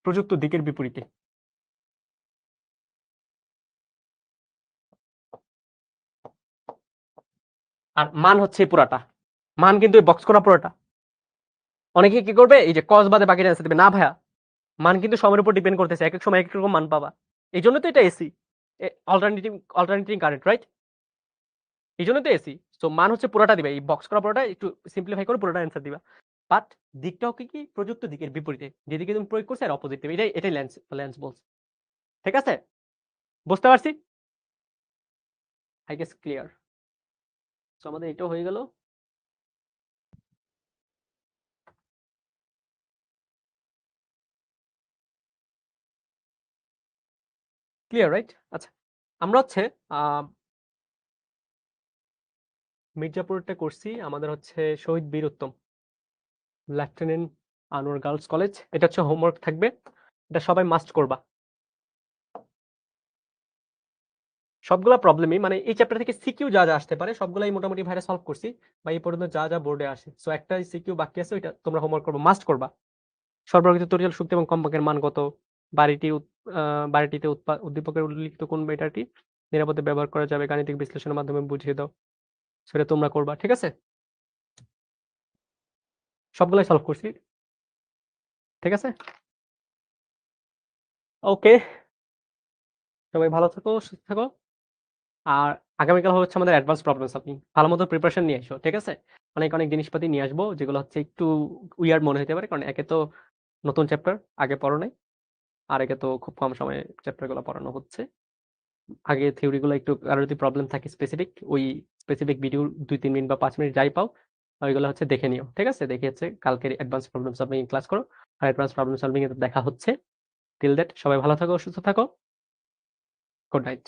Speaker 1: প্রযুক্ত দিকের বিপরীতে। আর মান হচ্ছে পুরাটা, মান কিন্তু বক্স করা পুরোটা। অনেকে কি করবে, এই যে কস বাদে বাকিটা অ্যান্সার দিবে না ভাইয়া, মান কিন্তু সময়ের উপর ডিপেন্ড করতেছে, এক এক সময় এক এক রকম মান পাবা। এই জন্য তো এটা AC, alternating alternating current, right? এই জন্য তো এসি। সো মান হচ্ছে পুরোটা দিবে, এই বক্স করা পুরোটা একটু সিম্পলিফাই করে পুরোটা অ্যান্সার দিবা। বাট দিকটাও কি কি প্রযুক্ত দিকের বিপরীতে, যেদিকে তুমি প্রয়োগ করছো আর অপোজিট দিবে, এটাই এটাই লেন্স লেন্স বলছে, ঠিক আছে? বুঝতে পারছি, আই গেস ক্লিয়ার। সো আমাদের এটাও হয়ে গেল। Clear, right? আচ্ছা, আমরা হচ্ছে মির্জাপুরটা করছি। আমাদের হচ্ছে শহীদ বীর উত্তম, লেফটেন্যান্ট আনোয়ার গার্লস কলেজ। এটা হচ্ছে হোমওয়ার্ক থাকবে। এটা সবাই মাস্ট করবা। সবগুলা প্রবলেমই মানে এই চ্যাপ্টার থেকে সিকিউ যা আসতে পারে সবগুলাই মোটামুটি ভাইরা সলভ করছি বা এই পর্যন্ত যা বোর্ডে আসে। সো একটা সিকিউ বাকি আছে, ওইটা তোমরা হোমওয়ার্ক করবা, মাস্ট করবা। সর্বপ্রকৃত তরিয়াল শক্তি এবং কম্পাঙ্কের মান কত? বাড়িটিতে উদ্দীপকের উল্লিখিত কোন মেটারটি নিরাপদে ব্যবহার করা যাবে গাণিতিক বিশ্লেষণের মাধ্যমে বুঝিয়ে দাও। সেটা তোমরা করবা, ঠিক আছে? সবগুলাই সলভ করছি, ঠিক আছে? ওকে, সবাই ভালো থাকো, সুস্থ থাকো। আর আগামীকাল হচ্ছে আমাদের অ্যাডভান্স প্রবলেম সলভিং। ভালো মতো প্রিপারেশন নিয়ে এসো, ঠিক আছে? অনেক অনেক জিনিসপাতি নিয়ে আসবো যেগুলো হচ্ছে একটু উইয়ার্ড মনে হতে পারে, কারণ একে তো নতুন চ্যাপ্টার, আগে পড়ো নাই, আর একে তো খুব কম সময়ে চ্যাপ্টার গুলো পড়ানো হচ্ছে। আগে থিওরি গুলো একটু, আর যদি প্রবলেম থাকে স্পেসিফিক, ওই স্পেসিফিক ভিডিও 2-3 মিনিট বা 5 মিনিট যাই পাও ওইগুলো হচ্ছে দেখে নিও, ঠিক আছে? দেখে হচ্ছে কালকের অ্যাডভান্স প্রবলেম সলভিং ক্লাস করো। আর অ্যাডভান্স প্রবলেম সলভিং এ দেখা হচ্ছে। টিল দ্যাট সবাই ভালো থাকো, সুস্থ থাকো। Good night.